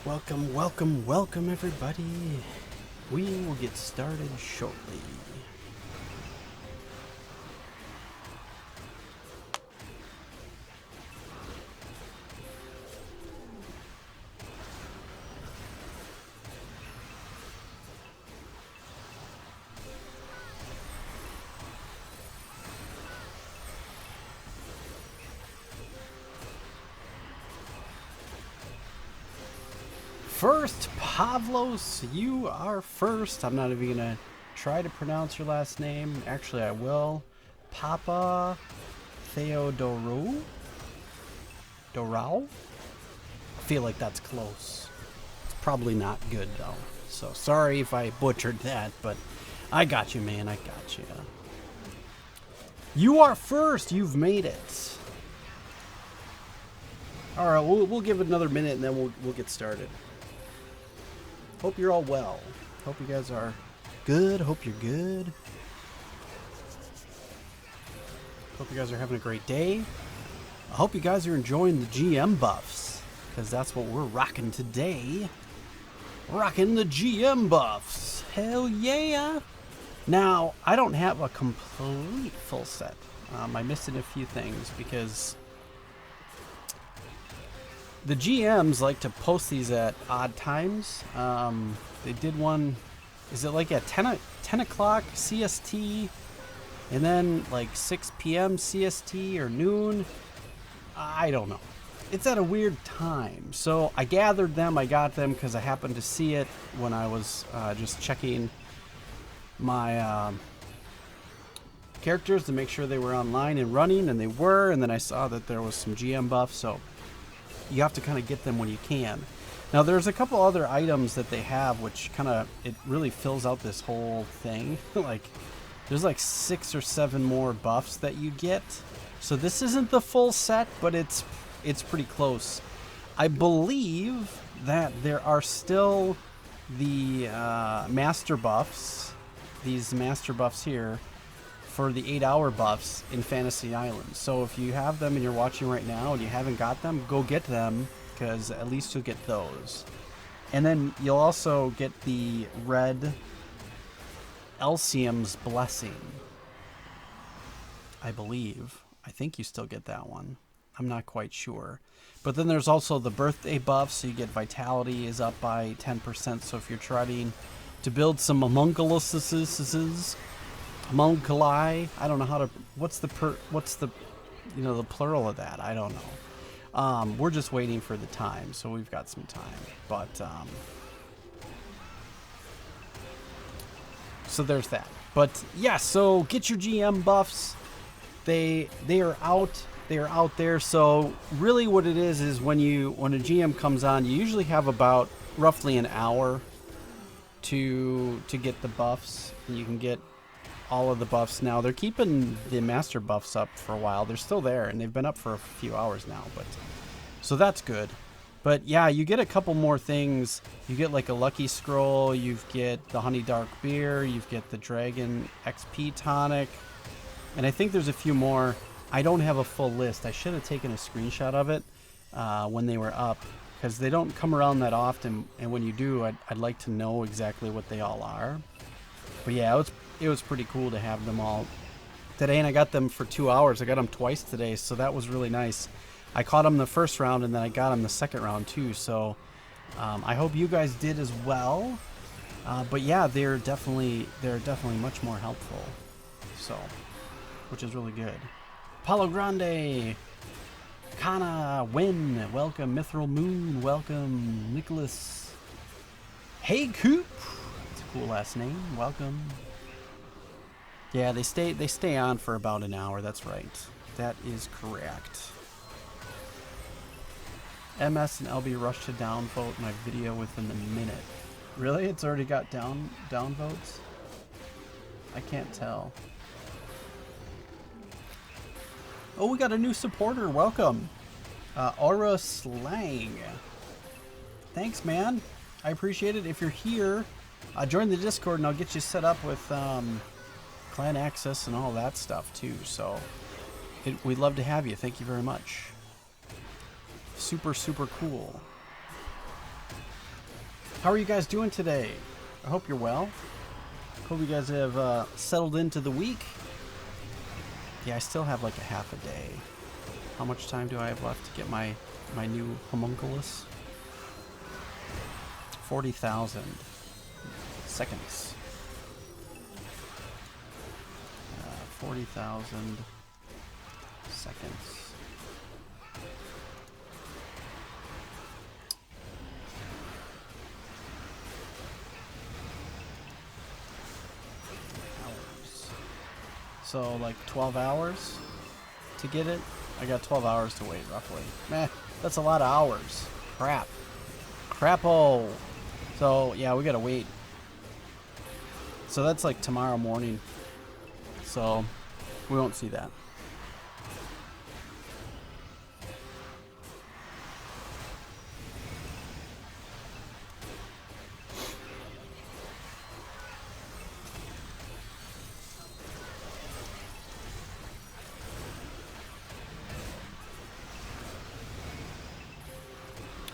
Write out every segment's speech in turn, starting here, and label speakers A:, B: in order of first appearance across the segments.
A: Welcome, welcome, welcome everybody. We will get started shortly. First, Pavlos, you are first. I'm not even gonna try to pronounce your last name. Actually, I will. Papa Theodoro? Dorao? I feel like that's close. It's probably not good though. So sorry if I butchered that, but I got you, man. I got you. You are first. You've made it. All right, we'll give it another minute and then we'll get started. Hope you're all well. Hope you guys are good. Hope you're good. Hope you guys are having a great day. I hope you guys are enjoying the GM buffs, because that's what we're rocking today. Rocking the GM buffs. Hell yeah. Now, I don't have a complete full set. I'm missing a few things because the GMs like to post these at odd times. They did one, is it like at 10 o'clock CST and then like 6 p.m. CST or noon? I don't know. It's at a weird time. So I gathered them, I got them because I happened to see it when I was just checking my characters to make sure they were online and running, and they were, and then I saw that there was some GM buffs, so you have to kind of get them when you can. Now there's a couple other items that they have which kind of, it really fills out this whole thing. Like there's like 6 or 7 more buffs that you get. So this isn't the full set, but it's pretty close. I believe that there are still the master buffs, these master buffs here, for the 8-hour buffs in Fantasy Island. So if you have them and you're watching right now and you haven't got them, go get them, because at least you'll get those. And then you'll also get the red Elsium's Blessing, I believe. I think you still get that one. I'm not quite sure. But then there's also the birthday buff, so you get vitality is up by 10%. So if you're trying to build some homunculuses, homunculi, I don't know how to, what's the you know, the plural of that? I don't know. We're just waiting for the time, so we've got some time. But so there's that. But yeah, so get your GM buffs. They are out. They are out there. So really what it is when a GM comes on, you usually have about roughly an hour to get the buffs. And you can get all of the buffs now. They're keeping the master buffs up for a while. They're still there, and they've been up for a few hours now, but so that's good. But yeah, you get a couple more things. You get like a lucky scroll, you get the honey dark beer, you get the dragon XP tonic, and I think there's a few more. I don't have a full list. I should have taken a screenshot of it when they were up, because they don't come around that often, and when you do, I'd like to know exactly what they all are. But yeah, it was pretty cool to have them all today, and I got them for 2 hours. I got them twice today, so that was really nice. I caught them the first round, and then I got them the second round too, so I hope you guys did as well. But yeah, they're definitely much more helpful, so, which is really good. Paulo Grande, Kana, Win, welcome. Mithril Moon, welcome. Nicholas, Hey Coop, that's a cool last name, welcome. Yeah, they stay on for about an hour. That's right. That is correct. MS and LB rushed to downvote my video within the minute. Really? It's already got downvotes? I can't tell. Oh, we got a new supporter. Welcome. Aura Slang. Thanks, man. I appreciate it. If you're here, join the Discord and I'll get you set up with clan access and all that stuff too. So we'd love to have you. Thank you very much. Super, super cool. How are you guys doing today? I hope you're well. Hope you guys have settled into the week. Yeah, I still have like a half a day. How much time do I have left to get my new homunculus? 40,000 seconds. 40,000 seconds. So like 12 hours to get it. I got 12 hours to wait roughly. Meh, that's a lot of hours. Crap. Crap-o. So yeah, we gotta wait. So that's like tomorrow morning. So we won't see that.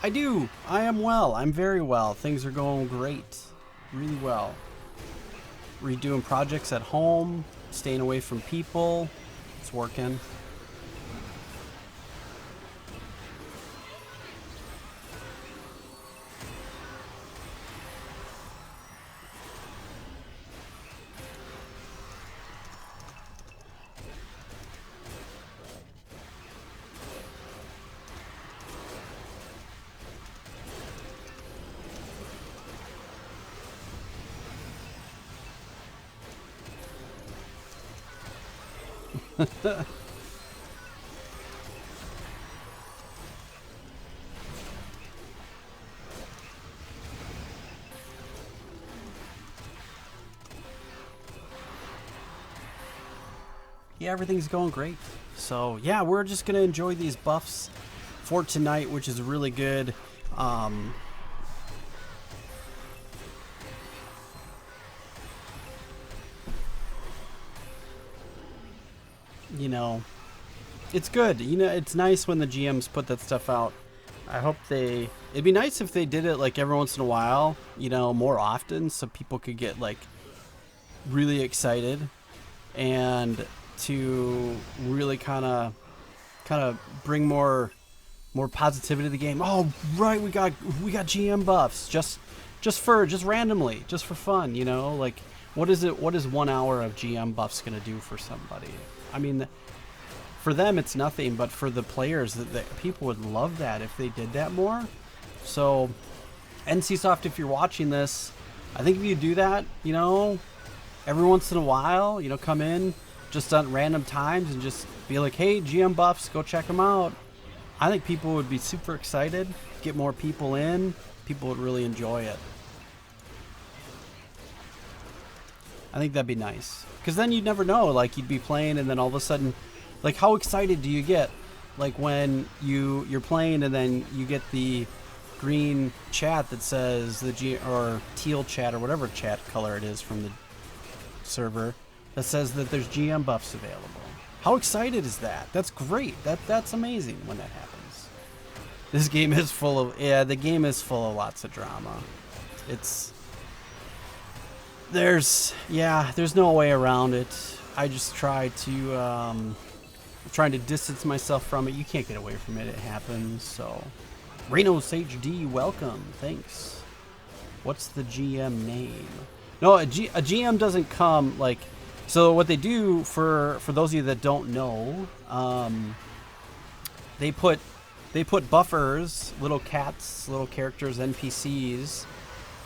A: I do. I am well. I'm very well. Things are going great. Really well. Redoing projects at home, staying away from people. It's working. Yeah, everything's going great. So yeah, we're just gonna enjoy these buffs for tonight, which is really good. You know, it's good. You know, it's nice when the GMs put that stuff out. I hope it'd be nice if they did it like every once in a while, you know, more often, so people could get like really excited and to really kind of bring more positivity to the game. Oh, right, we got GM buffs just randomly, just for fun, you know? Like, what is 1 hour of GM buffs going to do for somebody? I mean, for them it's nothing, but for the players, that people would love that if they did that more. So NCSoft, if you're watching this, I think if you do that, you know, every once in a while, you know, come in just on random times and just be like, hey, GM buffs, go check them out. I think people would be super excited, get more people in. People would really enjoy it. I think that'd be nice. Because then you'd never know, like you'd be playing and then all of a sudden, like how excited do you get? Like when you're playing and then you get the green chat that says or teal chat or whatever chat color it is from the server that says that there's GM buffs available. How excited is that? That's great. That's amazing when that happens. This game is full of the game is full of lots of drama. There's no way around it. I just try to trying to distance myself from it. You can't get away from it. It happens. So Rhinos HD, welcome. Thanks. What's the GM name? No, a GM doesn't come like. So what they do for those of you that don't know, they put buffers, little cats, little characters, NPCs,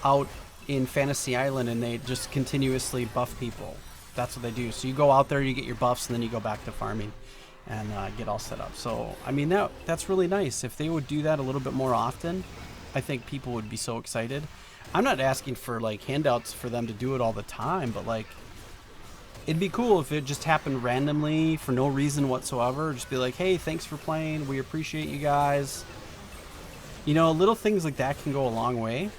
A: out in Fantasy Island, and they just continuously buff people. That's what they do. So you go out there, you get your buffs, and then you go back to farming and get all set up. So I mean that's really nice. If they would do that a little bit more often, I think people would be so excited. I'm not asking for like handouts for them to do it all the time, but like it'd be cool if it just happened randomly for no reason whatsoever. Just be like, hey, thanks for playing. We appreciate you guys. You know, little things like that can go a long way,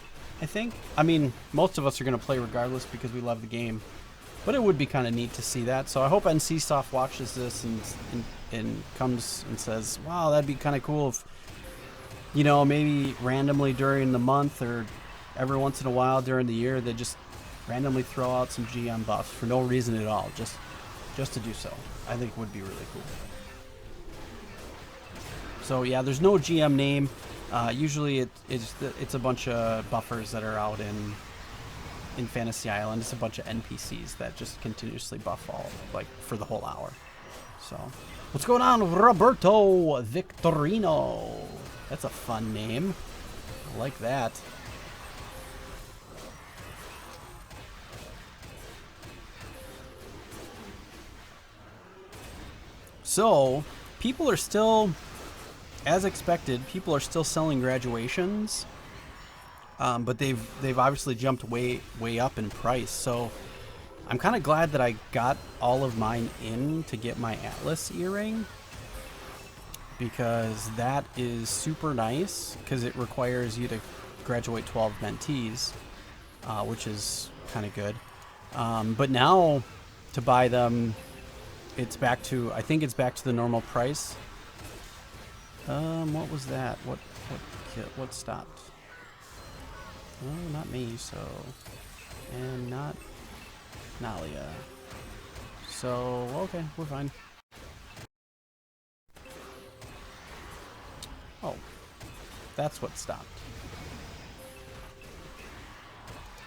A: I think. I mean, most of us are going to play regardless because we love the game. But it would be kind of neat to see that. So I hope NCSoft watches this and comes and says, wow, that'd be kind of cool if, you know, maybe randomly during the month or every once in a while during the year, they just randomly throw out some GM buffs for no reason at all, just to do so. I think would be really cool. So yeah, there's no GM name. Usually it's a bunch of buffers that are out in Fantasy Island. It's a bunch of NPCs that just continuously buff all, like, for the whole hour. So what's going on, Roberto Victorino? That's a fun name. I like that. So people are still, as expected, people are still selling graduations, but they've obviously jumped way up in price. So I'm kind of glad that I got all of mine in to get my Atlas earring, because that is super nice, because it requires you to graduate 12 mentees, which is kind of good. But now to buy them, it's back to, I think it's back to the normal price. What was that? What stopped? Oh, not me, so. And not Nalia. So, okay, we're fine. Oh, that's what stopped.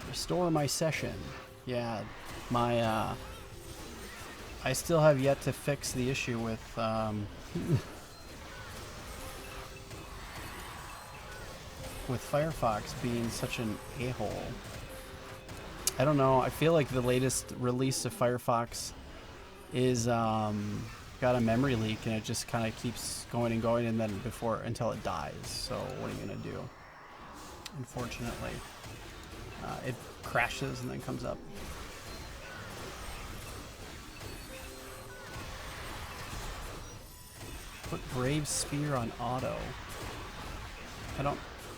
A: Restore my session. Yeah, my, I still have yet to fix the issue with, with Firefox being such an a-hole. I don't know, I feel like the latest release of Firefox is, got a memory leak, and it just kind of keeps going and going, and then until it dies. So what are you gonna do? Unfortunately, it crashes and then comes up. Put Brave Spear on auto.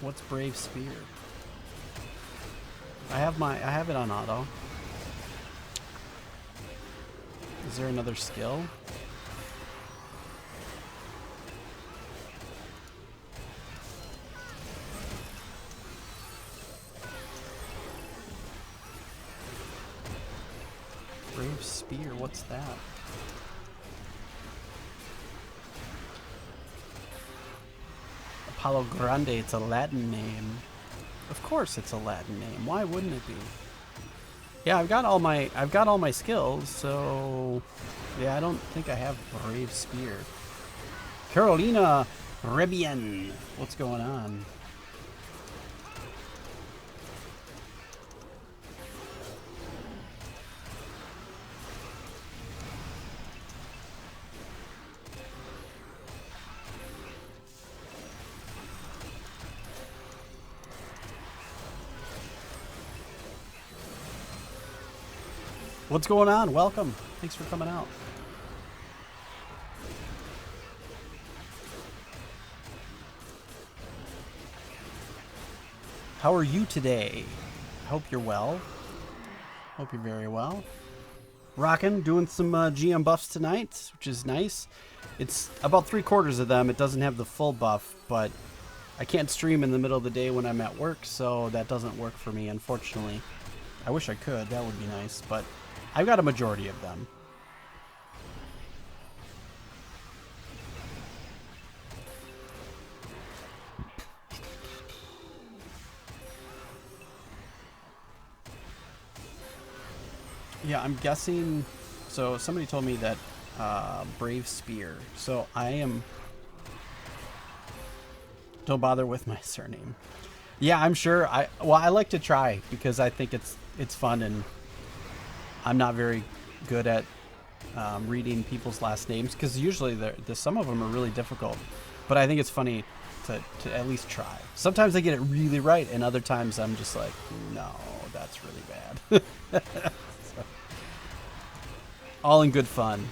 A: What's Brave Spear? I have it on auto. Is there another skill? Brave Spear, what's that? Apollo Grande, it's a Latin name. Of course it's a Latin name. Why wouldn't it be? Yeah, I've got all my skills, so yeah, I don't think I have Brave Spear. Carolina Rebian, what's going on? What's going on? Welcome. Thanks for coming out. How are you today? I hope you're well. Hope you're very well. Rockin', doing some GM buffs tonight, which is nice. It's about 3/4 of them. It doesn't have the full buff, but I can't stream in the middle of the day when I'm at work, so that doesn't work for me, unfortunately. I wish I could. That would be nice, but I've got a majority of them. Yeah, I'm guessing. So somebody told me that Brave Spear. So I am. Don't bother with my surname. Yeah, I'm sure. I like to try because I think it's fun, and I'm not very good at reading people's last names, because usually some of them are really difficult. But I think it's funny to at least try. Sometimes I get it really right, and other times I'm just like, no, that's really bad. So, all in good fun.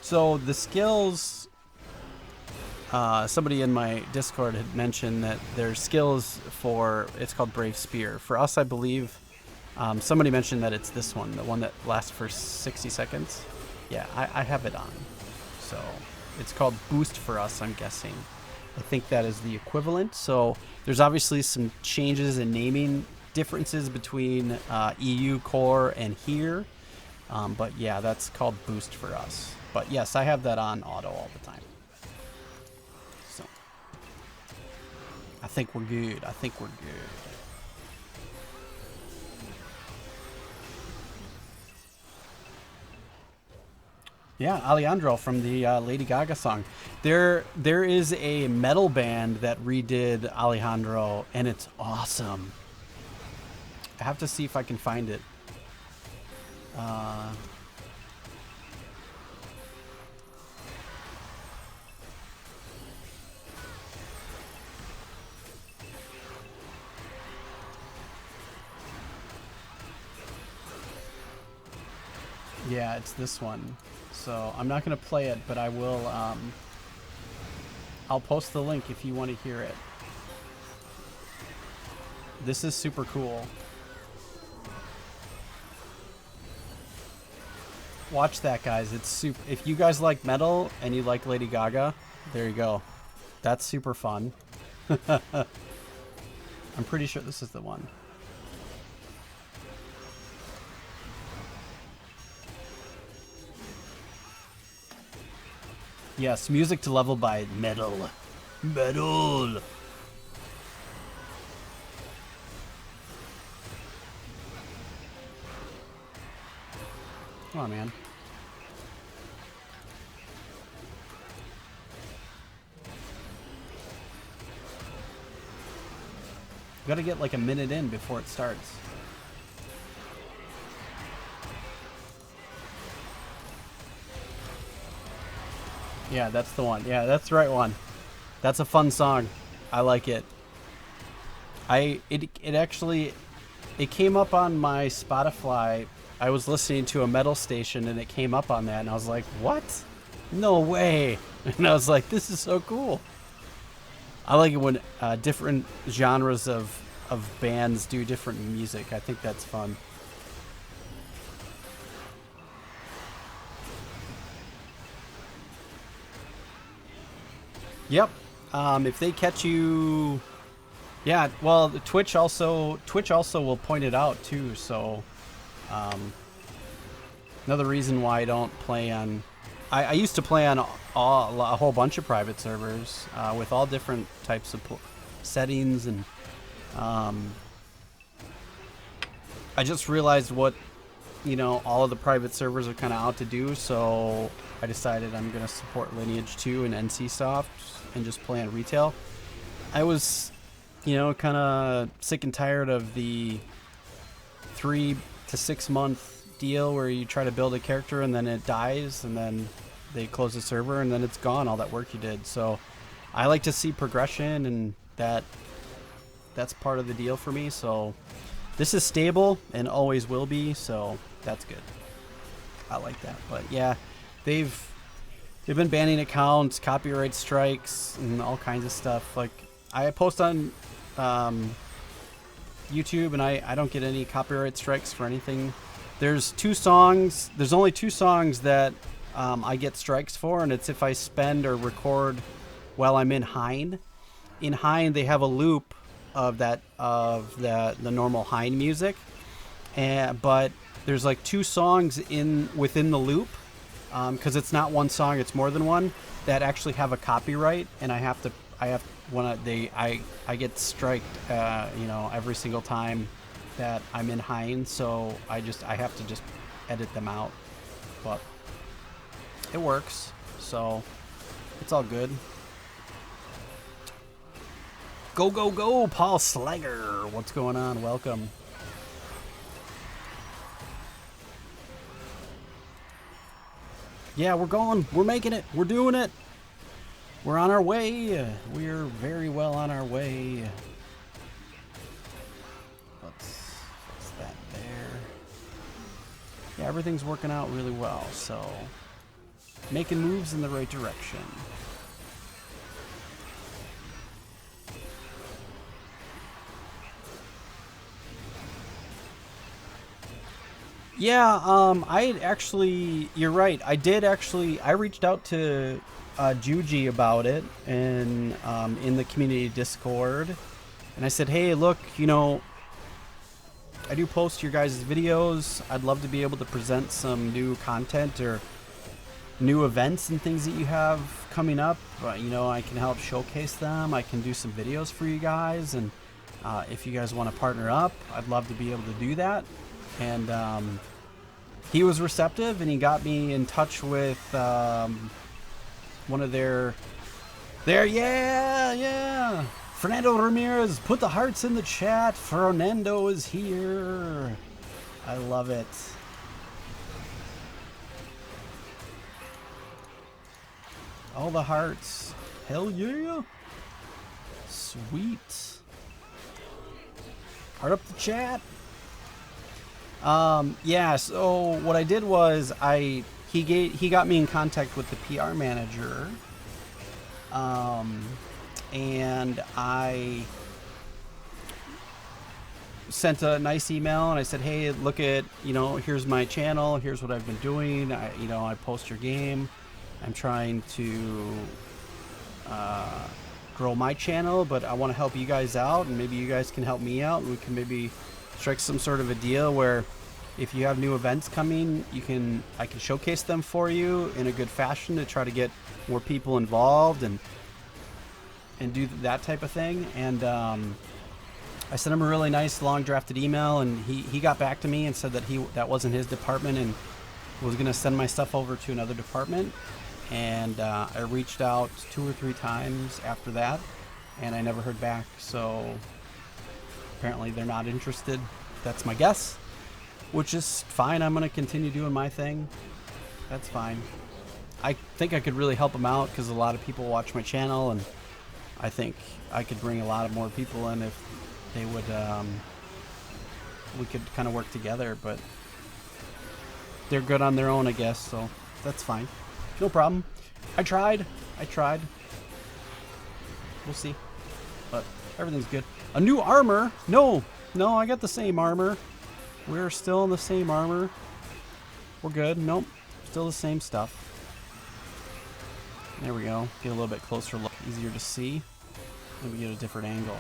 A: So the skills, somebody in my Discord had mentioned that there's skills for, it's called Brave Spear. For us, I believe, somebody mentioned that it's this one, the one that lasts for 60 seconds. Yeah, I have it on. So it's called Boost for us, I'm guessing. I think that is the equivalent. So there's obviously some changes in naming differences between EU core and here. But yeah, that's called boost for us. But yes, I have that on auto all the time. So I think we're good. I think we're good. Yeah, Alejandro from the Lady Gaga song. There is a metal band that redid Alejandro, and it's awesome. I have to see if I can find it. Yeah, it's this one. So I'm not going to play it, but I will. I'll post the link if you want to hear it. This is super cool. Watch that, guys. It's super. If you guys like metal and you like Lady Gaga, there you go. That's super fun. I'm pretty sure this is the one. Yes, music to level by metal. Metal. Come on, man. You gotta get like a minute in before it starts. Yeah, that's the one. Yeah, that's the right one. That's a fun song. I like it. It actually came up on my Spotify. I was listening to a metal station and it came up on that and I was like, "What? No way." And I was like, "This is so cool." I like it when different genres of bands do different music. I think that's fun. Yep. If they catch you, yeah. Well, Twitch also will point it out too. So, another reason why I don't play on. I used to play on a whole bunch of private servers with all different types of settings, and I just realized what all of the private servers are kind of out to do. So I decided I'm going to support Lineage 2 and NCSoft and just play on retail. I was, kind of sick and tired of the 3 to 6 month deal where you try to build a character and then it dies and then they close the server and then it's gone, all that work you did. So I like to see progression, and that's part of the deal for me. So this is stable and always will be, so that's good. I like that. But yeah, they've been banning accounts, copyright strikes, and all kinds of stuff. Like, I post on YouTube and I don't get any copyright strikes for anything. There's only two songs that I get strikes for, and it's if I spend or record while I'm in Hind. In Hind, they have a loop of the normal Hind music, but there's like 2 songs within the loop, because it's not one song, it's more than one, that actually have a copyright, and I get striked every single time that I'm in Hind, so I have to just edit them out, but it works, so it's all good. Go, go, go, Paul Slager. What's going on? Welcome. Yeah, we're going. We're making it. We're doing it. We're on our way. We're very well on our way. Let's fix that there. Yeah, everything's working out really well, so making moves in the right direction. Yeah, I had actually, you're right. I reached out to Juji about it and in the community Discord. And I said, hey, look, I do post your guys' videos. I'd love to be able to present some new content or new events and things that you have coming up. I can help showcase them. I can do some videos for you guys. And if you guys want to partner up, I'd love to be able to do that. And he was receptive, and he got me in touch with one of their yeah. Fernando Ramirez, put the hearts in the chat. Fernando is here. I love it. All the hearts. Hell yeah. Sweet. Heart up the chat. Yeah, so what I did was he got me in contact with the PR manager. And I sent a nice email and I said, hey, look at, here's my channel. Here's what I've been doing. I post your game. I'm trying to grow my channel, but I want to help you guys out, and maybe you guys can help me out, and we can maybe strike some sort of a deal where if you have new events coming, I can showcase them for you in a good fashion to try to get more people involved and do that type of thing. And I sent him a really nice long drafted email, and he got back to me and said that that wasn't his department and was going to send my stuff over to another department. And I reached out 2 or 3 times after that, and I never heard back. So apparently they're not interested. That's my guess, which is fine. I'm going to continue doing my thing. That's fine. I think I could really help them out because a lot of people watch my channel, and I think I could bring a lot of more people in if they would, we could kind of work together, but they're good on their own, I guess, so that's fine. No problem. I tried. We'll see. But everything's good. A new armor? No, I got the same armor. We're still in the same armor. We're good. Nope. Still the same stuff. There we go. Get a little bit closer look. Easier to see. Maybe get a different angle.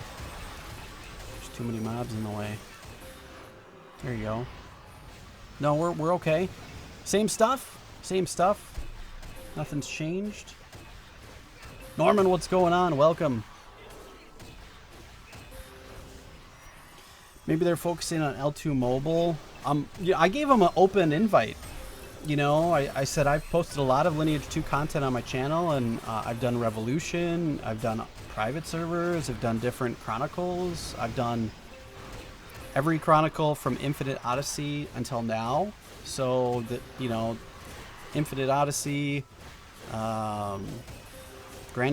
A: There's too many mobs in the way. There you go. No, we're okay. Same stuff. Nothing's changed. Norman, what's going on? Welcome. Maybe they're focusing on L2 mobile. Yeah, I gave them an open invite. I said I've posted a lot of Lineage 2 content on my channel, and I've done Revolution, I've done private servers, I've done different chronicles, I've done every chronicle from Infinite Odyssey until now. So that, Infinite Odyssey, Grand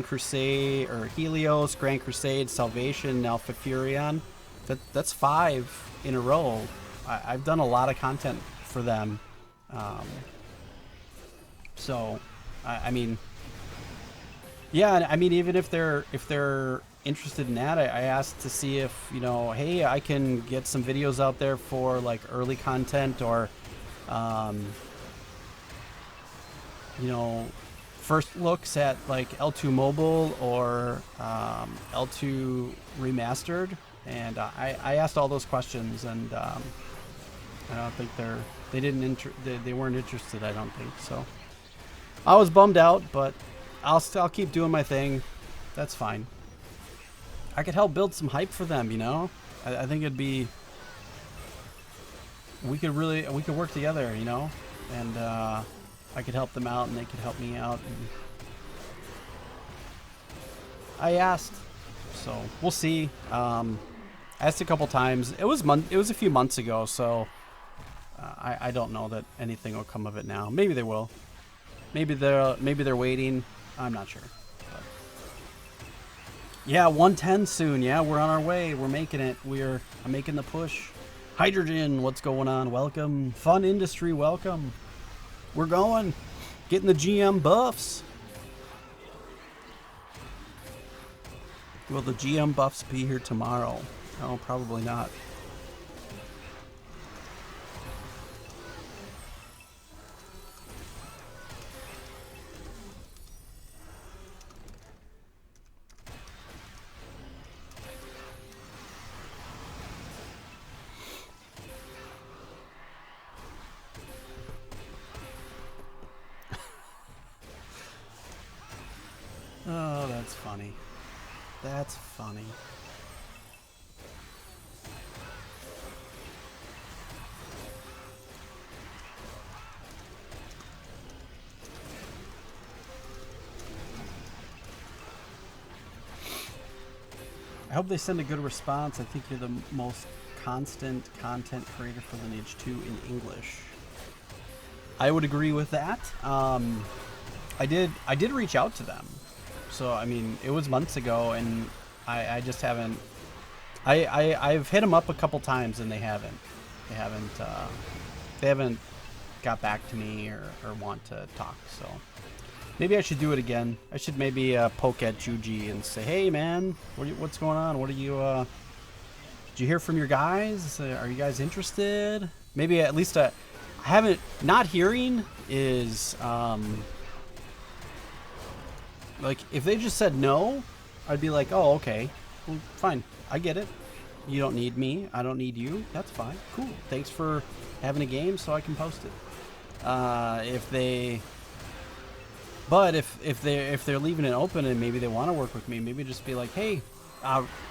A: Crusade, or Helios, Grand Crusade, Salvation, now Fafurion. That's 5 in a row. I've done a lot of content for them. So, I mean, yeah, I mean, even if they're interested in that, I asked to see if, hey, I can get some videos out there for like early content or, first looks at like L2 mobile or L2 remastered. And I asked all those questions, and I don't think they weren't interested. I don't think so. I was bummed out, but I'll keep doing my thing. That's fine. I could help build some hype for them. I think it'd be. We could work together. And I could help them out, and they could help me out. And I asked, so we'll see. I asked a couple times. It was a few months ago, so I don't know that anything will come of it now. Maybe they will. Maybe they're waiting. I'm not sure. But yeah, 110 soon. Yeah, we're on our way. We're making it. I'm making the push. Hydrogen, what's going on? Welcome. Fun Industry, welcome. We're going. Getting the GM buffs. Will the GM buffs be here tomorrow? No, probably not. funny. That's funny. I hope they send a good response. I think you're the most constant content creator for Lineage 2 in English. I would agree with that. I did reach out to them. So, I mean, it was months ago, and I just haven't... I've hit them up a couple times, and they haven't got back to me or want to talk, so... Maybe I should do it again. I should maybe poke at Juji and say, hey, man, what's going on? What are you... Did you hear from your guys? Are you guys interested? Maybe at least I haven't... Not hearing is... like, if they just said no, I'd be like, oh, okay. Well, fine. I get it. You don't need me. I don't need you. That's fine. Cool. Thanks for having a game so I can post it. If they... But if they're leaving it open and maybe they want to work with me, maybe just be like, hey,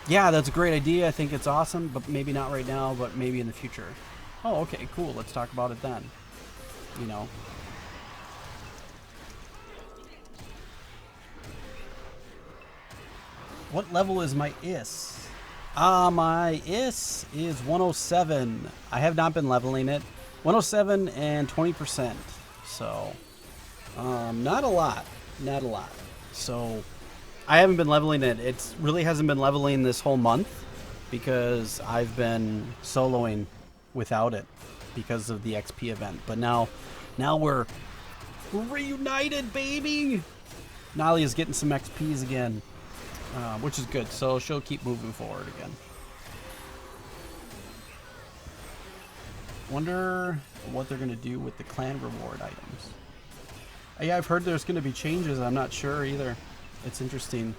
A: yeah, that's a great idea. I think it's awesome, but maybe not right now, but maybe in the future. Oh, okay, cool. Let's talk about it then. You know. What level is my IS? My IS is 107. I have not been leveling it. 107 and 20%. So... not a lot. So I haven't been leveling it. It really hasn't been leveling this whole month because I've been soloing without it because of the XP event. But now we're reunited, baby. Nalia's getting some XPs again, which is good. So she'll keep moving forward again. Wonder what they're gonna do with the clan reward items. Yeah, I've heard there's going to be changes. I'm not sure either. It's interesting.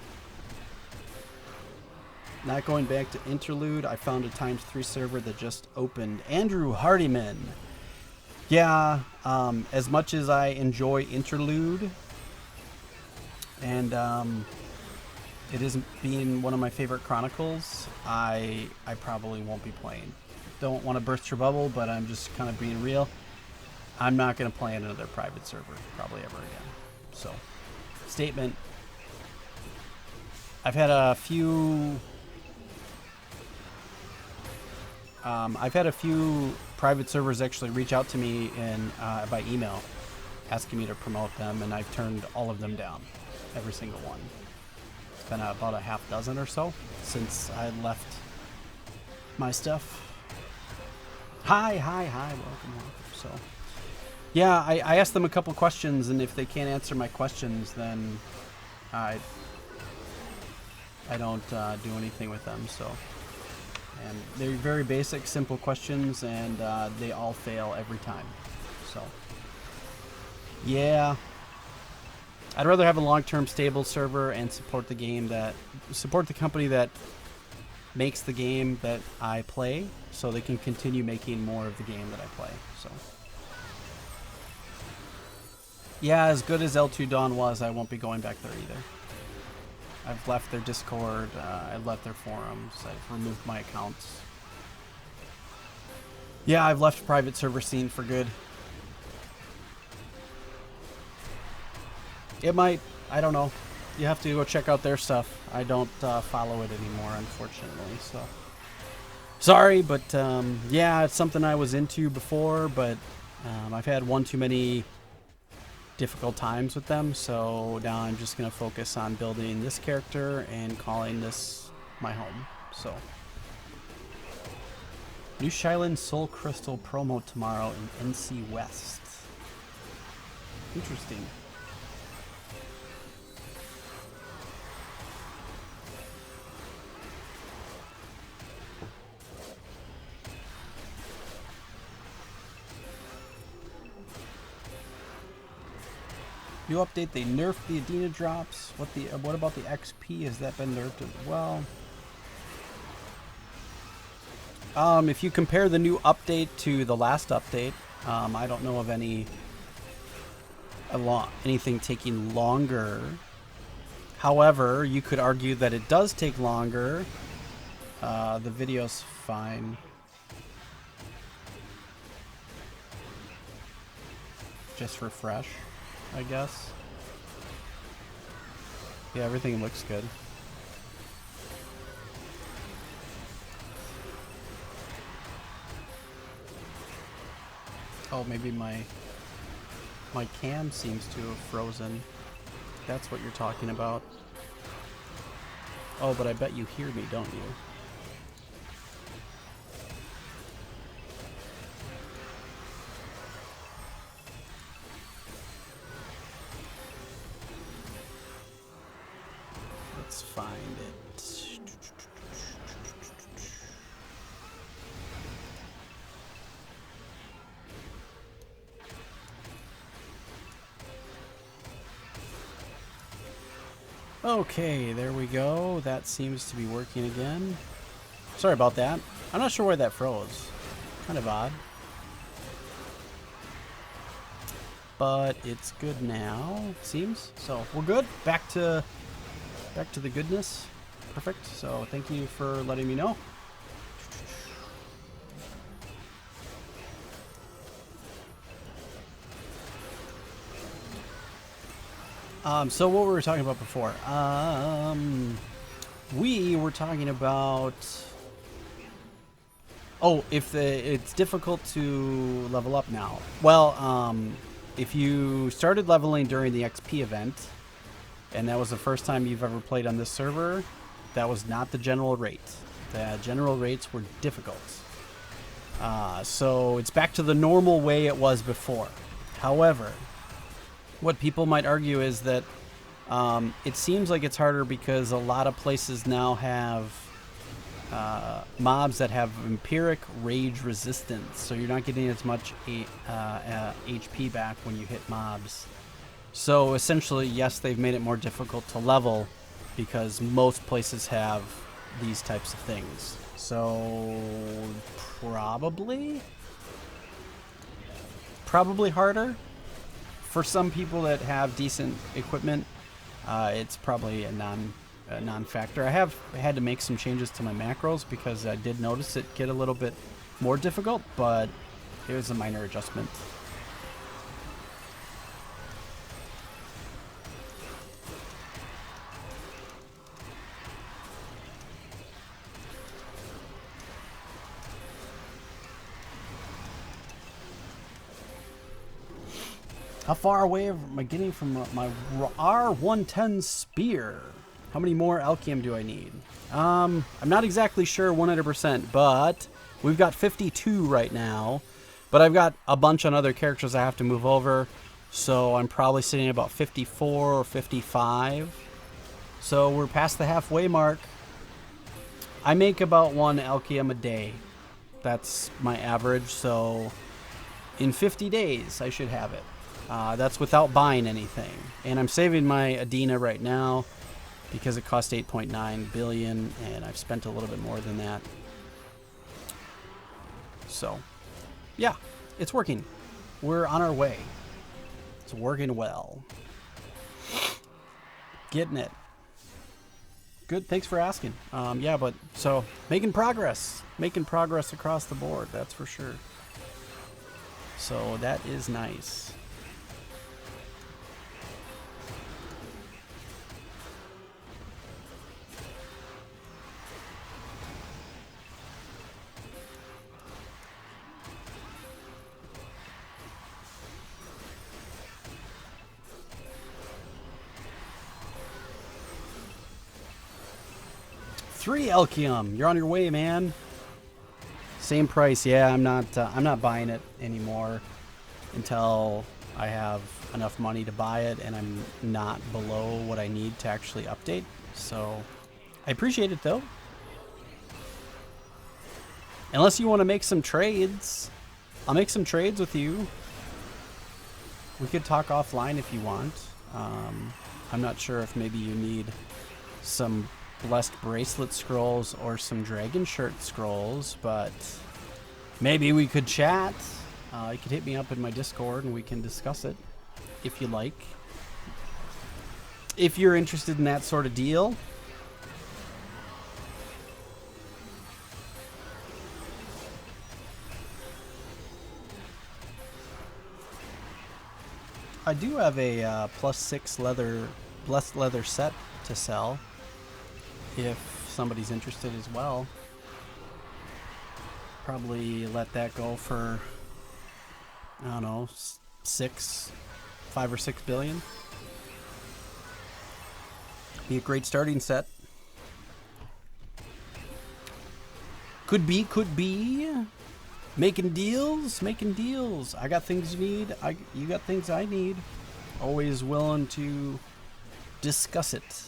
A: Not going back to Interlude, I found a ×3 server that just opened. Andrew Hardiman. Yeah, as much as I enjoy Interlude, and it isn't being one of my favorite Chronicles, I probably won't be playing. Don't want to burst your bubble, but I'm just kind of being real. I'm not going to play in another private server, probably ever again. So, statement. I've had a few... private servers actually reach out to me by email, asking me to promote them, and I've turned all of them down. Every single one. It's been about a half dozen or so since I left my stuff. Hi, welcome. So... Yeah, I asked them a couple questions, and if they can't answer my questions, then I don't do anything with them. So, and they're very basic, simple questions, and they all fail every time. So, yeah, I'd rather have a long-term stable server and support the company that makes the game that I play, so they can continue making more of the game that I play. So. Yeah, as good as L2 Dawn was, I won't be going back there either. I've left their Discord, I've left their forums, I've removed my accounts. Yeah, I've left private server scene for good. It might, I don't know. You have to go check out their stuff. I don't follow it anymore, unfortunately, so. Sorry, but yeah, it's something I was into before, but I've had one too many difficult times with them, so now I'm just going to focus on building this character and calling this my home. So, new Shylin Soul Crystal promo tomorrow in NC West. Interesting. New update, they nerfed the Adena drops. What about the XP? Has that been nerfed as well? If you compare the new update to the last update, I don't know of anything taking longer However, you could argue that it does take longer. The video's fine. Just refresh, I guess. Yeah, everything looks good. Oh, maybe my cam seems to have frozen. That's what you're talking about. Oh, but I bet you hear me, don't you? Let's find it. Okay, there we go. That seems to be working again. Sorry about that. I'm not sure why that froze. Kind of odd. But it's good now, it seems. So we're good. Back to the goodness. Perfect. So thank you for letting me know. So what were we talking about before? We were talking about... Oh, if it's difficult to level up now. Well, if you started leveling during the XP event, and that was the first time you've ever played on this server, that was not the general rate. The general rates were difficult. So it's back to the normal way it was before. However, what people might argue is that it seems like it's harder because a lot of places now have mobs that have empiric rage resistance, so you're not getting as much HP back when you hit mobs. So essentially, yes, they've made it more difficult to level because most places have these types of things. So probably harder. For some people that have decent equipment, it's probably a non-factor. I have had to make some changes to my macros because I did notice it get a little bit more difficult, but it was a minor adjustment. How far away am I getting from my R110 spear? How many more Alchium do I need? I'm not exactly sure 100%, but we've got 52 right now. But I've got a bunch on other characters I have to move over, so I'm probably sitting at about 54 or 55. So we're past the halfway mark. I make about 1 Alchium a day. That's my average, so in 50 days I should have it. That's without buying anything. And I'm saving my Adina right now because it cost 8.9 billion and I've spent a little bit more than that. So, yeah, it's working. We're on our way. It's working well. Getting it. Good, thanks for asking. Yeah, but so making progress across the board, that's for sure. So that is nice. $3 Alchium. You're on your way, man. Same price. Yeah, I'm not buying it anymore until I have enough money to buy it and I'm not below what I need to actually update. So I appreciate it though. Unless you want to make some trades, I'll make some trades with you. We could talk offline if you want. I'm not sure if maybe you need some Blessed Bracelet scrolls or some Dragon Shirt scrolls, but maybe we could chat. You could hit me up in my Discord and we can discuss it if you like. if you're interested in that sort of deal. I do have a +6 leather, blessed leather set to sell if somebody's interested as well. Probably let that go for, I don't know, 5 or 6 billion. Be a great starting set. Could be, could be. Making deals, making deals. I got things you need. You got things I need. Always willing to discuss it.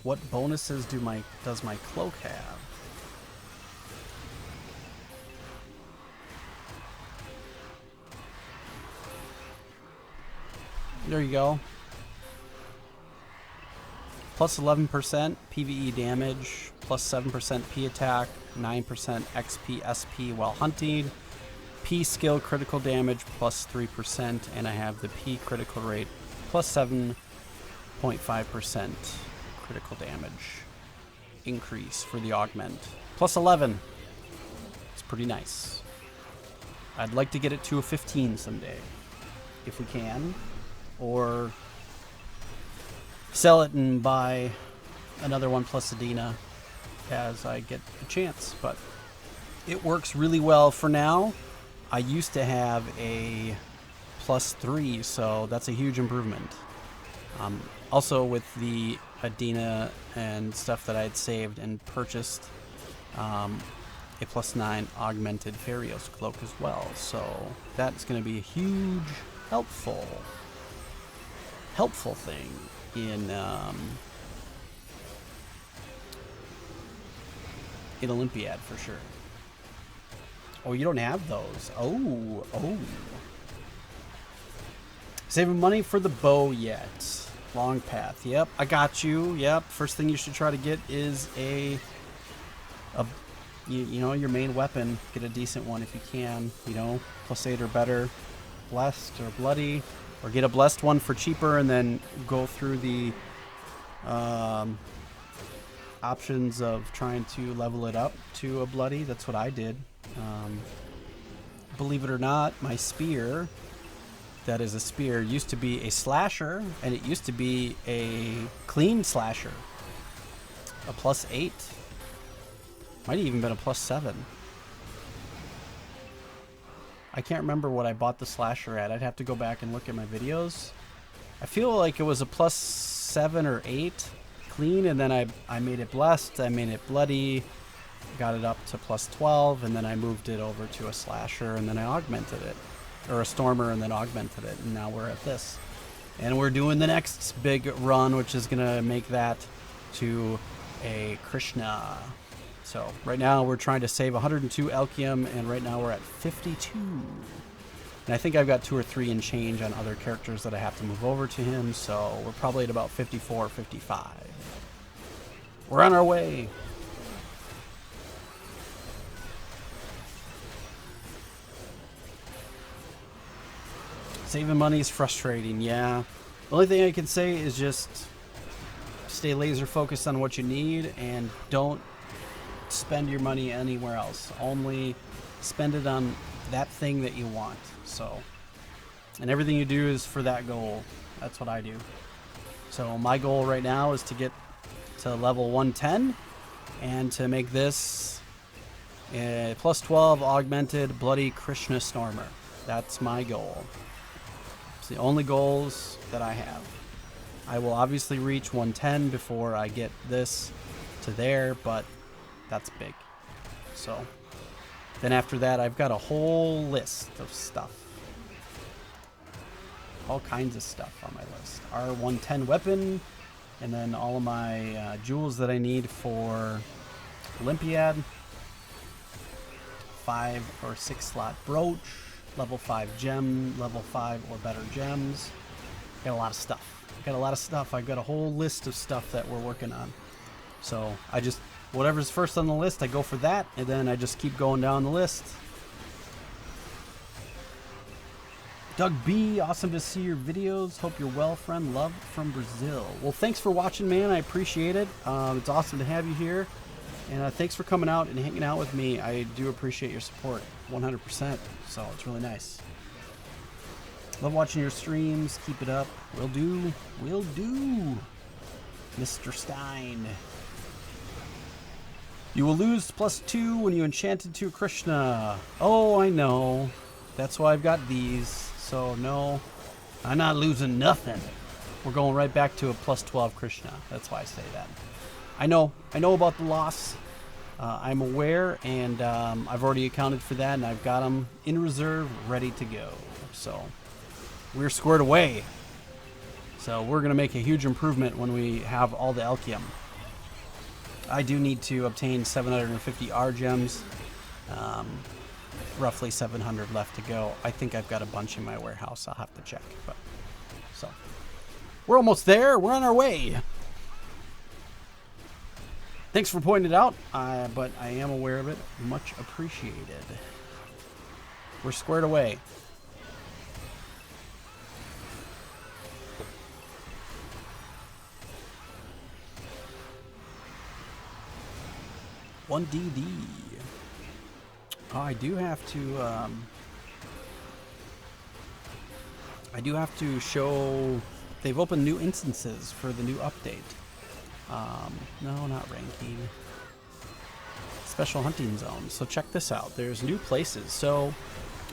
A: What bonuses does my cloak have? There you go. Plus 11% PvE damage, plus 7% P attack, 9% XP SP while hunting, P skill critical damage plus 3%, and I have the P critical rate plus 7.5%. Critical damage increase for the augment. Plus 11. It's pretty nice. I'd like to get it to a 15 someday, if we can. Or sell it and buy another one plus Adina as I get a chance. But it works really well for now. I used to have a +3, so that's a huge improvement. Also with the Adina and stuff that I had saved and purchased, a +9 augmented Farios cloak as well. So that's going to be a huge helpful thing in Olympiad for sure. Oh, you don't have those. Oh. Saving money for the bow yet. Long path. Yep, I got you. Yep. First thing you should try to get is you know, your main weapon. Get a decent one if you can. You know, +8 or better. Blessed or bloody, or get a blessed one for cheaper, and then go through the options of trying to level it up to a bloody. That's what I did. Believe it or not, my spear. That is a spear. Used to be a slasher, and it used to be a clean slasher. A +8. Might have even been a +7. I can't remember what I bought the slasher at. I'd have to go back and look at my videos. I feel like it was a +7 or 8 clean, and then I made it blessed, I made it bloody, got it up to +12, and then I moved it over to a slasher, and then I augmented it. Or a stormer, and then augmented it, and now we're at this. And we're doing the next big run, which is going to make that to a Krishna. So right now we're trying to save 102 Elkium, and right now we're at 52. And I think I've got 2 or 3 in change on other characters that I have to move over to him, so we're probably at about 54, 55. We're on our way. Saving money is frustrating, yeah. The only thing I can say is just stay laser focused on what you need and don't spend your money anywhere else. Only spend it on that thing that you want. So, and everything you do is for that goal. That's what I do. So my goal right now is to get to level 110 and to make this a +12 augmented bloody Krishna Stormer. That's my goal. It's the only goals that I have. I will obviously reach 110 before I get this to there, but that's big. So then after that, I've got a whole list of stuff. all kinds of stuff on my list. R110 weapon, and then all of my jewels that I need for Olympiad. 5 or 6 slot brooch, level 5 gem, level 5 or better gems. Got a lot of stuff. I've got a whole list of stuff that we're working on. So I just, whatever's first on the list, I go for that, and then I just keep going down the list. Doug B, awesome to see your videos. Hope you're well, friend. Love from Brazil. Well, thanks for watching, man. I appreciate it. It's awesome to have you here. And thanks for coming out and hanging out with me. I do appreciate your support, 100%. So it's really nice. Love watching your streams. Keep it up. Will do. Will do. Mr. Stein. You will lose +2 when you enchanted to Krishna. Oh, I know. That's why I've got these. So no, I'm not losing nothing. We're going right back to a +12 Krishna. That's why I say that. I know about the loss. I'm aware, and I've already accounted for that, and I've got them in reserve, ready to go. So we're squared away. So we're gonna make a huge improvement when we have all the Elkium. I do need to obtain 750 R gems. Roughly 700 left to go. I think I've got a bunch in my warehouse. I'll have to check. But so we're almost there. We're on our way. Thanks for pointing it out, but I am aware of it. Much appreciated. We're squared away. One DD. Oh, I do have to show. They've opened new instances for the new update. No, not ranking. Special hunting zones. So check this out. There's new places. So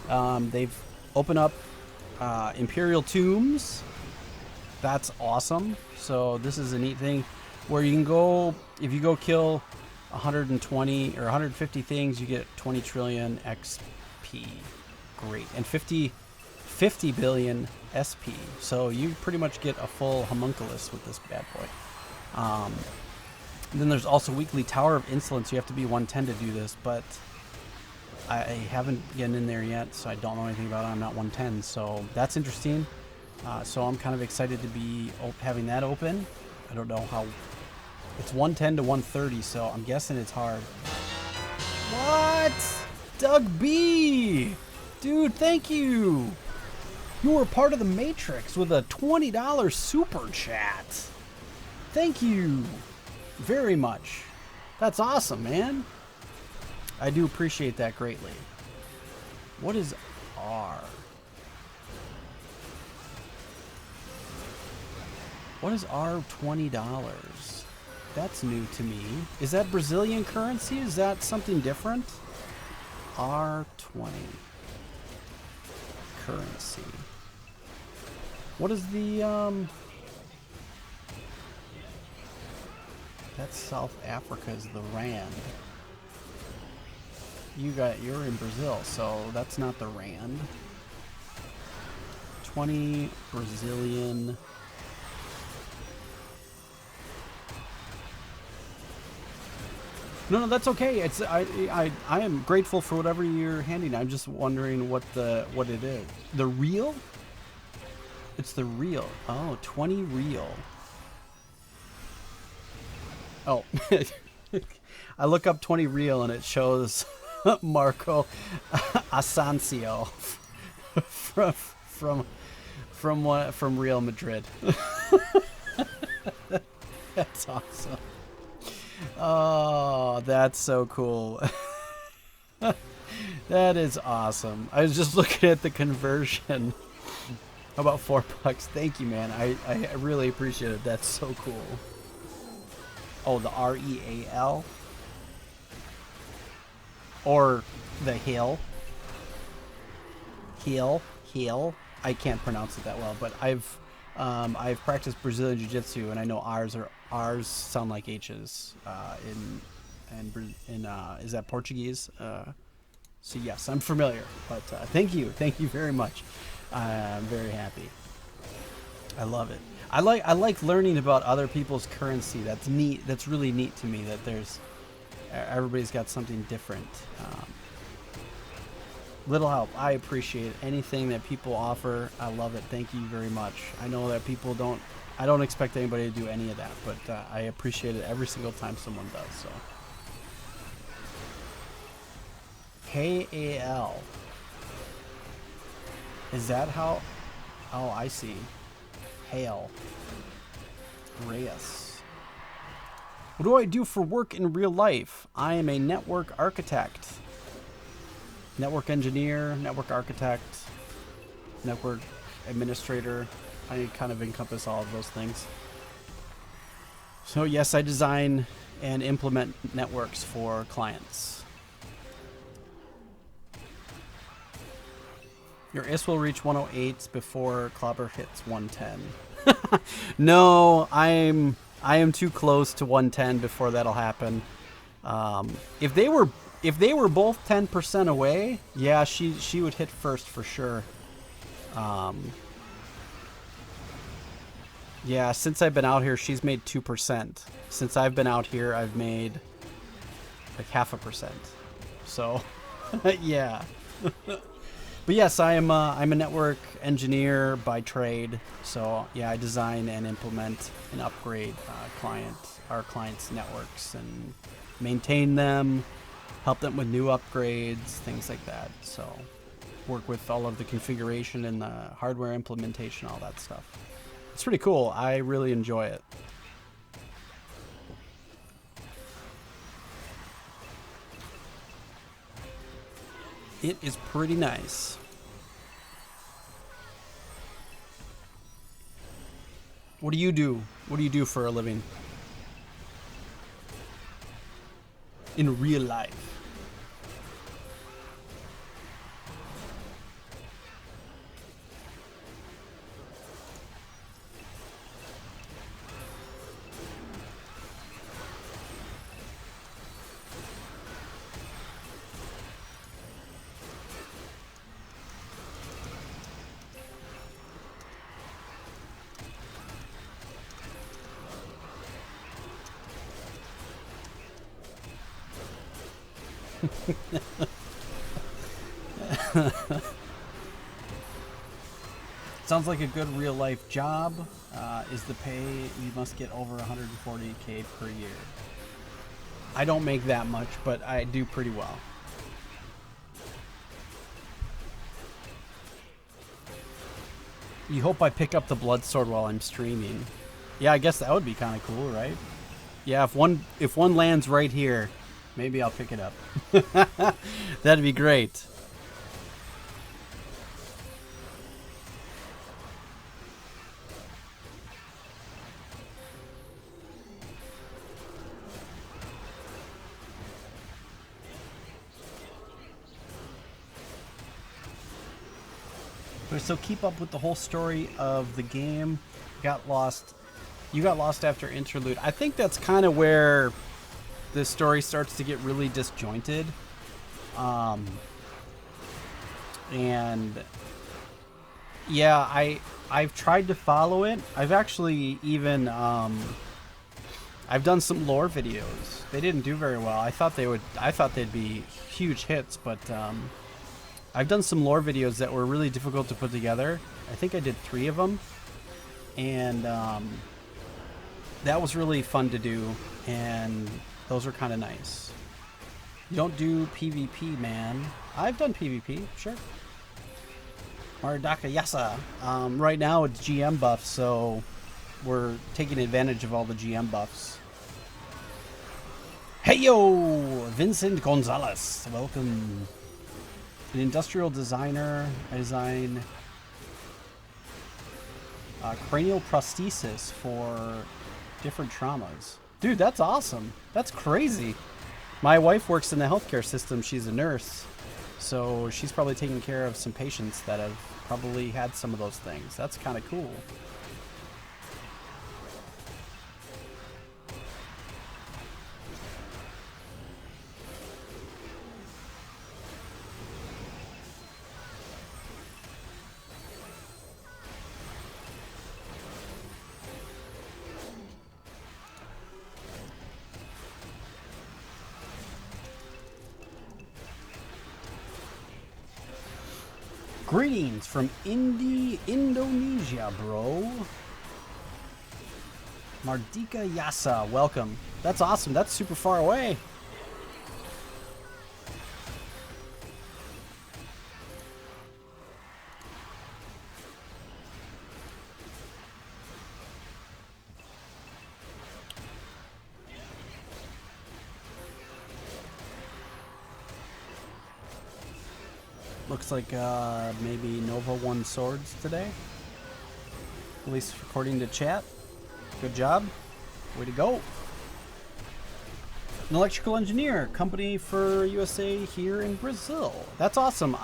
A: they've opened up Imperial Tombs. That's awesome. So this is a neat thing where you can go, if you go kill 120 or 150 things, you get 20 trillion XP. Great. And 50 billion SP. So you pretty much get a full homunculus with this bad boy. Then there's also weekly Tower of Insolence. You have to be 110 to do this, but I haven't gotten in there yet, so I don't know anything about it. I'm not 110, so that's interesting. So I'm kind of excited to be having that open. I don't know how. It's 110 to 130, so I'm guessing it's hard. What? Doug B! Dude, thank you! You were part of the Matrix with a $20 super chat. Thank you very much. That's awesome, man. I do appreciate that greatly. What is R? What is R $20? That's new to me. Is that Brazilian currency? Is that something different? R20 currency. What is the that's South Africa is the rand. You're in Brazil, so that's not the rand. 20 Brazilian. No, that's okay. It's I am grateful for whatever you're handing. I'm just wondering what it is. The real? It's the real. Oh, 20 real. Oh. I look up 20 real and it shows Marco Asensio from Real Madrid. That's awesome. Oh, that's so cool. That is awesome. I was just looking at the conversion. About $4. Thank you, man. I really appreciate it. That's so cool. Oh, the REAL? Or the hill. Hill. I can't pronounce it that well, but I've practiced Brazilian Jiu-Jitsu, and I know R's sound like H's in is that Portuguese? So yes, I'm familiar. But thank you very much. I'm very happy. I love it. I like learning about other people's currency. That's neat. That's really neat to me that there's everybody's got something different. Little help. I appreciate anything that people offer. I love it. Thank you very much. I know that people don't. I don't expect anybody to do any of that, but I appreciate it every single time someone does. So, KAL. Is that how? Oh, I see. Hail. Reyes. What do I do for work in real life? I am a network architect. Network engineer, network architect, network administrator. I kind of encompass all of those things. So yes, I design and implement networks for clients. Your IS will reach 108 before Clobber hits 110. No, I am too close to 110 before that'll happen. If they were both 10% away, yeah, she would hit first for sure. Yeah, since I've been out here, she's made 2%. Since I've been out here, I've made like 0.5%. So, yeah. But yes, I'm a network engineer by trade. So yeah, I design and implement and upgrade our clients' networks and maintain them, help them with new upgrades, things like that. So work with all of the configuration and the hardware implementation, all that stuff. It's pretty cool. I really enjoy it. It is pretty nice. What do you do? What do you do for a living? In real life. Sounds like a good real life job. Is the pay you must get over 140K per year? I don't make that much, but I do pretty well. You hope I pick up the blood sword while I'm streaming. Yeah, I guess that would be kind of cool, right? Yeah, if one lands right here, maybe I'll pick it up. That'd be great. So keep up with the whole story of the game. You got lost after interlude. I think that's kind of where the story starts to get really disjointed. And yeah, I've tried to follow it. I've actually even I've done some lore videos. They didn't do very well. I thought they'd be huge hits, but I've done some lore videos that were really difficult to put together. I think I did 3 of them, and that was really fun to do, and those are kind of nice. You don't do PvP, man. I've done PvP, sure. Maridaka Yasa. Right now it's GM buffs, so we're taking advantage of all the GM buffs. Hey yo, Vincent Gonzalez, welcome. An industrial designer. I design cranial prosthesis for different traumas. Dude, that's awesome. That's crazy. My wife works in the healthcare system. She's a nurse. So she's probably taking care of some patients that have probably had some of those things. That's kind of cool. Greetings from Indonesia, bro. Mardika Yasa, welcome. That's awesome. That's super far away. Looks like maybe Nova won swords today. At least according to chat. Good job. Way to go. An electrical engineer, company for USA here in Brazil. That's awesome.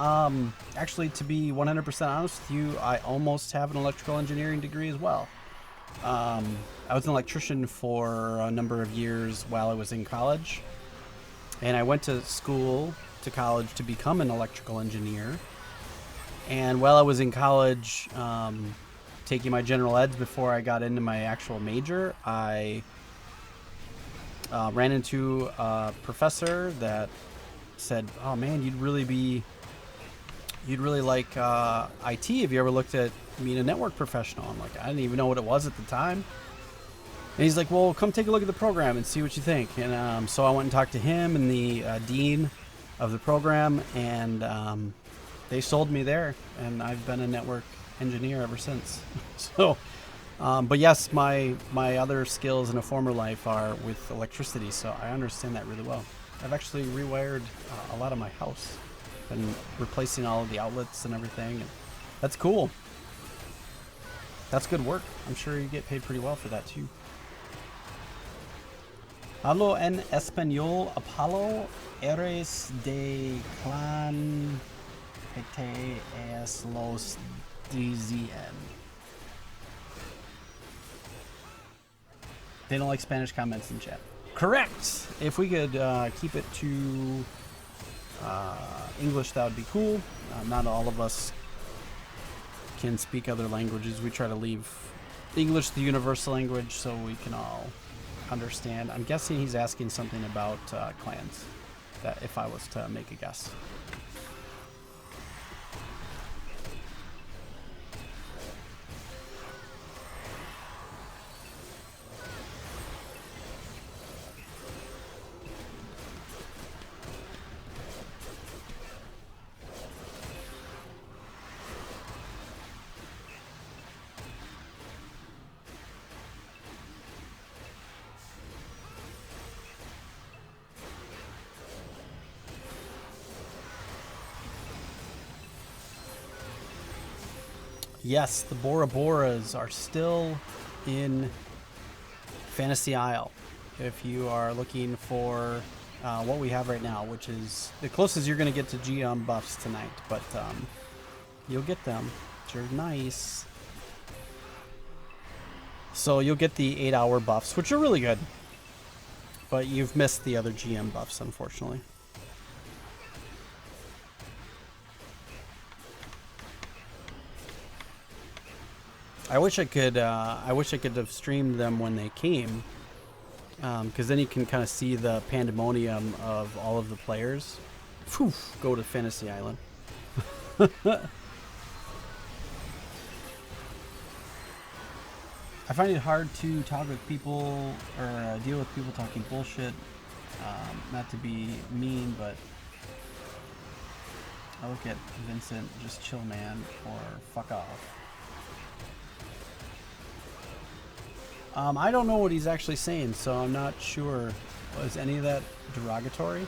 A: Actually, to be 100% honest with you, I almost have an electrical engineering degree as well. I was an electrician for a number of years while I was in college. And I went to college to become an electrical engineer. And while I was in college, taking my general eds before I got into my actual major, I ran into a professor that said, "Oh man, you'd really like IT. Have you ever looked at being a network professional?" I'm like, I didn't even know what it was at the time. And he's like, "Well, come take a look at the program and see what you think." And so I went and talked to him and the dean of the program, and they sold me there, and I've been a network engineer ever since. So, but yes, my other skills in a former life are with electricity, so I understand that really well. I've actually rewired a lot of my house and replacing all of the outlets and everything, and that's cool. That's good work. I'm sure you get paid pretty well for that too. Hablo en español, Apollo, eres de clan PT es los DZN. They don't like Spanish comments in chat. Correct! If we could keep it to English, that would be cool. Not all of us can speak other languages. We try to leave English the universal language so we can all understand. I'm guessing he's asking something about clans, that if I was to make a guess. Yes, the Bora Boras are still in Fantasy Isle. If you are looking for what we have right now, which is the closest you're going to get to GM buffs tonight, but you'll get them. They're nice. So you'll get the 8-hour buffs, which are really good, but you've missed the other GM buffs, unfortunately. I wish I could have streamed them when they came, because then you can kind of see the pandemonium of all of the players. Phew, go to Fantasy Island. I find it hard to talk with people or deal with people talking bullshit. Not to be mean, but I look at Vincent, just chill, man, or fuck off. I don't know what he's actually saying, so I'm not sure. Was any of that derogatory?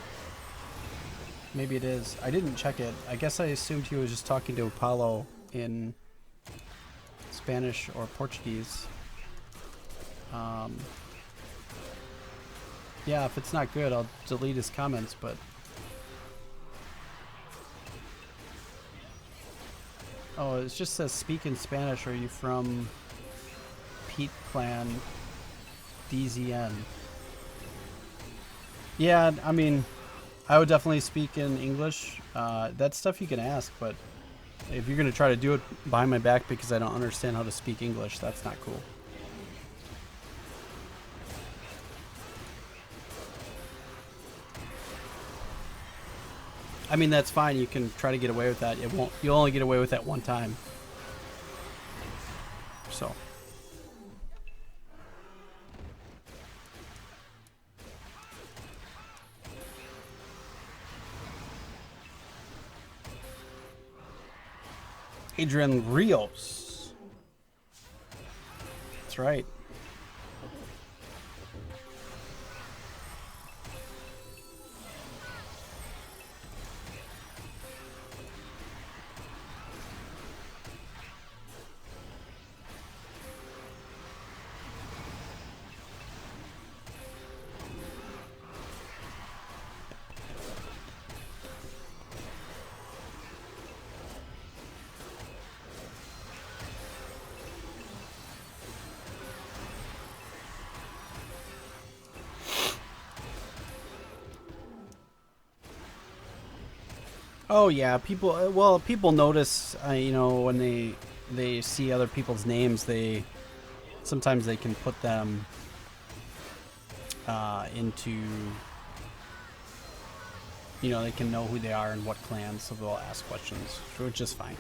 A: Maybe it is. I didn't check it. I guess I assumed he was just talking to Apollo in Spanish or Portuguese. Yeah, if it's not good, I'll delete his comments, but... Oh, it just says speak in Spanish. Are you from... Pete Clan DZN? Yeah, I mean, I would definitely speak in English. That's stuff you can ask, but if you're going to try to do it behind my back because I don't understand how to speak English, that's not cool. I mean, that's fine. You can try to get away with that. It won't. You'll only get away with that one time. So. Adrian Rios. That's right. Oh yeah, people. Well, people notice. You know, when they see other people's names, they sometimes they can put them into. You know, they can know who they are and what clans, so they'll ask questions, which is fine.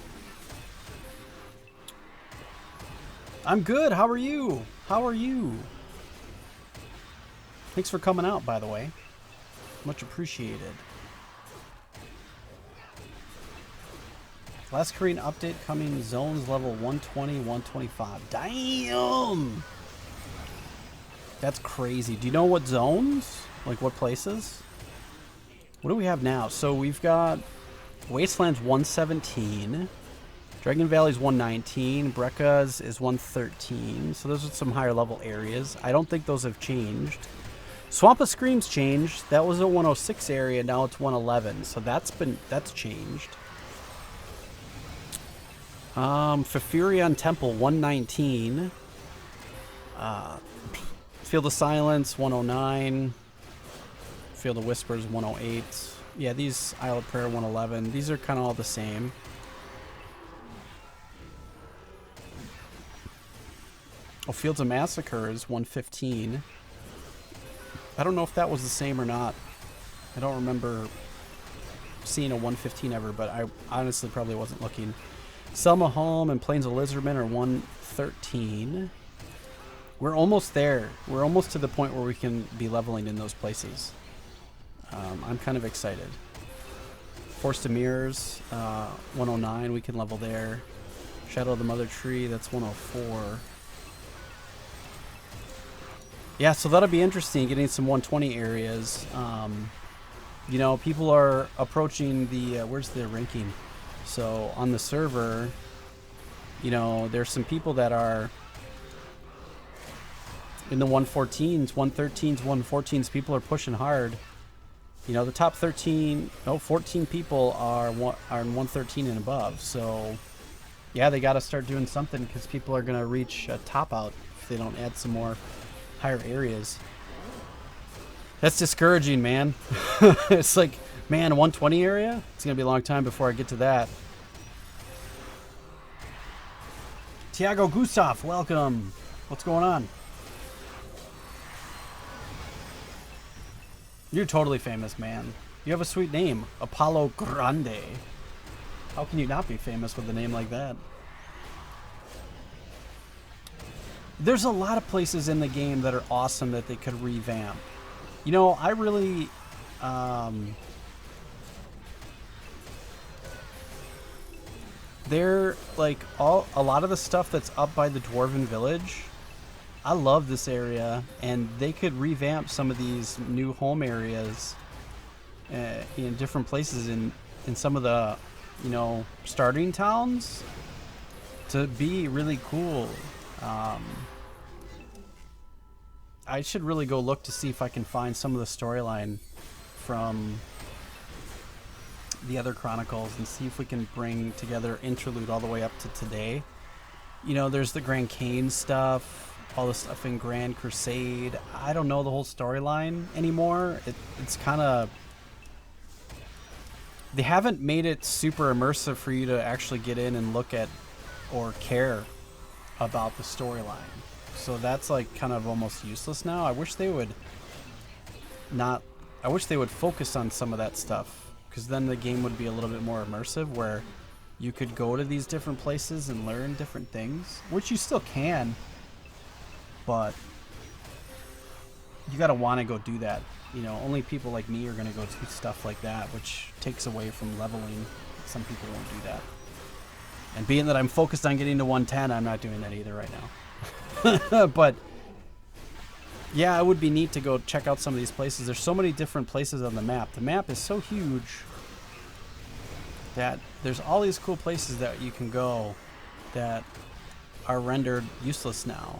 A: I'm good. How are you? How are you? Thanks for coming out, by the way. Much appreciated. Last Korean update coming, zones level 120, 125. Damn! That's crazy. Do you know what zones? Like what places? What do we have now? So we've got Wasteland's 117. Dragon Valley's 119. Brekka's is 113. So those are some higher level areas. I don't think those have changed. Swamp of Screams changed. That was a 106 area. Now it's 111. So that's changed. Fafurion Temple 119. Field of Silence 109. Field of Whispers 108. Yeah, these Isle of Prayer 111. These are kind of all the same. Oh, Fields of Massacre is 115. I don't know if that was the same or not. I don't remember seeing a 115 ever, but I honestly probably wasn't looking. Selma Home and Plains of Lizardmen are 113. We're almost there. We're almost to the point where we can be leveling in those places. I'm kind of excited. Forest of Mirrors, 109. We can level there. Shadow of the Mother Tree, that's 104. Yeah, so that'll be interesting, getting some 120 areas. You know, people are approaching the... where's the ranking? So on the server, you know, there's some people that are in the 114s, 113s, 114s. People are pushing hard. You know, the top 14 people are in 113 and above. So, yeah, they got to start doing something because people are going to reach a top out if they don't add some more higher areas. That's discouraging, man. It's like... Man, 120 area? It's going to be a long time before I get to that. Tiago Gustav, welcome. What's going on? You're totally famous, man. You have a sweet name. Apollo Grande. How can you not be famous with a name like that? There's a lot of places in the game that are awesome that they could revamp. You know, I really... They're like a lot of the stuff that's up by the Dwarven Village. I love this area, and they could revamp some of these new home areas in different places in some of the, you know, starting towns to be really cool. I should really go look to see if I can find some of the storyline from the other Chronicles and see if we can bring together interlude all the way up to today. You know, there's the Grand Cane stuff, all the stuff in Grand Crusade. I don't know the whole storyline anymore. It's kind of... They haven't made it super immersive for you to actually get in and look at or care about the storyline. So that's like kind of almost useless now. I wish they would focus on some of that stuff. because then the game would be a little bit more immersive, where you could go to these different places and learn different things, which you still can, but you gotta want to go do that. You know, only people like me are gonna go do stuff like that, which takes away from leveling. Some people won't do that. And being that I'm focused on getting to 110, I'm not doing that either right now. But yeah, it would be neat to go check out some of these places. There's so many different places on the map. The map is so huge that there's all these cool places that you can go that are rendered useless now.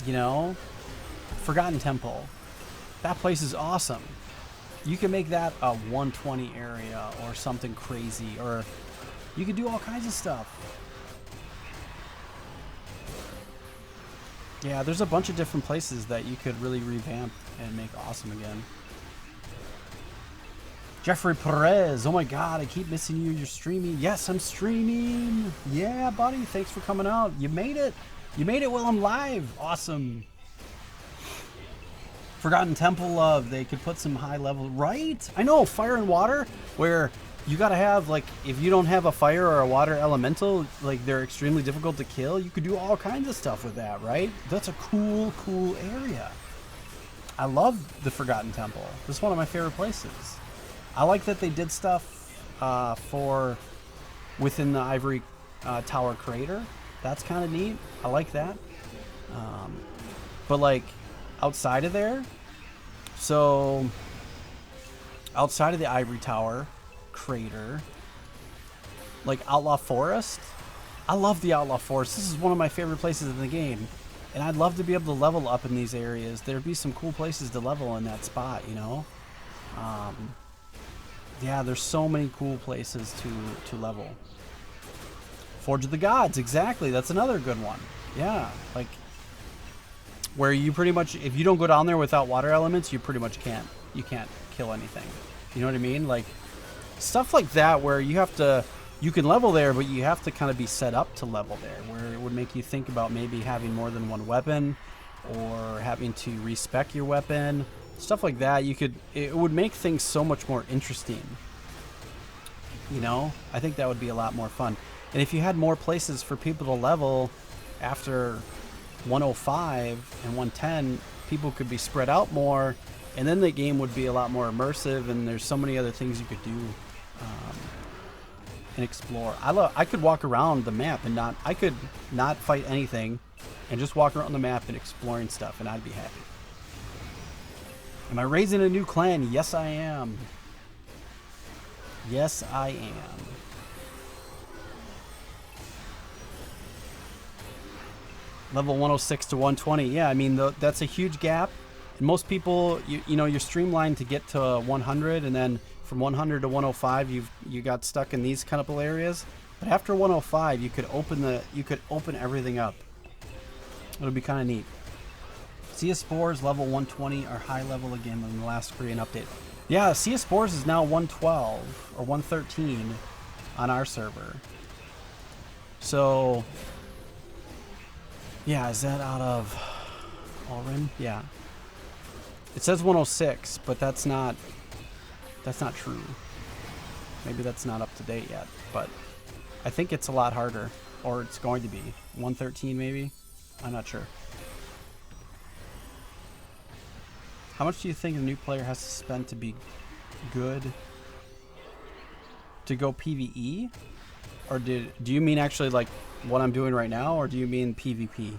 A: You know, Forgotten Temple. That place is awesome. You can make that a 120 area or something crazy, or you can do all kinds of stuff. Yeah, there's a bunch of different places that you could really revamp and make awesome again. Jeffrey Perez, oh my god, I keep missing you. You're streaming. Yes, I'm streaming. Yeah, buddy, thanks for coming out. You made it. You made it while I'm live. Awesome. Forgotten Temple love. They could put some high level, right? I know, fire and water, where you gotta have, like, if you don't have a fire or a water elemental, like, they're extremely difficult to kill. You could do all kinds of stuff with that, right? That's a cool, cool area. I love the Forgotten Temple. This is one of my favorite places. I like that they did stuff for within the Ivory Tower crater. That's kind of neat. I like that. But, like, outside of there, so outside of the Ivory Tower crater, like Outlaw Forest, I love the Outlaw Forest. This is one of my favorite places in the game, and I'd love to be able to level up in these areas. There'd be some cool places to level in that spot, you know. Yeah, there's so many cool places to level. Forge of the Gods, exactly. That's another good one. Yeah, like, where you pretty much, if you don't go down there without water elements, you pretty much can't kill anything. You know what I mean? Like, stuff like that, where you have to, you can level there, but you have to kind of be set up to level there, where it would make you think about maybe having more than one weapon, or having to respec your weapon, stuff like that. It would make things so much more interesting. You know, I think that would be a lot more fun. And if you had more places for people to level after 105 and 110, people could be spread out more, and then the game would be a lot more immersive, and there's so many other things you could do and explore. I could walk around the map and I could not fight anything and just walk around the map and exploring stuff, and I'd be happy. Am I raising a new clan? Yes, I am. Yes, I am. Level 106 to 120. Yeah, I mean, that's a huge gap. And most people, you know, you're streamlined to get to 100, and then from 100 to 105, you got stuck in these kind of areas. But after 105, you could open everything up. It'll be kind of neat. Sea of Spores level 120 are high level again in the last Korean update. Yeah, Sea of Spores is now 112 or 113 on our server. So yeah, is that out of Alrin? Yeah. It says 106, but that's not true. Maybe that's not up to date yet, but I think it's a lot harder, or it's going to be 113 maybe. I'm not sure. How much do you think a new player has to spend to be good? To go PvE? Or do you mean actually like what I'm doing right now, or do you mean PvP?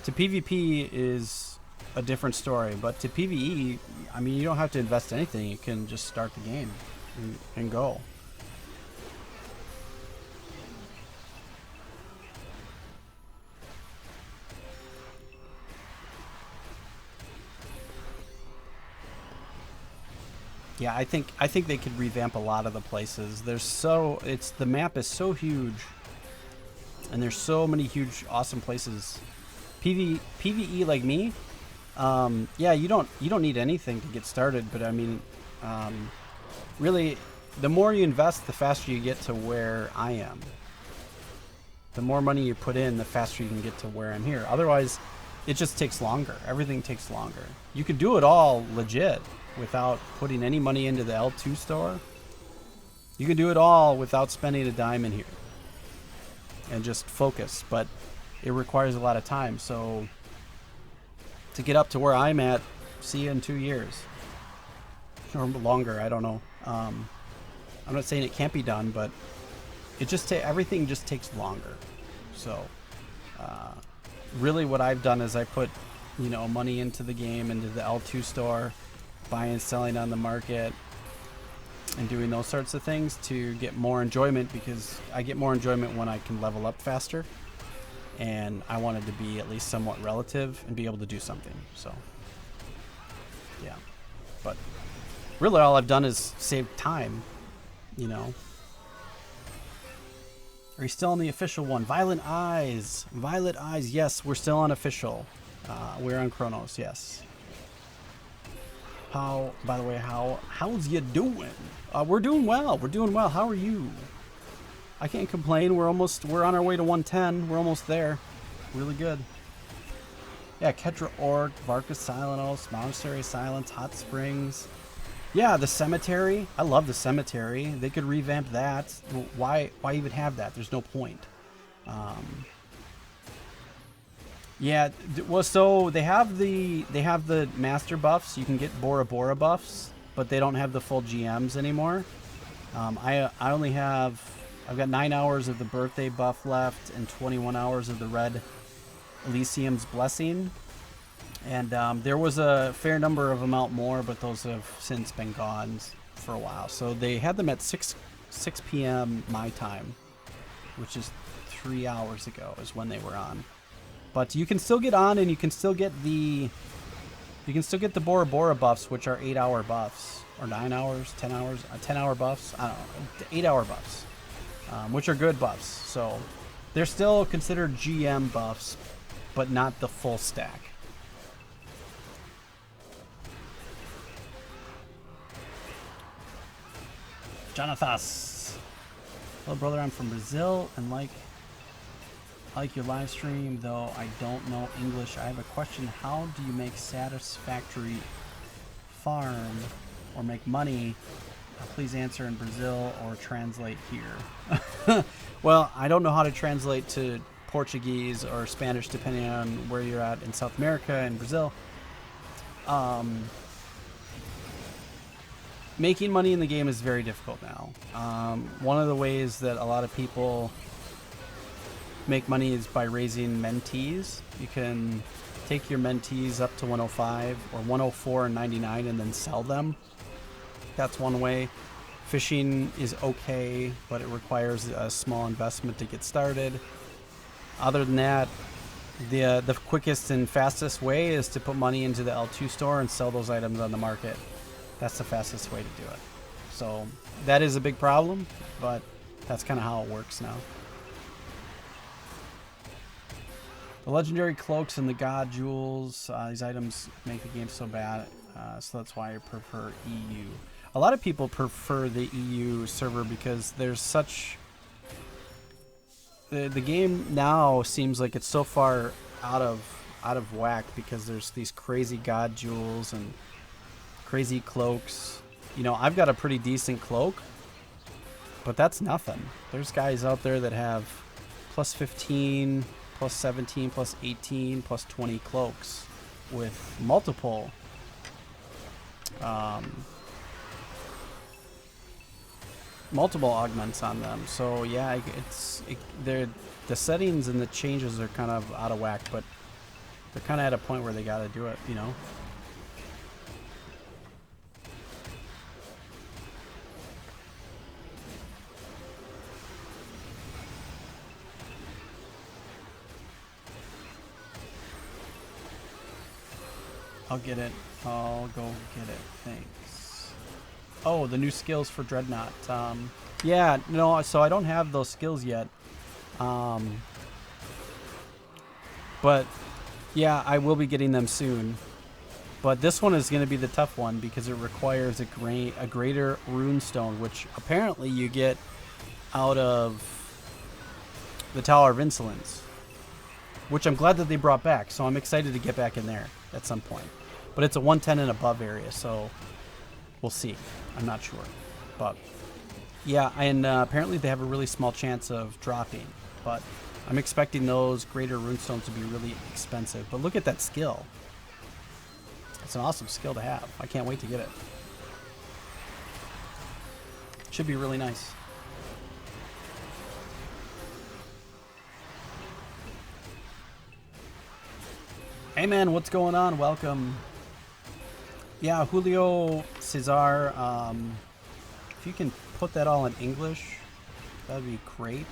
A: To PvP is a different story, but to PvE, I mean, you don't have to invest anything. You can just start the game and go. Yeah, I think they could revamp a lot of the places. The map is so huge, and there's so many huge, awesome places. PvE like me, yeah, you don't need anything to get started. But I mean, really, the more you invest, the faster you get to where I am. The more money you put in, the faster you can get to where I'm here. Otherwise, it just takes longer. Everything takes longer. You could do it all legit without putting any money into the L2 store. You can do it all without spending a dime in here and just focus, but it requires a lot of time. So to get up to where I'm at, see you in 2 years or longer. I don't know. I'm not saying it can't be done, but it just everything just takes longer. So really what I've done is I put, you know, money into the game, into the L2 store, buying and selling on the market, and doing those sorts of things to get more enjoyment, because I get more enjoyment when I can level up faster, and I wanted to be at least somewhat relative and be able to do something. So yeah, but really all I've done is save time, you know. Are you still on the official one? Violet Eyes. Violet Eyes, yes, we're still on official. We're on Chronos, yes. How, by the way, how's you doing? We're doing well. We're doing well. How are you? I can't complain. We're on our way to 110. We're almost there. Really good. Yeah, Kedra Orc, Varkas Silenos, Monastery Silence, Hot Springs. Yeah, the cemetery. I love the cemetery. They could revamp that. Why even have that? There's no point. Yeah, well, so they have the master buffs. You can get Bora Bora buffs, but they don't have the full GMs anymore. I've got 9 hours of the birthday buff left and 21 hours of the red Elysium's Blessing. And there was a fair number of them out more, but those have since been gone for a while. So they had them at 6 p.m. my time, which is 3 hours ago is when they were on. But you can still get on, and you can still get the Bora Bora buffs, which are 8-hour buffs, or 9 hours, 10 hours, 10-hour buffs. I don't know, 8-hour buffs, which are good buffs. So they're still considered GM buffs, but not the full stack. Jonathas. Hello, brother. I'm from Brazil and like your live stream, though I don't know English. I have a question. How do you make satisfactory farm or make money? Please answer in Brazil or translate here. Well, I don't know how to translate to Portuguese or Spanish depending on where you're at in South America and Brazil. Making money in the game is very difficult now. One of the ways that a lot of people make money is by raising mentees. You can take your mentees up to 105 or 104.99 and then sell them. That's one way. Fishing is okay, but it requires a small investment to get started. Other than that, the quickest and fastest way is to put money into the L2 store and sell those items on the market. That's the fastest way to do it. So that is a big problem, but that's kind of how it works now. The legendary cloaks and the god jewels, these items make the game so bad, so that's why I prefer EU. A lot of people prefer the EU server because there's such... The game now seems like it's so far out of whack because there's these crazy god jewels and crazy cloaks. You know, I've got a pretty decent cloak, but that's nothing. There's guys out there that have plus 15, plus 17, plus 18, plus 20 cloaks with multiple augments on them. So yeah, the settings and the changes are kind of out of whack, but they're kind of at a point where they got to do it, you know. I'll get it. I'll go get it. Thanks. Oh, the new skills for Dreadnought. Yeah, no, so I don't have those skills yet. But yeah, I will be getting them soon. But this one is going to be the tough one because it requires a greater runestone, which apparently you get out of the Tower of Insolence. which I'm glad that they brought back. So I'm excited to get back in there at some point. But it's a 110 and above area, so we'll see. I'm not sure. But yeah, and apparently they have a really small chance of dropping. But I'm expecting those greater runestones to be really expensive. But look at that skill. It's an awesome skill to have. I can't wait to get it. Should be really nice. Hey man, what's going on? Welcome. Yeah, Julio Cesar, if you can put that all in English, that'd be great.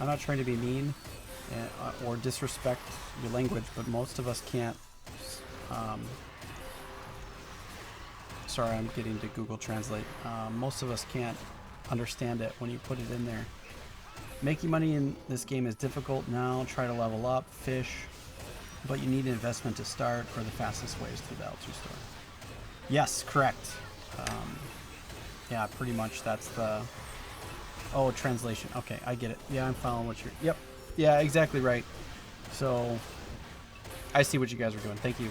A: I'm not trying to be mean or disrespect your language, but most of us can't. Sorry, I'm getting to Google Translate. Most of us can't understand it when you put it in there. Making money in this game is difficult now. Try to level up, fish, but you need an investment to start, or the fastest way is through the L2 store. Yes, correct. Yeah, pretty much that's the... Oh, translation. Okay, I get it. Yeah, I'm following what you're... Yep. Yeah, exactly right. So, I see what you guys are doing. Thank you.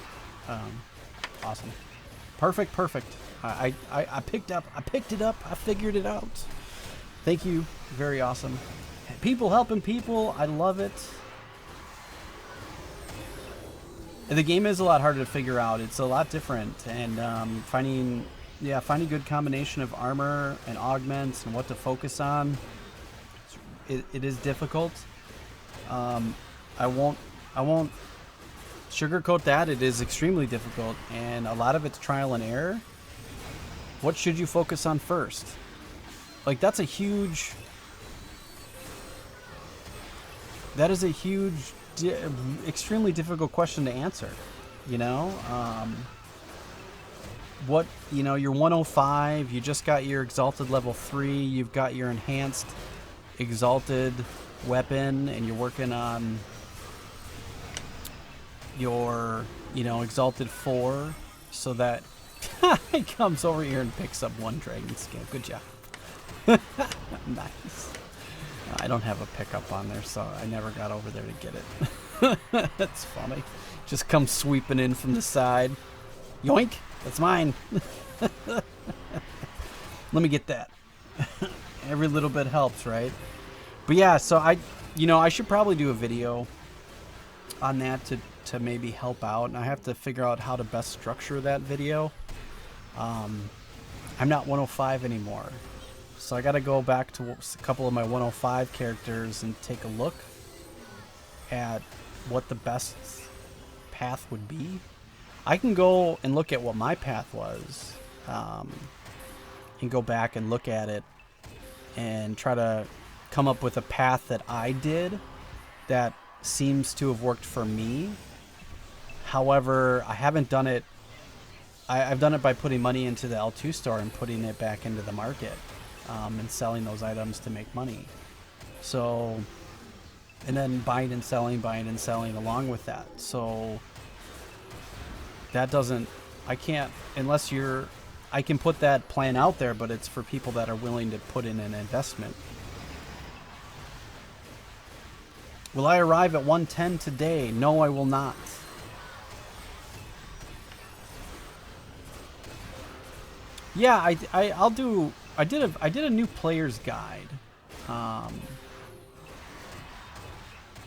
A: Awesome. Perfect, perfect. I picked it up. I figured it out. Thank you. Very awesome. People helping people. I love it. The game is a lot harder to figure out. It's a lot different, and finding a good combination of armor and augments and what to focus on. It is difficult. I won't sugarcoat that. It is extremely difficult, and a lot of it's trial and error. What should you focus on first? Like, that is a huge, extremely difficult question to answer. You know, you're 105. You just got your exalted level 3. You've got your enhanced exalted weapon, and you're working on your, exalted 4, so that he comes over here and picks up 1 dragon scale. Good job. Nice. I don't have a pickup on there, so I never got over there to get it. That's funny. Just come sweeping in from the side. Yoink! That's mine. Let me get that. Every little bit helps, right? But yeah, so I should probably do a video on that to maybe help out, and I have to figure out how to best structure that video. I'm not 105 anymore, so I got to go back to a couple of my 105 characters and take a look at what the best path would be. I can go and look at what my path was, and go back and look at it and try to come up with a path that I did that seems to have worked for me. However, I haven't done it. I've done it by putting money into the L2 store and putting it back into the market, and selling those items to make money. So, and then buying and selling along with that. So that doesn't, I can't, unless I can put that plan out there, but it's for people that are willing to put in an investment. Will I arrive at 110 today? No, I will not. Yeah, I did a new player's guide.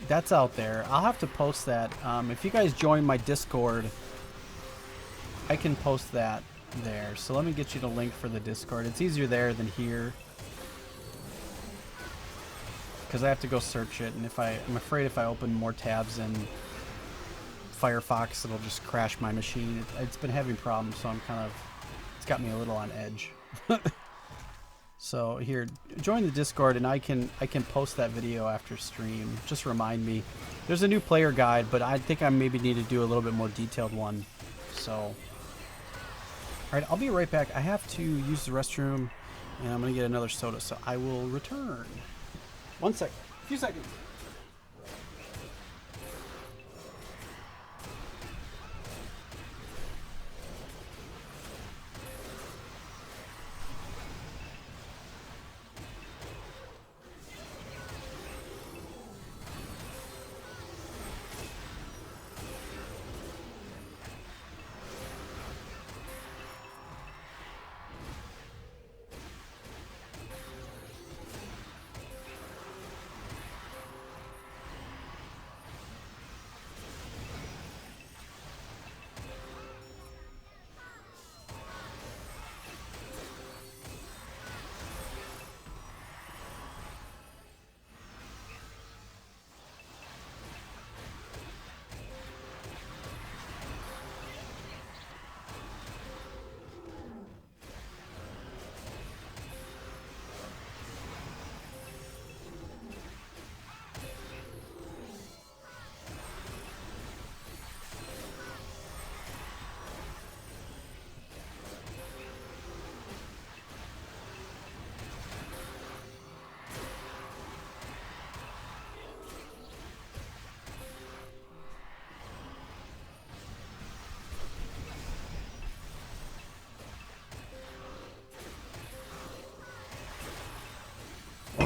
A: That's out there. I'll have to post that. If you guys join my Discord, I can post that there. So let me get you the link for the Discord. It's easier there than here, because I have to go search it, and I'm afraid if I open more tabs in Firefox, it'll just crash my machine. It's been having problems, so it's got me a little on edge. So here, join the Discord, and I can post that video after stream. Just remind me. There's a new player guide, but I think I maybe need to do a little bit more detailed one. So, all right, I'll be right back. I have to use the restroom, and I'm gonna get another soda, so I will return. 1 sec. A few seconds.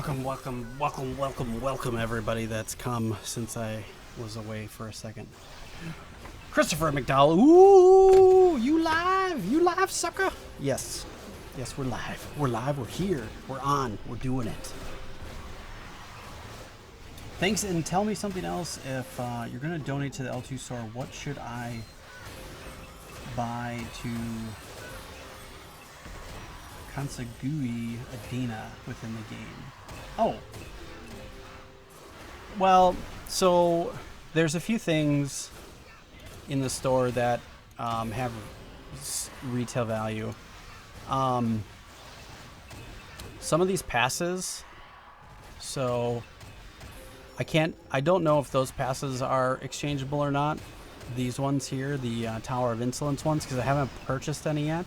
A: welcome everybody that's come since I was away for a second. Christopher McDowell, ooh, you live, sucker? Yes, we're live, we're here, we're on, we're doing it. Thanks, and tell me something else. If you're gonna donate to the L2 store, what should I buy to Kansagui Adina within the game? Oh, well, so there's a few things in the store that have retail value. Some of these passes, so I don't know if those passes are exchangeable or not. These ones here, the Tower of Insolence ones, because I haven't purchased any yet.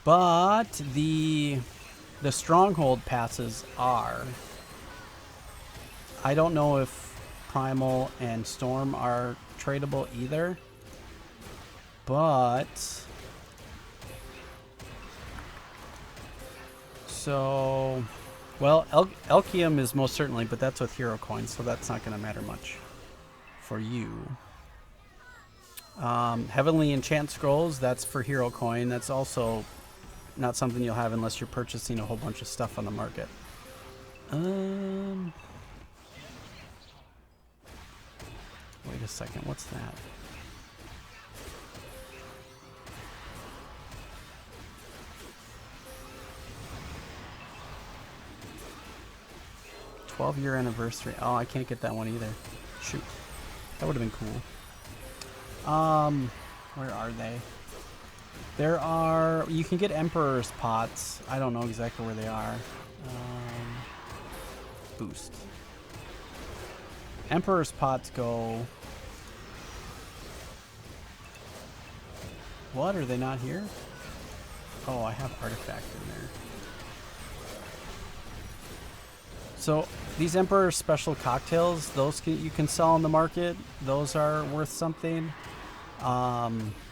A: But the Stronghold passes are. I don't know if Primal and Storm are tradable either. But so, well, Elkium is most certainly, but that's with hero coins, so that's not going to matter much for you. Heavenly Enchant Scrolls, that's for hero coin. That's also not something you'll have unless you're purchasing a whole bunch of stuff on the market. Wait a second, what's that? '12-year anniversary. Oh, I can't get that one either. Shoot, that would have been cool. Where are they? There are, you can get Emperor's Pots. I don't know exactly where they are. Boost. Emperor's Pots go... What? Are they not here? Oh, I have Artifact in there. So, these Emperor Special Cocktails, those you can sell on the market. Those are worth something.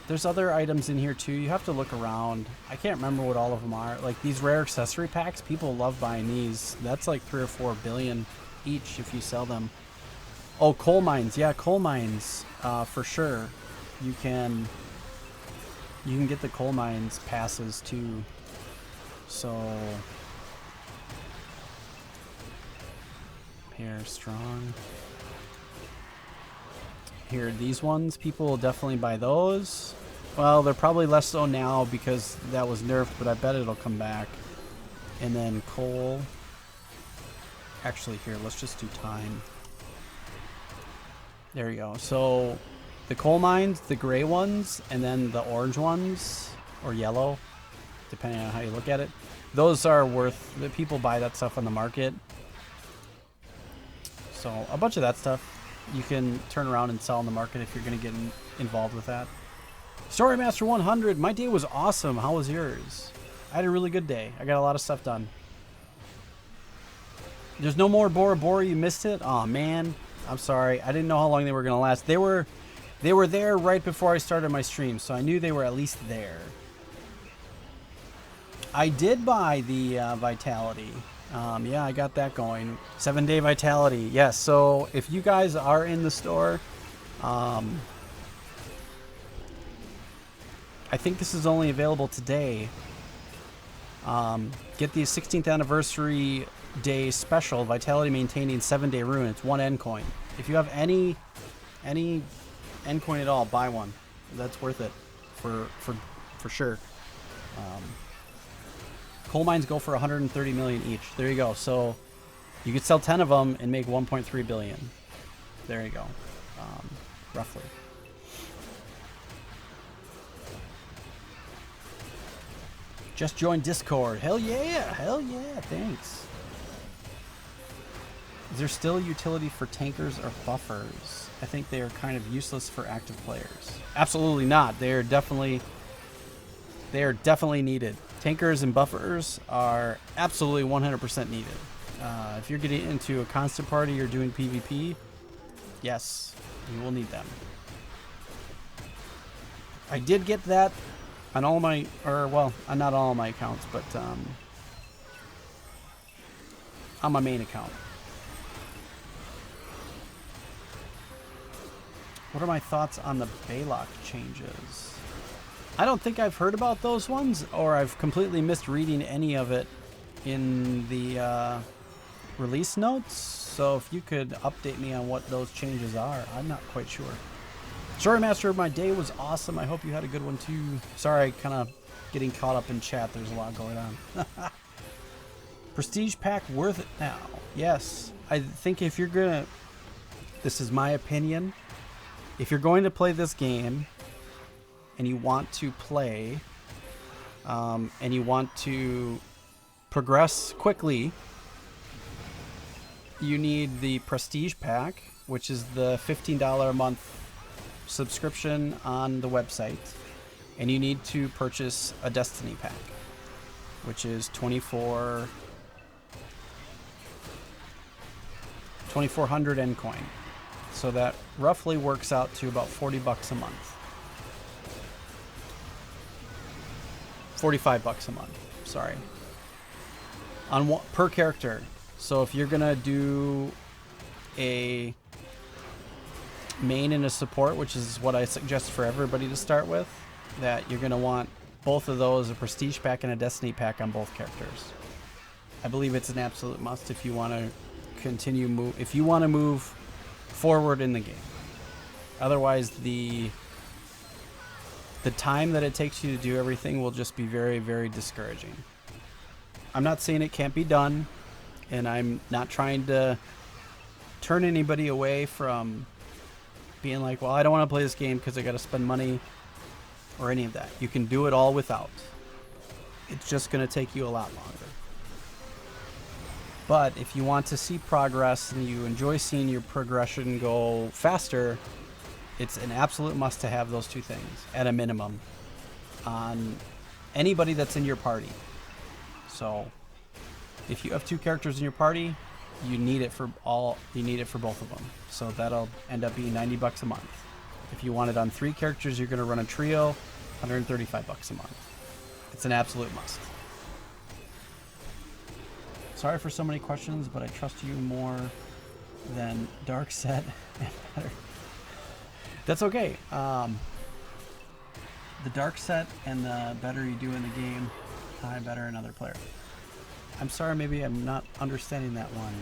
A: There's other items in here too. You have to look around. I can't remember what all of them are. Like these rare accessory packs, people love buying these. That's like 3 or 4 billion each if you sell them. Oh, coal mines. Yeah, coal mines, for sure. You can get the coal mines passes too. So pair strong. Here, these ones, people will definitely buy those. Well, they're probably less so now because that was nerfed, but I bet it'll come back. And then coal. Actually, here, let's just do time. There you go. So the coal mines, the gray ones, and then the orange ones, or yellow, depending on how you look at it. Those are worth, the people buy that stuff on the market. So a bunch of that stuff you can turn around and sell on the market if you're going to get involved with that. Storymaster 100, my day was awesome. How was yours? I had a really good day. I got a lot of stuff done. There's no more Bora Bora, you missed it? Aw, man. I'm sorry. I didn't know how long they were going to last. They were there right before I started my stream, so I knew they were at least there. I did buy the Vitality. Yeah, I got that going. 7-day Vitality. Yes, so if you guys are in the store, I think this is only available today. Get the 16th anniversary day special, Vitality maintaining 7-day rune. It's 1 N coin. If you have any N coin at all, buy one. That's worth it for sure. Coal mines go for 130 million each. There you go. So you could sell 10 of them and make 1.3 billion. There you go. Roughly. Just joined Discord. Hell yeah. Hell yeah. Thanks. Is there still utility for tankers or buffers? I think they are kind of useless for active players. Absolutely not. They are definitely needed. Tankers and buffers are absolutely 100% needed. If you're getting into a constant party or doing PvP, yes, you will need them. I did get that on all my, or well, not all my accounts, but on my main account. What are my thoughts on the Baylock changes? I don't think I've heard about those ones, or I've completely missed reading any of it in the release notes. So if you could update me on what those changes are, I'm not quite sure. Story Master, my day was awesome. I hope you had a good one too. Sorry, kind of getting caught up in chat. There's a lot going on. Prestige pack worth it now? Yes. I think if you're gonna, this is my opinion, if you're going to play this game and you want to play and you want to progress quickly, you need the Prestige pack, which is the $15 a month subscription on the website, and you need to purchase a Destiny pack, which is 2,400 N coin. So that roughly works out to about 40 bucks a month. 45 bucks a month, sorry. On per character. So if you're gonna do a main and a support, which is what I suggest for everybody to start with, that you're gonna want both of those, a Prestige pack and a Destiny pack on both characters. I believe it's an absolute must if you want to continue if you want to move forward in the game. Otherwise, the time that it takes you to do everything will just be very, very discouraging. I'm not saying it can't be done, and I'm not trying to turn anybody away from being like, well, I don't want to play this game because I got to spend money or any of that. You can do it all without. It's just going to take you a lot longer. But if you want to see progress and you enjoy seeing your progression go faster, it's an absolute must to have those two things at a minimum on anybody that's in your party. So if you have two characters in your party, you need it for both of them. So that'll end up being 90 bucks a month. If you want it on 3 characters, you're going to run a trio, 135 bucks a month. It's an absolute must. Sorry for so many questions, but I trust you more than Dark Set and Better. That's okay. The Dark Set and the better you do in the game, I better another player. I'm sorry, maybe I'm not understanding that one.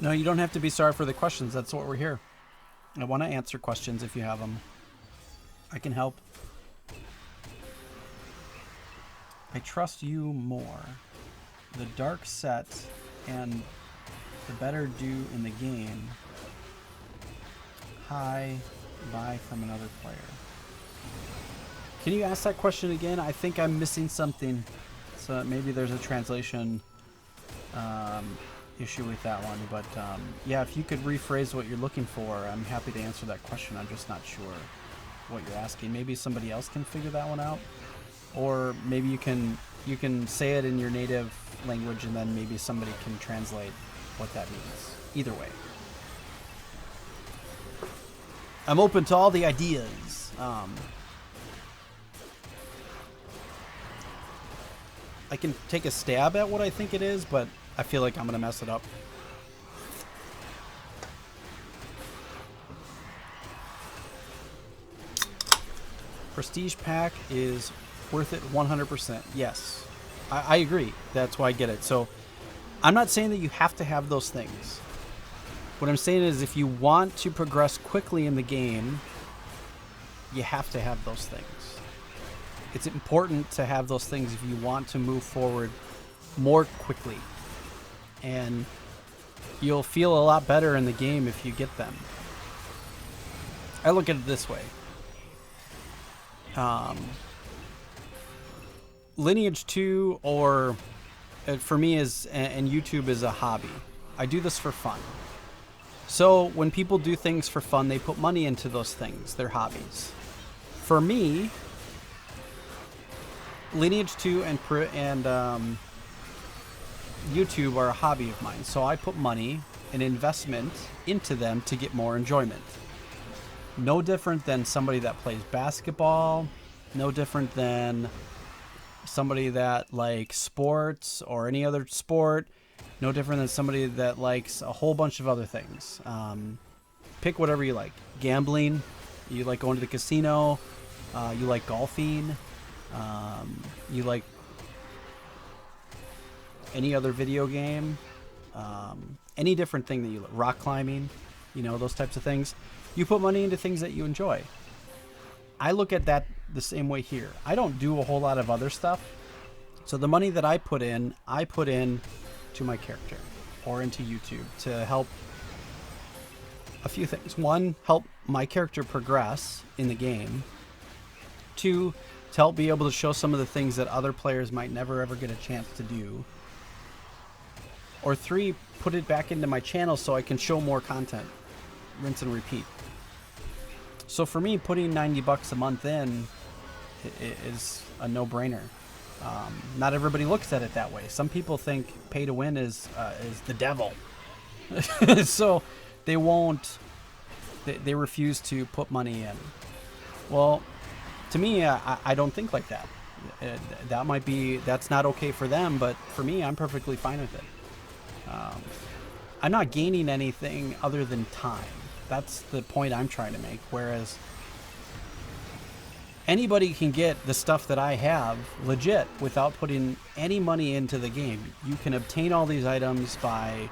A: No, you don't have to be sorry for the questions. That's what we're here. I want to answer questions if you have them. I can help. I trust you more. The Dark Set and the better do in the game. Hi, buy from another player. Can you ask that question again? I think I'm missing something. So maybe there's a translation issue with that one. But yeah, if you could rephrase what you're looking for, I'm happy to answer that question. I'm just not sure what you're asking. Maybe somebody else can figure that one out. Or maybe you can say it in your native language and then maybe somebody can translate what that means. Either way. I'm open to all the ideas. I can take a stab at what I think it is, but I feel like I'm going to mess it up. Prestige pack is worth it 100%. Yes, I agree. That's why I get it. So I'm not saying that you have to have those things. What I'm saying is if you want to progress quickly in the game, you have to have those things. It's important to have those things if you want to move forward more quickly. And you'll feel a lot better in the game if you get them. I look at it this way. Lineage 2 or for me is, and YouTube is a hobby. I do this for fun. So when people do things for fun, they put money into those things, their hobbies. For me, Lineage 2 and YouTube are a hobby of mine. So I put money and investment into them to get more enjoyment. No different than somebody that plays basketball, No different than somebody that likes sports or any other sport. No different than somebody that likes a whole bunch of other things. Pick whatever you like. Gambling, you like going to the casino, you like golfing, you like any other video game, any different thing that you like. Rock climbing, you know, those types of things. You put money into things that you enjoy. I look at that the same way here. I don't do a whole lot of other stuff. So the money that I put in to my character or into YouTube to help a few things. One, help my character progress in the game. Two, to help be able to show some of the things that other players might never ever get a chance to do. Or three, put it back into my channel so I can show more content. Rinse and repeat. So for me, putting $90 a month in is a no-brainer. Not everybody looks at it that way. Some people think pay to win is the devil. So they won't. They refuse to put money in. Well, to me, I don't think like that. That's not okay for them, but for me, I'm perfectly fine with it. I'm not gaining anything other than time. That's the point I'm trying to make. Whereas anybody can get the stuff that I have legit without putting any money into the game. You can obtain all these items by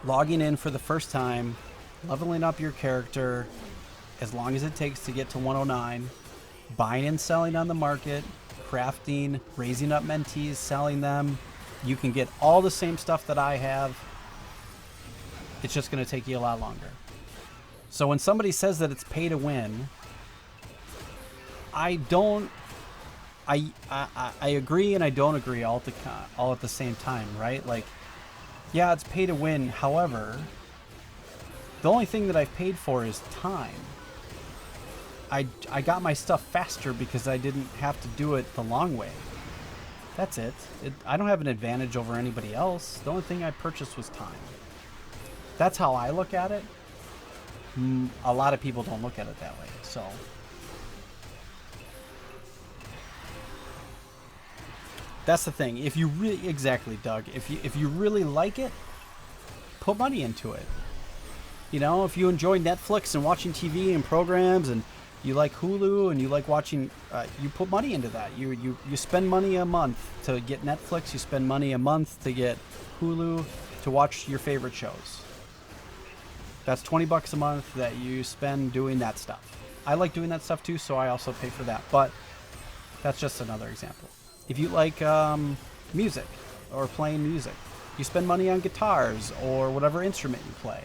A: logging in for the first time, leveling up your character as long as it takes to get to 109, buying and selling on the market, crafting, raising up mentees, selling them. You can get all the same stuff that I have. It's just going to take you a lot longer. So when somebody says that it's pay to win, I agree and I don't agree all at the same time, right? Like, yeah, it's pay to win. However, the only thing that I've paid for is time. I got my stuff faster because I didn't have to do it the long way. That's it. I don't have an advantage over anybody else. The only thing I purchased was time. That's how I look at it. A lot of people don't look at it that way. So that's the thing. If you really, exactly, Doug, if you really like it, put money into it. You know, if you enjoy Netflix and watching TV and programs, and you like Hulu and you like watching, you put money into that. You spend money a month to get Netflix. You spend money a month to get Hulu to watch your favorite shows. That's $20 a month that you spend doing that stuff. I like doing that stuff too, so I also pay for that. But that's just another example. If you like music or playing music, you spend money on guitars or whatever instrument you play.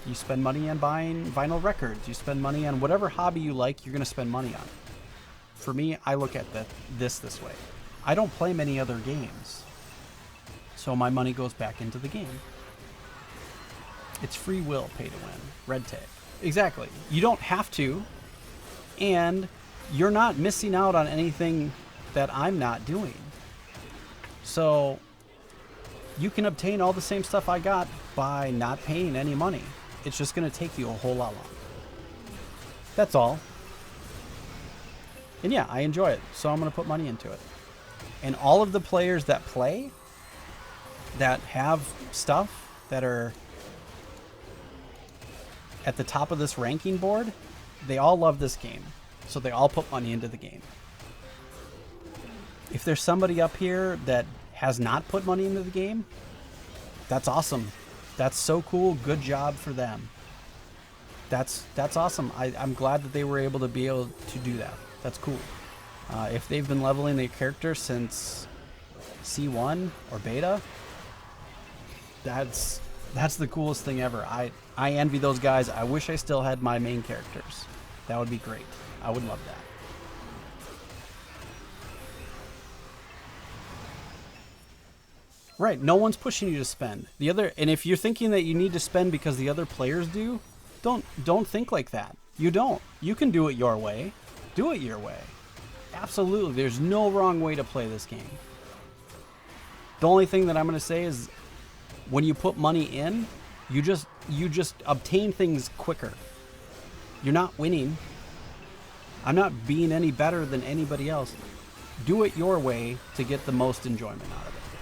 A: You spend money on buying vinyl records. You spend money on whatever hobby you like, you're going to spend money on. For me, I look at this way. I don't play many other games, so my money goes back into the game. It's free will pay to win. Red tape. Exactly. You don't have to, and you're not missing out on anything that I'm not doing. So you can obtain all the same stuff I got by not paying any money. It's just going to take you a whole lot longer. That's all. And yeah, I enjoy it, so I'm going to put money into it. And all of the players that play, that have stuff that are at the top of this ranking board, they all love this game. So they all put money into the game. If there's somebody up here that has not put money into the game, that's awesome. That's so cool. Good job for them. That's awesome. I'm glad that they were able to do that. That's cool. If they've been leveling their character since C1 or beta, that's the coolest thing ever. I envy those guys. I wish I still had my main characters. That would be great. I would love that. Right, no one's pushing you to spend. And if you're thinking that you need to spend because the other players do, don't think like that. You don't. You can do it your way. Do it your way. Absolutely. There's no wrong way to play this game. The only thing that I'm going to say is when you put money in, you just obtain things quicker. You're not winning. I'm not being any better than anybody else. Do it your way to get the most enjoyment out of it.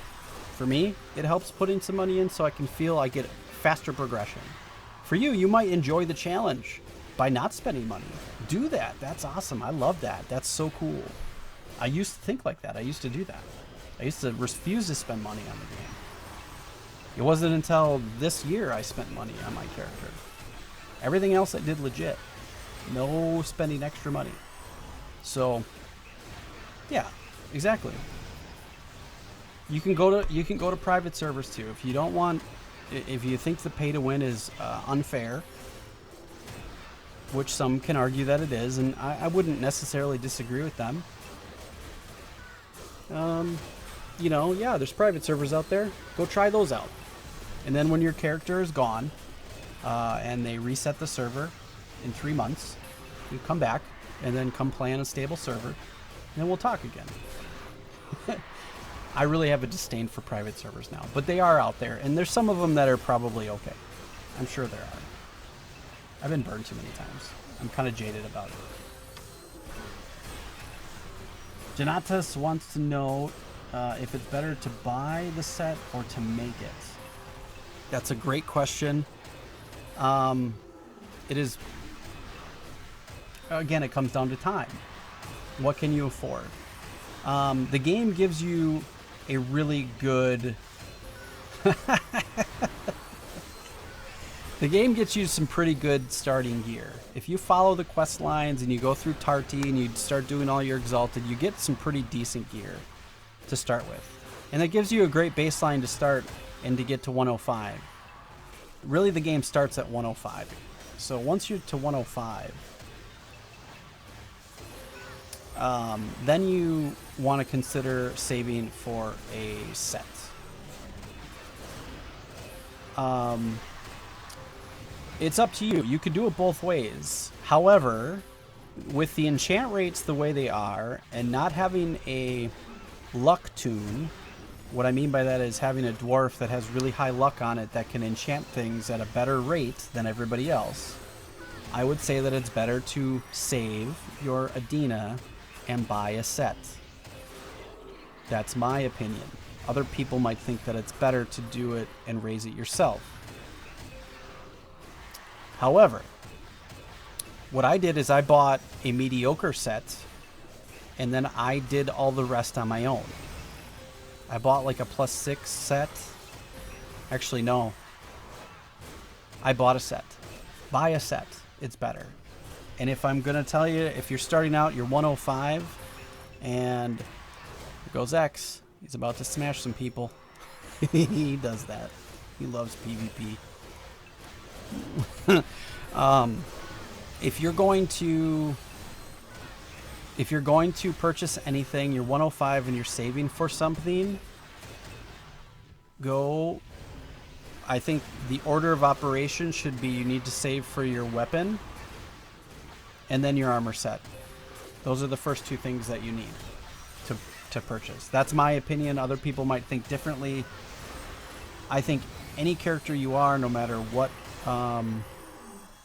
A: For me, it helps putting some money in so I can feel I get faster progression. For you, you might enjoy the challenge by not spending money. Do that. That's awesome. I love that. That's so cool. I used to think like that. I used to do that. I used to refuse to spend money on the game. It wasn't until this year I spent money on my character. Everything else I did legit. No spending extra money. So, yeah, exactly. You can go to private servers too. If you don't want, if you think the pay to win is unfair, which some can argue that it is, and I wouldn't necessarily disagree with them. You know, yeah, there's private servers out there. Go try those out. And then when your character is gone, and they reset the server in 3 months, you come back and then come play on a stable server, and then we'll talk again. I really have a disdain for private servers now, but they are out there, and there's some of them that are probably okay. I'm sure there are. I've been burned too many times. I'm kind of jaded about it. Janatas wants to know if it's better to buy the set or to make it. That's a great question. It is, again, it comes down to time. What can you afford? The game gives you a really good... The game gets you some pretty good starting gear. If you follow the quest lines and you go through Tarty and you start doing all your Exalted, you get some pretty decent gear to start with. And it gives you a great baseline to start and to get to 105. Really, the game starts at 105. So once you're to 105, then you want to consider saving for a set. It's up to you. You could do it both ways. However, with the enchant rates the way they are, and not having a luck tune, what I mean by that is having a dwarf that has really high luck on it that can enchant things at a better rate than everybody else, I would say that it's better to save your Adina and buy a set. That's my opinion. Other people might think that it's better to do it and raise it yourself. However, what I did is I bought a mediocre set, and then I did all the rest on my own. I bought like a +6 set. Actually, no. I bought a set. Buy a set. It's better. And if I'm going to tell you, if you're starting out, you're 105, and here goes X. He's about to smash some people. He does that. He loves PvP. If you're going to purchase anything, you're 105 and you're saving for something, I think the order of operation should be you need to save for your weapon and then your armor set. Those are the first two things that you need to purchase. That's my opinion. Other people might think differently. I think any character you are, no matter what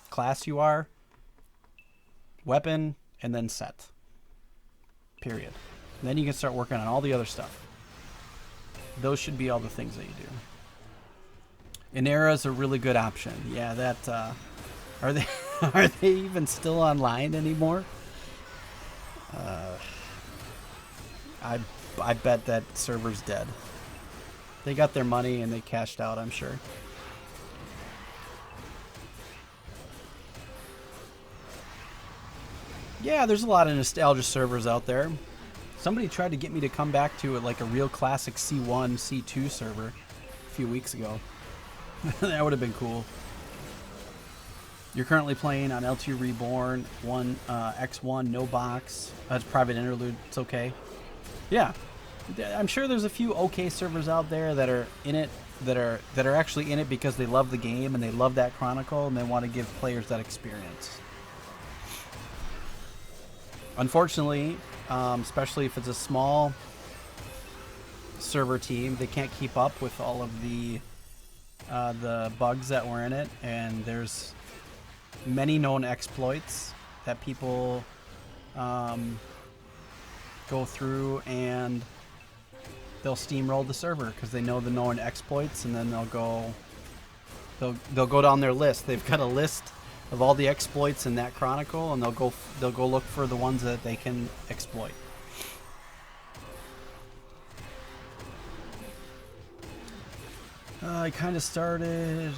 A: class you are, weapon and then set. Period. And then you can start working on all the other stuff. Those should be all the things that you do. Inera is a really good option. Yeah, that are they even still online anymore? I bet that server's dead. They got their money and they cashed out, I'm sure. Yeah, there's a lot of nostalgia servers out there. Somebody tried to get me to come back to it like a real classic C1, C2 server a few weeks ago. That would have been cool. You're currently playing on L2 Reborn, X1, no box. That's private interlude. It's okay. Yeah, I'm sure there's a few okay servers out there that are in it, that are actually in it because they love the game and they love that Chronicle and they want to give players that experience. Unfortunately, especially if it's a small server team, they can't keep up with all of the bugs that were in it, and there's many known exploits that people go through and they'll steamroll the server because they know the known exploits, and then they'll go down their list. They've got a list of all the exploits in that chronicle, and they'll go look for the ones that they can exploit. I kind of started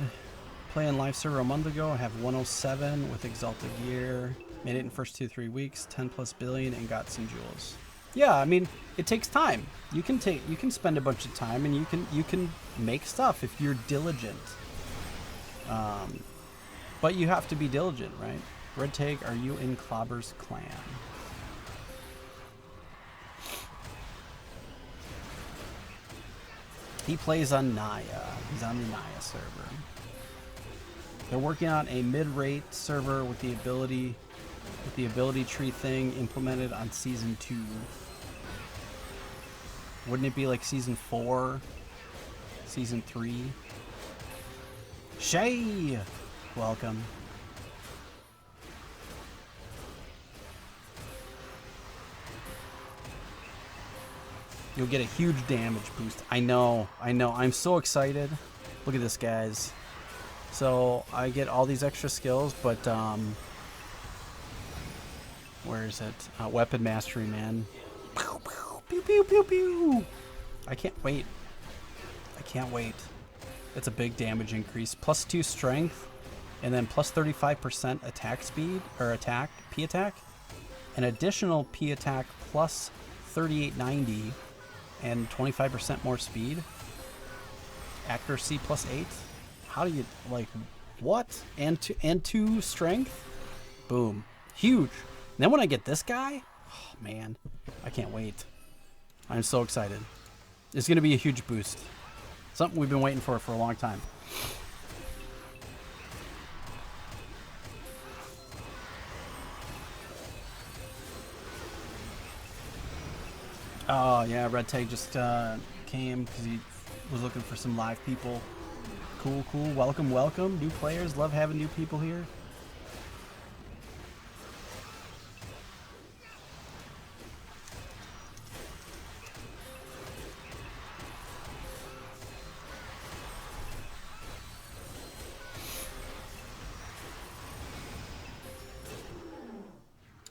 A: playing live server a month ago. I have 107 with Exalted Gear. Made it in the first 2-3 weeks, 10+ billion, and got some jewels. Yeah, I mean, it takes time. You can spend a bunch of time, and you can make stuff if you're diligent. But you have to be diligent, right? Red Tag, are you in Clobber's clan? He plays on Naya. He's on the Naya server. They're working on a mid-rate server with the ability tree thing implemented on season 2. Wouldn't it be like season 4? Season 3? Shay! Welcome. You'll get a huge damage boost. I know. I'm so excited. Look at this, guys. So I get all these extra skills, but where is it? Weapon mastery, man. Pew, pew, pew, pew, pew, pew. I can't wait. It's a big damage increase. +2 strength, and then +35% attack speed, or P attack. An additional P attack plus 3890, and 25% more speed. Accuracy +8. How do you, like, what? And 2 strength? Boom. Huge. And then when I get this guy, oh man, I can't wait. I'm so excited. It's going to be a huge boost. Something we've been waiting for a long time. Oh yeah, Red Tag just came because he was looking for some live people. Cool. Welcome. New players. Love having new people here.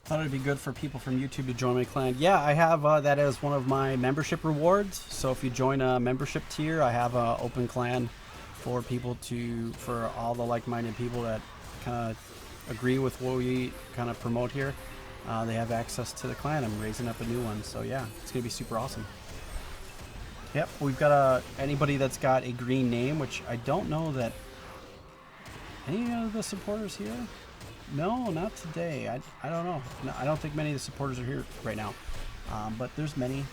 A: Thought it'd be good for people from YouTube to join my clan. Yeah, I have that as one of my membership rewards. So if you join a membership tier, I have an open clan for for all the like-minded people that kind of agree with what we kind of promote here. They have access to the clan. I'm raising up a new one, so yeah, it's gonna be super awesome. Yep, we've got anybody that's got a green name, which I don't know that any of the supporters here. No, not today. I don't know. No, I don't think many of the supporters are here right now. But there's many,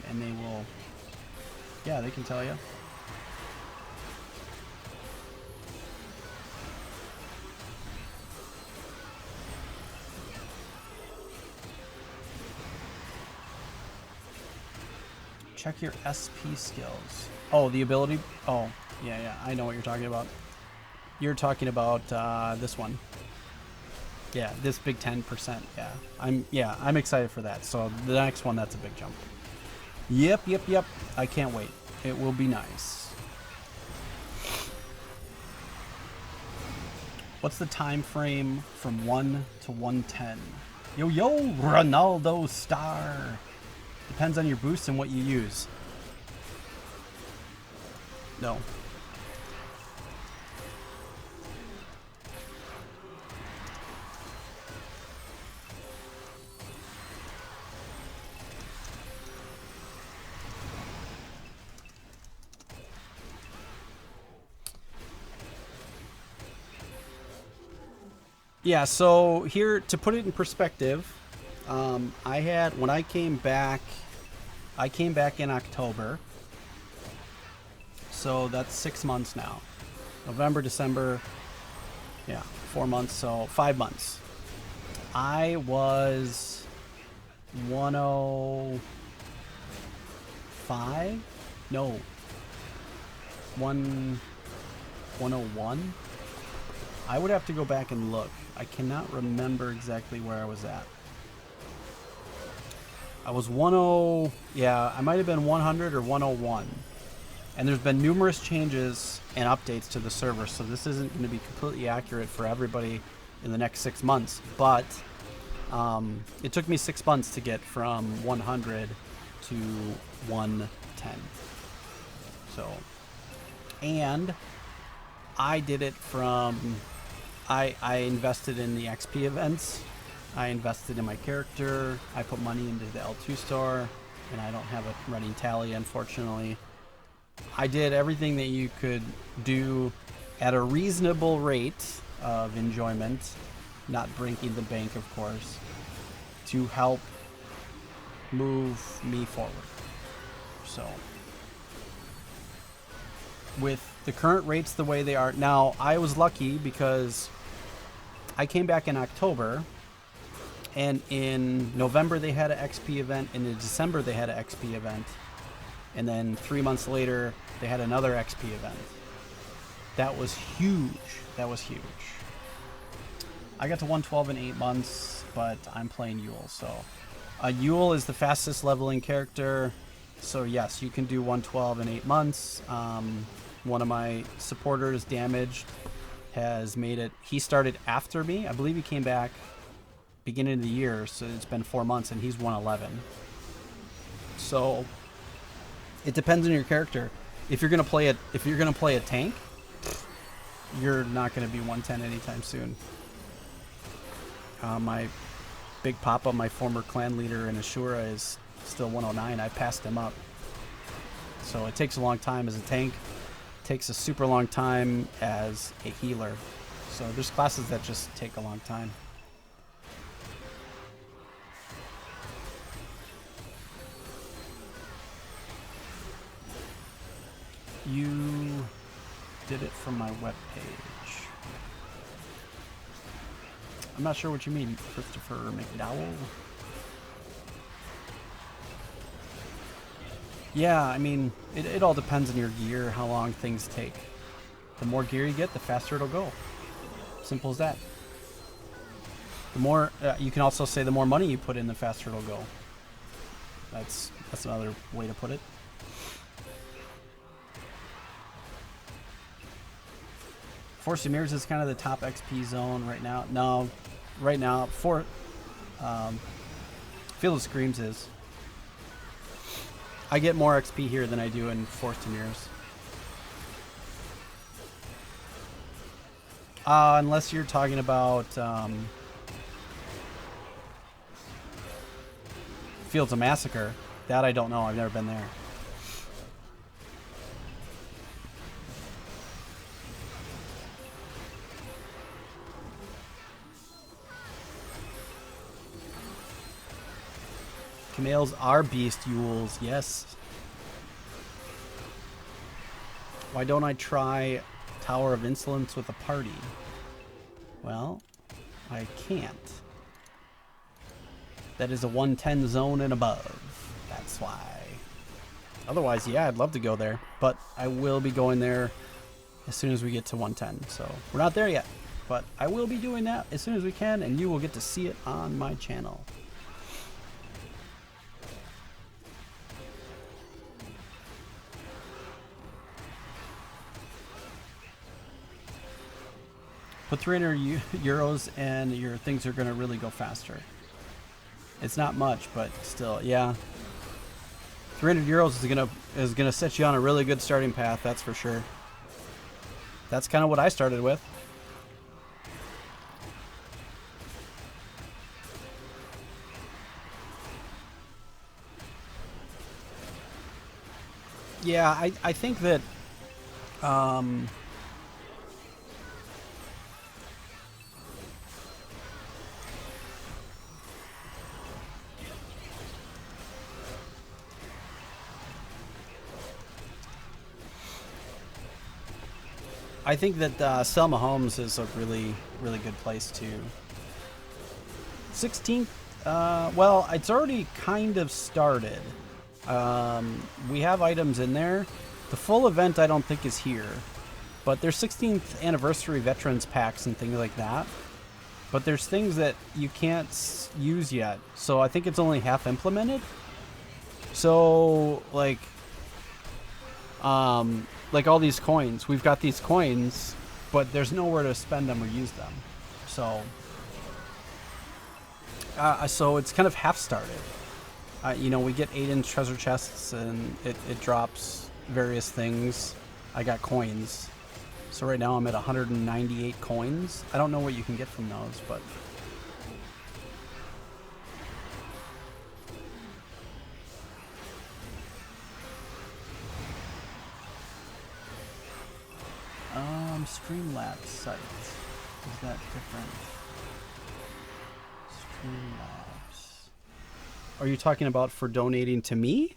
A: and they will, yeah, they can tell you. Check your SP skills. Oh, the ability. Oh, yeah, I know what you're talking about. You're talking about this one. Yeah, this big 10%. Yeah, I'm excited for that. So the next one, that's a big jump. Yep. I can't wait. It will be nice. What's the time frame from 1 to 110? Yo, Ronaldo star. Depends on your boost and what you use. No. Yeah, so here, to put it in perspective, when I came back in October, so that's 6 months now. November, December, yeah, 4 months, so 5 months. I was 105? No. 101? I would have to go back and look. I cannot remember exactly where I was at. I was 10, yeah, I might have been 100 or 101. And there's been numerous changes and updates to the server, so this isn't going to be completely accurate for everybody in the next 6 months. But it took me 6 months to get from 100 to 110. So, and I did it from, I invested in the XP events. I invested in my character. I put money into the L2 store, and I don't have a running tally, unfortunately. I did everything that you could do at a reasonable rate of enjoyment, not breaking the bank, of course, to help move me forward. So, with the current rates the way they are now, I was lucky because I came back in October, and in November they had an XP event, and in December they had an XP event, and then 3 months later they had another XP event. That was huge. That was huge. I got to 112 in 8 months, but I'm playing Yule, so Yule is the fastest leveling character, so yes, you can do 112 in 8 months. One of my supporters, Damaged, has made it. He started after me. I believe he came back beginning of the year, so it's been 4 months, and he's 111. So it depends on your character. If you're gonna play a tank, you're not gonna be 110 anytime soon. My Big Papa, my former clan leader in Ashura, is still 109. I passed him up. So it takes a long time as a tank. It takes a super long time as a healer. So there's classes that just take a long time. You did it from my webpage. I'm not sure what you mean, Christopher McDowell. Yeah, I mean, it all depends on your gear, how long things take. The more gear you get, the faster it'll go. Simple as that. The more, you can also say the more money you put in, the faster it'll go. That's another way to put it. Force of Mirrors is kind of the top XP zone right now. No, right now, Field of Screams is. I get more XP here than I do in Force of Mirrors. Unless you're talking about Fields of Massacre. That I don't know. I've never been there. Camels are beast Yules, yes. Why don't I try Tower of Insolence with a party? Well, I can't. That is a 110 zone and above. That's why. Otherwise, yeah, I'd love to go there. But I will be going there as soon as we get to 110. So we're not there yet. But I will be doing that as soon as we can, and you will get to see it on my channel. Put 300 euros and your things are going to really go faster. It's not much, but still, yeah. 300 euros is gonna set you on a really good starting path, that's for sure. That's kind of what I started with. Yeah, I think that Selma Homes is a really, really good place to. 16th, well, it's already kind of started. We have items in there. The full event I don't think is here, but there's 16th anniversary veterans packs and things like that. but there's things that you can't use yet. So I think it's only half implemented. So like all these coins, we've got these coins, but there's nowhere to spend them or use them. So so it's kind of half started. You know, we get 8-inch treasure chests and it drops various things. I got coins. So right now I'm at 198 coins. I don't know what you can get from those, but... Streamlabs site. Is that different? Streamlabs. Are you talking about for donating to me?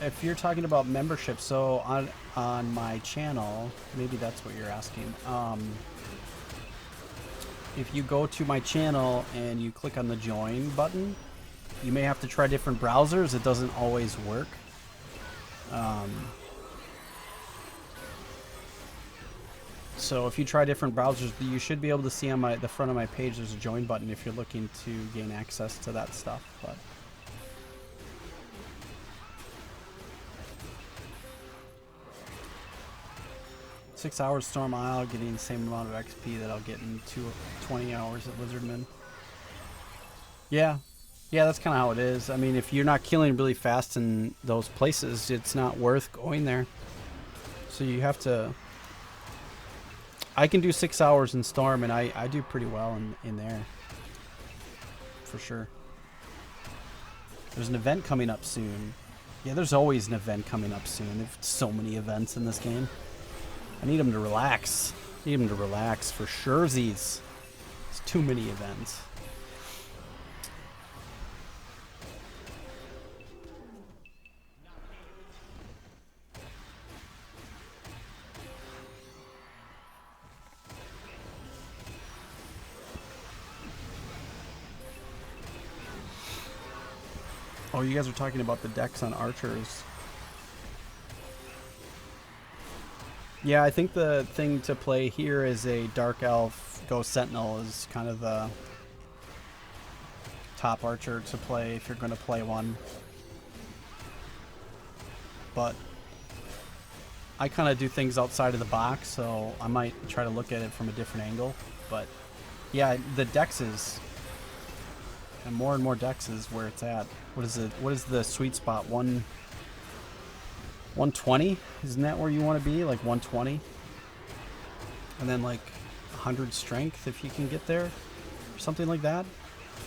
A: If you're talking about membership, so on my channel, maybe that's what you're asking. If you go to my channel and you click on the join button, you may have to try different browsers. It doesn't always work. So if you try different browsers, you should be able to see on the front of my page there's a join button if you're looking to gain access to that stuff. But 6 hours Storm Isle, getting the same amount of XP that I'll get in 20 hours at Lizardman. Yeah, that's kind of how it is. I mean, if you're not killing really fast in those places, it's not worth going there. So you have to... I can do 6 hours in Storm, and I do pretty well in there. For sure. There's an event coming up soon. Yeah, there's always an event coming up soon. There's so many events in this game. I need them to relax. Need them to relax for surezies. It's too many events. Oh, you guys are talking about the decks on archers. Yeah, I think the thing to play here is a Dark Elf Ghost Sentinel is kind of the top archer to play if you're going to play one. But I kind of do things outside of the box, so I might try to look at it from a different angle. But yeah, the dexes, and more dexes where it's at. What is it? What is the sweet spot? 120? Isn't that where you want to be? Like 120? And then like 100 strength if you can get there? Or something like that?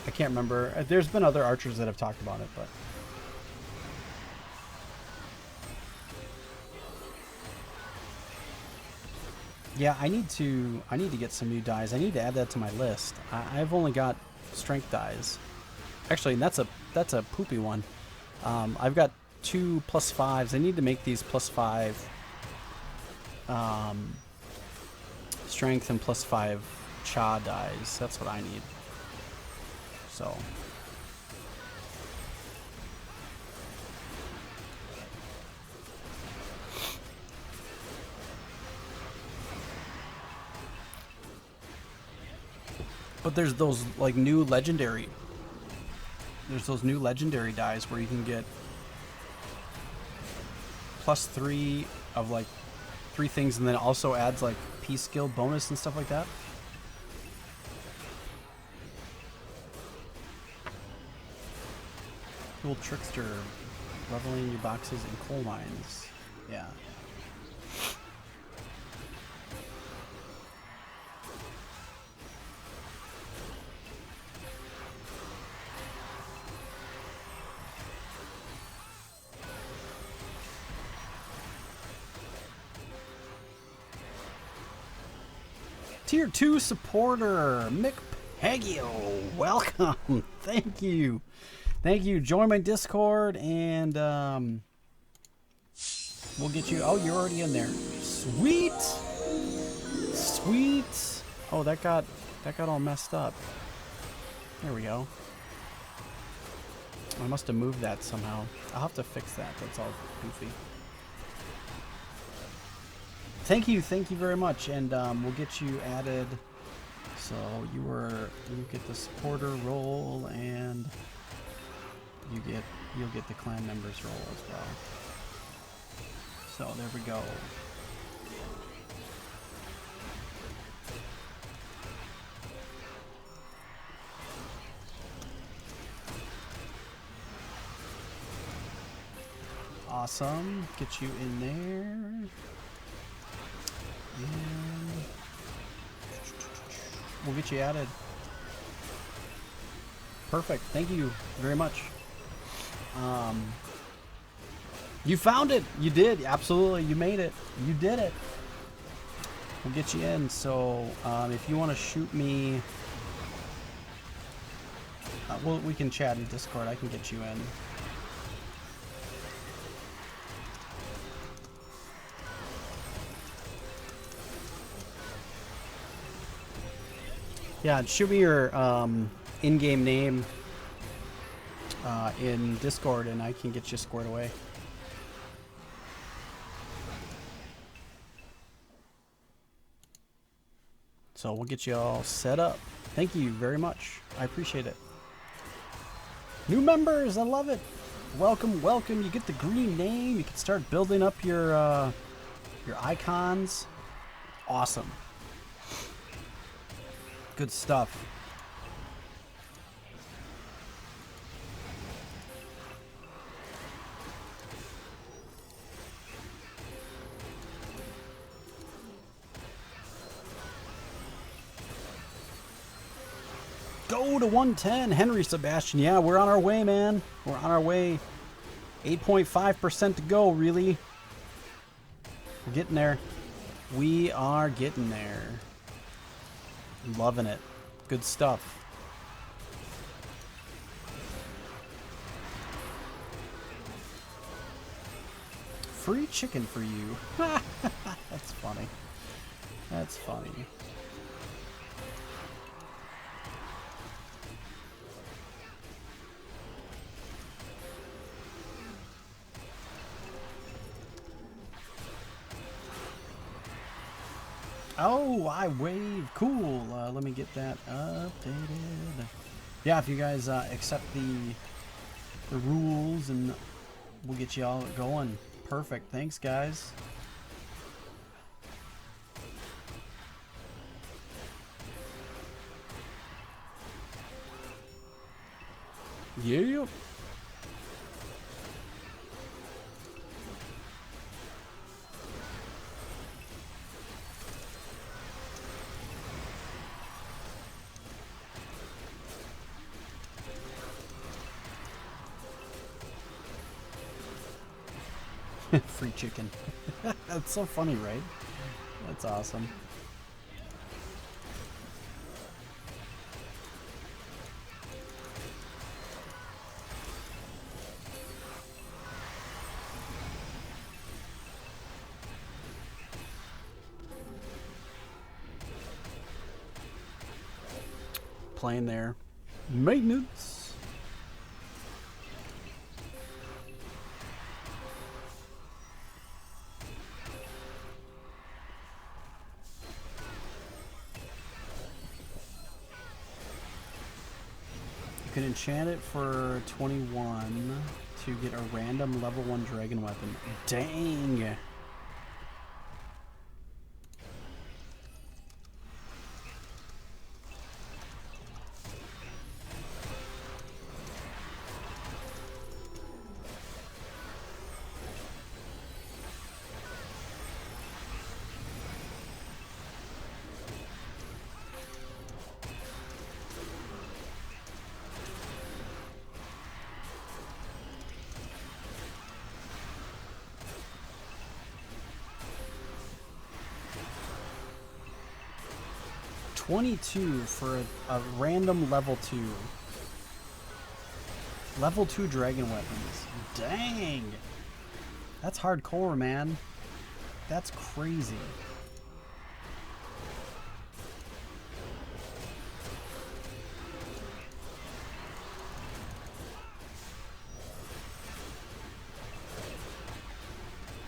A: I can't remember. There's been other archers that have talked about it, but... Yeah, I need to get some new dies. I need to add that to my list. I've only got strength dies. Actually, that's a poopy one. I've got 2 +5s. I need to make these +5 strength and +5 cha dies. That's what I need. So but there's those like new legendary. There's those new legendary dies where you can get +3 of like 3 things, and then it also adds like P skill bonus and stuff like that. Cool trickster, leveling your boxes in coal mines. Yeah. Tier 2 supporter, Mick Peggio, welcome. Thank you. Thank you. Join my Discord and We'll get you. Oh, you're already in there. Sweet. Sweet. Oh, that got all messed up. There we go. I must have moved that somehow. I'll have to fix that. That's all goofy. Thank you very much, and we'll get you added. So you get the supporter role, and you'll get the clan members role as well. So there we go. Awesome. Get you in there. And we'll get you added. Perfect. Thank you very much. You found it. You did. Absolutely. You made it. You did it. We'll get you in. So if you want to shoot me, well, we can chat in Discord. I can get you in. Yeah, shoot me your in-game name in Discord, and I can get you squared away. So we'll get you all set up. Thank you very much. I appreciate it. New members, I love it. Welcome, welcome. You get the green name. You can start building up your icons. Awesome. Good stuff. Go to 110, Henry Sebastian. Yeah, we're on our way, man. We're on our way. 8.5% to go, really. We're getting there. We are getting there. Loving it. Good stuff. Free chicken for you. That's funny. That's funny. Oh, I wave. Cool. Let me get that updated. Yeah, if you guys accept the rules, and we'll get you all going. Perfect. Thanks, guys. Yeah. Free chicken. That's so funny, right? That's awesome. Playing there. Maintenance. You can enchant it for 21 to get a random level 1 dragon weapon. Dang! $22 for a random level 2. Level 2 dragon weapons. Dang! That's hardcore, man. That's crazy.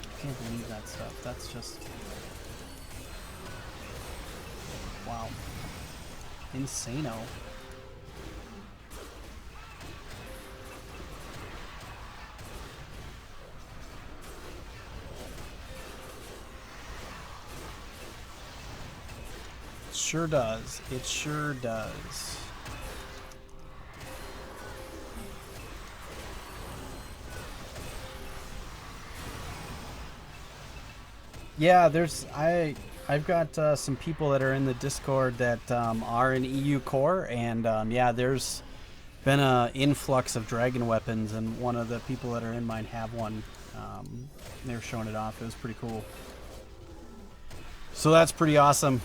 A: I can't believe that stuff. That's just... wow. Insano. Sure does. It sure does. Yeah, I've got some people that are in the Discord that are in EU core, and yeah, there's been an influx of dragon weapons, and one of the people that are in mine have one. They were showing it off. It was pretty cool. So that's pretty awesome.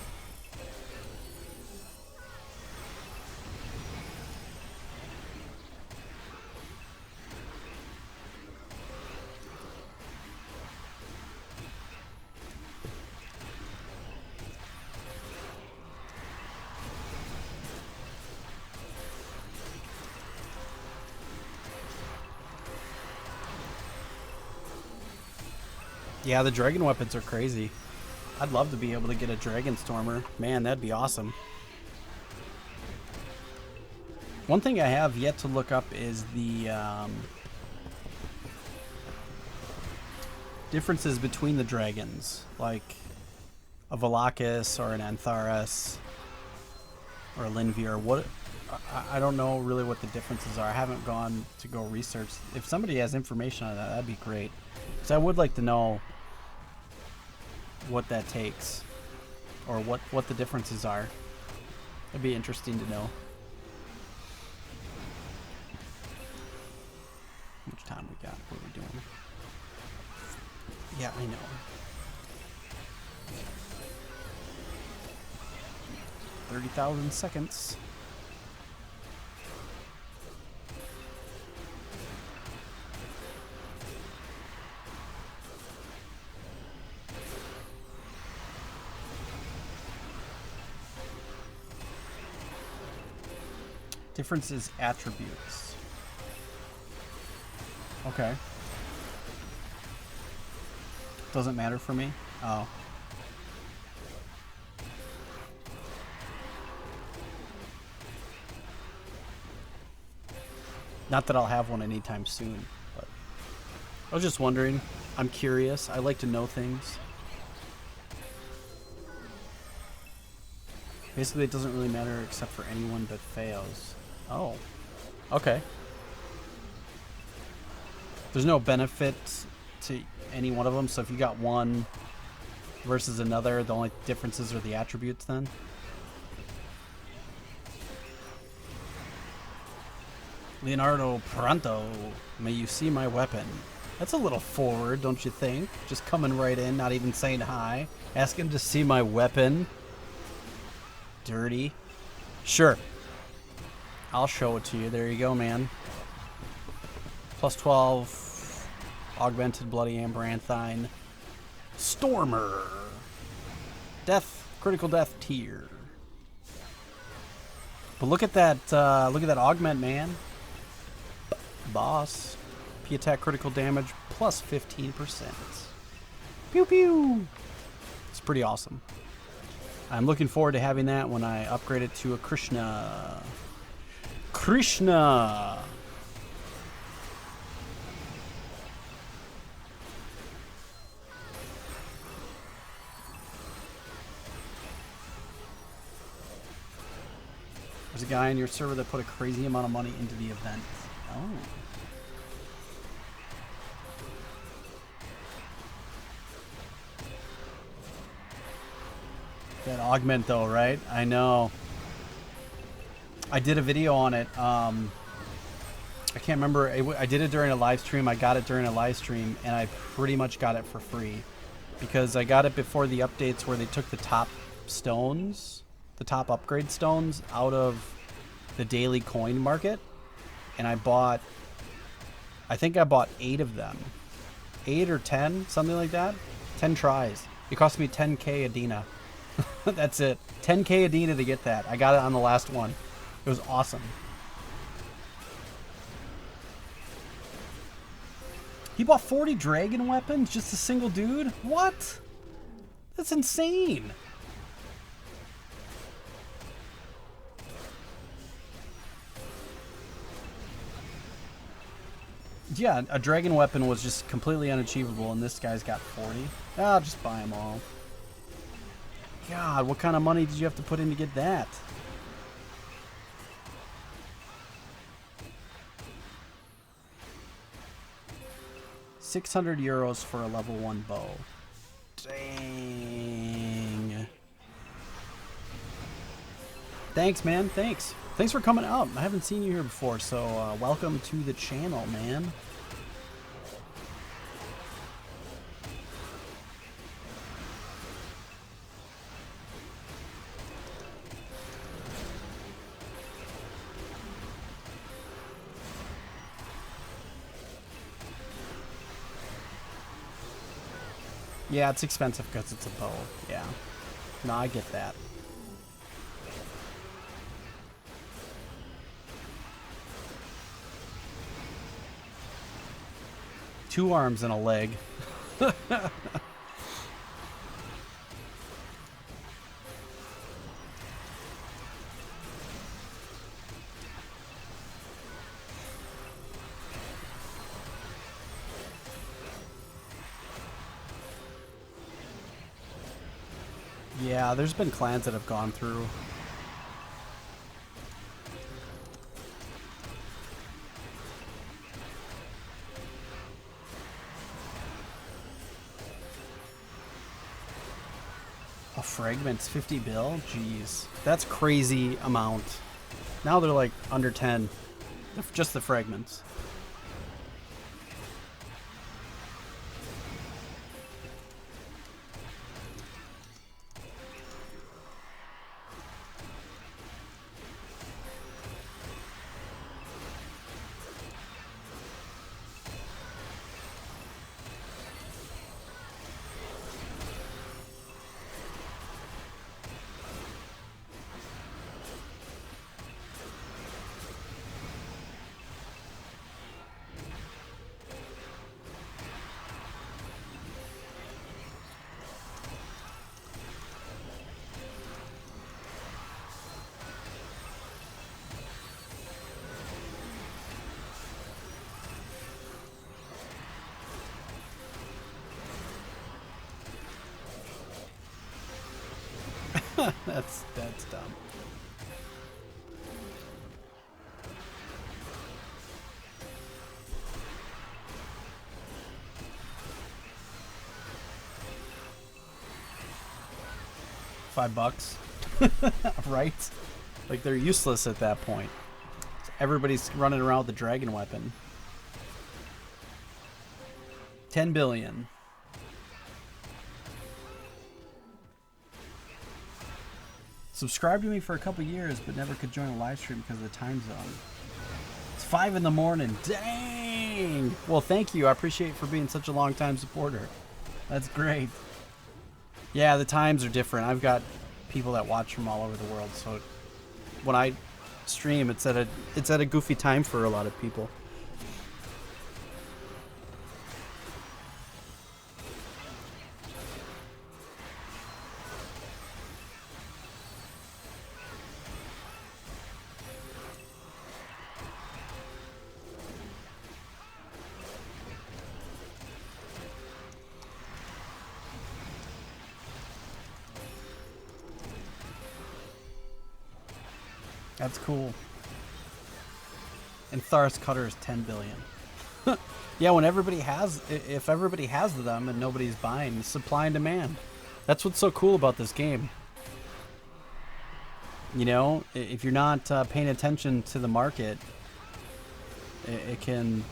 A: Yeah, the dragon weapons are crazy. I'd love to be able to get a dragon stormer. Man, that'd be awesome. One thing I have yet to look up is the differences between the dragons, like a Volakis or an Antharas or a Linvier. What I don't know really what the differences are. I haven't gone to go research. If somebody has information on that, that'd be great. Because I would like to know what that takes, or what the differences are. It'd be interesting to know. How much time we got? What are we doing? Yeah, I know. $30,000 seconds. Differences attributes. Okay. Doesn't matter for me? Oh. Not that I'll have one anytime soon, but I was just wondering. I'm curious. I like to know things. Basically, it doesn't really matter except for anyone but fails. Oh. Okay. There's no benefit to any one of them, so if you got one versus another, the only differences are the attributes then? Leonardo Pronto, may you see my weapon. That's a little forward, don't you think? Just coming right in, not even saying hi. Asking to see my weapon. Dirty. Sure. I'll show it to you. There you go, man. Plus 12. Augmented Bloody Amaranthine. Stormer. Death. Critical death tier. But look at that augment, man. Boss. P attack critical damage plus 15%. Pew pew. It's pretty awesome. I'm looking forward to having that when I upgrade it to a Krishna. Krishna! There's a guy in your server that put a crazy amount of money into the event. Oh. That augment though, right? I know. I did a video on it. I can't remember. I did it during a live stream. I got it during a live stream, and I pretty much got it for free because I got it before the updates where they took the top stones, the top upgrade stones, out of the daily coin market, and I think I bought 8 of them, 8 or 10, something like that. 10 tries. It cost me 10k Adina. That's it. 10k Adina to get that. I got it on the last one. It was awesome. He bought 40 dragon weapons, just a single dude? What? That's insane. Yeah, a dragon weapon was just completely unachievable, and this guy's got 40. I'll just buy them all. God, what kind of money did you have to put in to get that? €600 for a level 1 bow. Dang. Thanks, man. Thanks. Thanks for coming up. I haven't seen you here before, so welcome to the channel, man. Yeah, it's expensive because it's a bow. Yeah. No, I get that. Two arms and a leg. Yeah, there's been clans that have gone through. Oh, fragments, 50 bill? Jeez. That's crazy amount. Now they're like under 10. Just the fragments. That's dumb. $5, right? Like they're useless at that point. Everybody's running around with the dragon weapon. 10 billion. Subscribed to me for a couple years, but never could join a live stream because of the time zone. It's 5 in the morning. Dang! Well, thank you. I appreciate it for being such a long-time supporter. That's great. Yeah, the times are different. I've got people that watch from all over the world, so when I stream, it's at a goofy time for a lot of people. That's cool. And Thar's Cutter is 10 billion. Yeah, when everybody has, if everybody has them and nobody's buying, it's supply and demand. That's what's so cool about this game. You know, if you're not paying attention to the market, it can...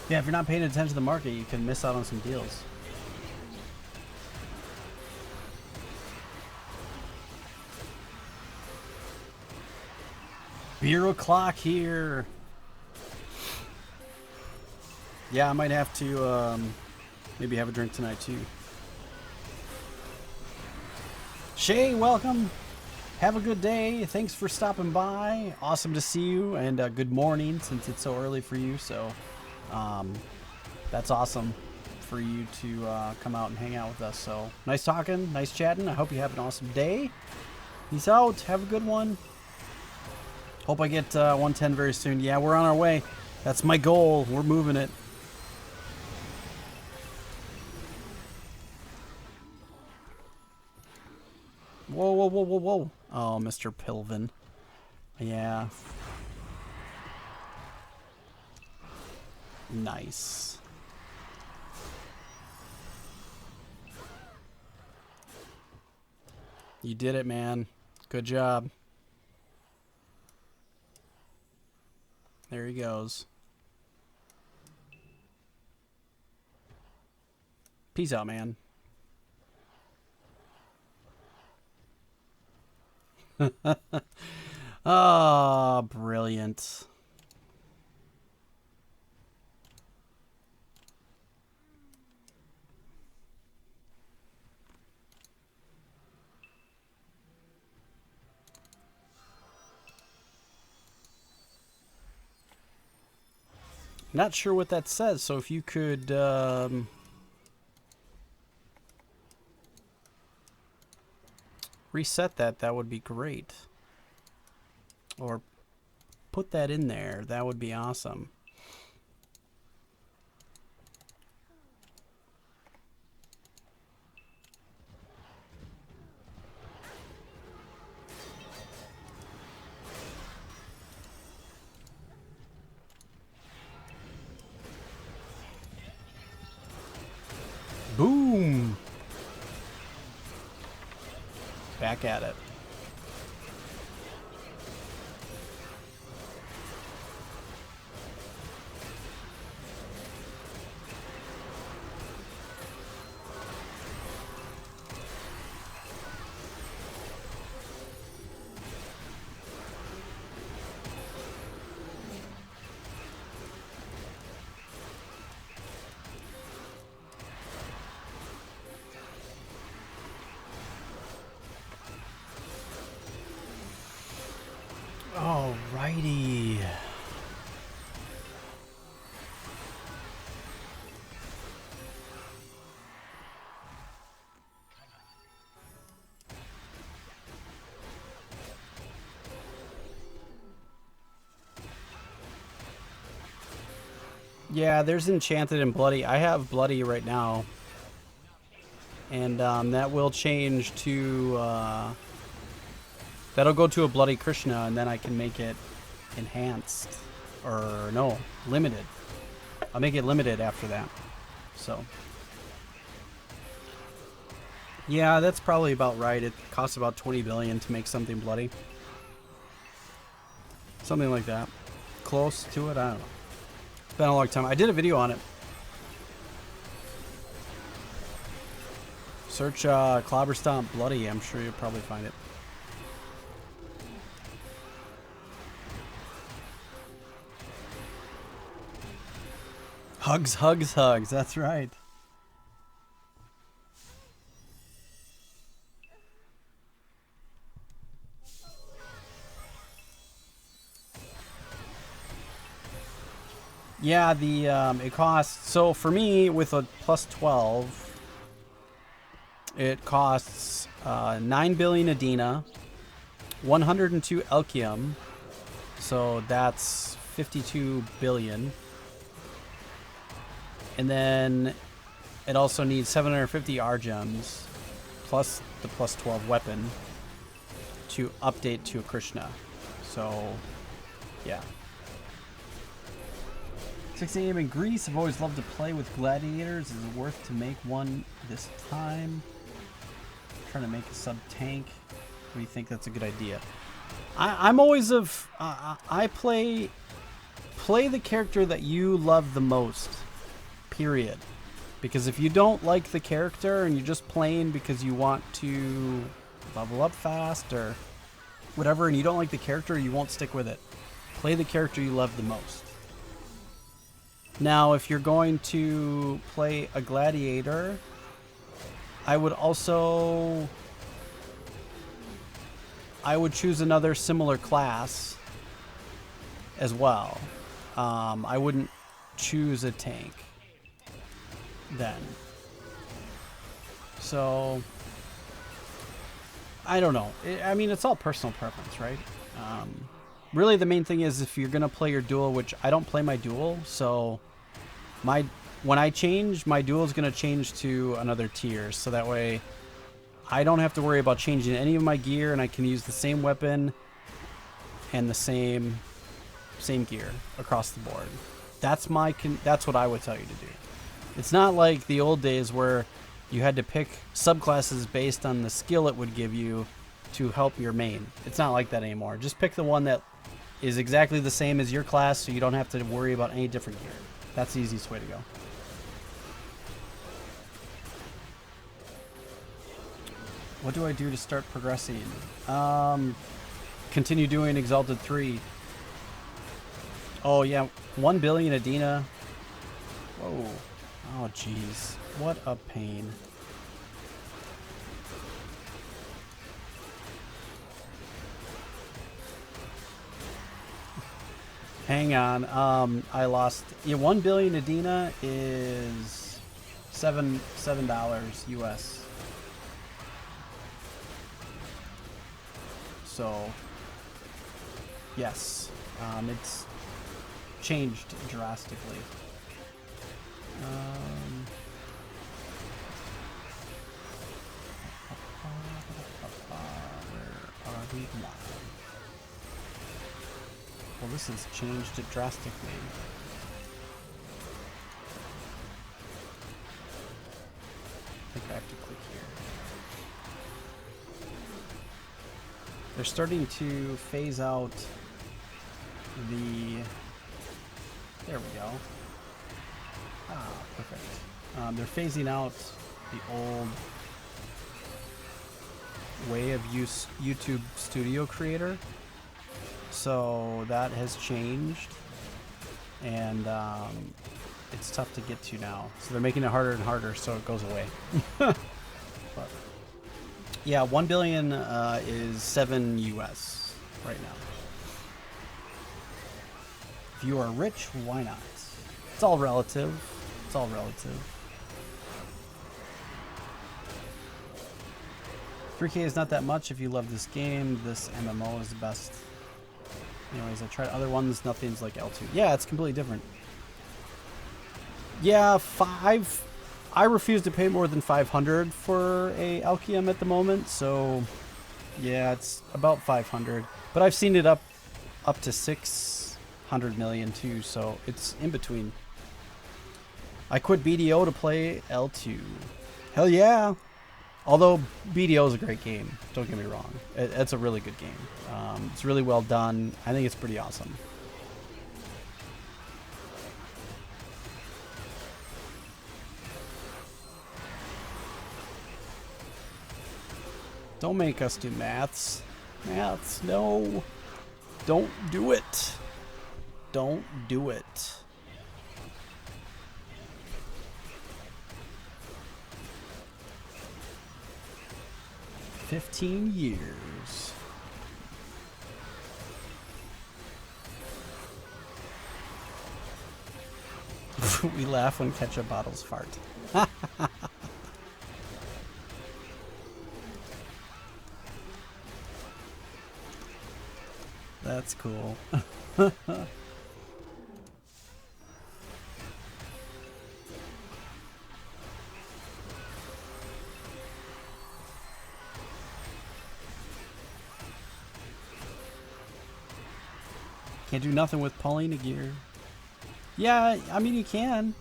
A: Yeah, if you're not paying attention to the market, you can miss out on some deals. Beer o'clock here. Yeah, I might have to maybe have a drink tonight too. Shay, welcome. Have a good day. Thanks for stopping by. Awesome to see you, and good morning since it's so early for you. So that's awesome for you to come out and hang out with us. So nice talking, nice chatting. I hope you have an awesome day. Peace out. Have a good one. Hope I get 110 very soon. Yeah, we're on our way. That's my goal. We're moving it. Whoa, whoa, whoa, whoa, whoa. Oh, Mr. Pilvin. Yeah. Nice. You did it, man. Good job. There he goes. Peace out, man. Oh, brilliant. Not sure what that says, so if you could reset that, that would be great. Or put that in there, that would be awesome. Boom! Back at it. Alrighty. Yeah, there's Enchanted and Bloody. I have Bloody right now. And that will change to... that'll go to a Bloody Krishna, and then I can make it enhanced. Or, no, limited. I'll make it limited after that. So. Yeah, that's probably about right. It costs about 20 billion to make something bloody. Something like that. Close to it? I don't know. It's been a long time. I did a video on it. Search Clobberstomp Bloody. I'm sure you'll probably find it. Hugs, hugs, hugs. That's right. Yeah, the it costs, so for me with a plus 12 it costs 9 billion Adina, 102 Elkium, so that's 52 billion, and then it also needs 750 R gems plus the plus 12 weapon to update to a Krishna. So yeah. 6 a.m. in Greece. I've always loved to play with gladiators. Is it worth to make one this time? I'm trying to make a sub tank. What do you think? That's a good idea? I'm always of I play the character that you love the most. Period. Because if you don't like the character and you're just playing because you want to level up fast, or whatever, and you don't like the character, you won't stick with it. Play the character you love the most. Now, if you're going to play a gladiator, I would choose another similar class as well. I wouldn't choose a tank then. So, I don't know. I mean, it's all personal preference, right? Really, the main thing is if you're going to play your duel, which I don't play my duel, so when I change, my duel is going to change to another tier, so that way I don't have to worry about changing any of my gear, and I can use the same weapon and the same gear across the board. That's what I would tell you to do. It's not like the old days where you had to pick subclasses based on the skill it would give you to help your main. It's not like that anymore. Just pick the one that is exactly the same as your class, so you don't have to worry about any different gear. That's the easiest way to go. What do I do to start progressing? Continue doing Exalted 3. Oh yeah, 1 billion Adina. Whoa. Oh jeez. What a pain. Hang on. I lost. Yeah, 1 billion Adina is $7 US. So yes, it's changed drastically. Where are we now? Well, this has changed it drastically. I think I have to click here. They're starting to phase out the... There we go. Ah, perfect. They're phasing out the old way of use YouTube Studio Creator. So that has changed, and it's tough to get to now. So they're making it harder and harder, so it goes away. But yeah, 1 billion is 7 US right now. If you are rich, why not? It's all relative. It's all relative. 3K is not that much if you love this game. This MMO is the best. Anyways, I tried other ones. Nothing's like L2. Yeah, it's completely different. Yeah, I refuse to pay more than 500 for a Alkium at the moment. So, yeah, it's about 500. But I've seen it up to 600 million too. So it's in between. I quit BDO to play L2. Hell yeah! Although BDO is a great game, don't get me wrong. It's a really good game. It's really well done. I think it's pretty awesome. Don't make us do maths. Maths, no. Don't do it. Don't do it. $15 years. We laugh when ketchup bottles fart. That's cool. Can't do nothing with Paulina gear. Yeah, I mean you can.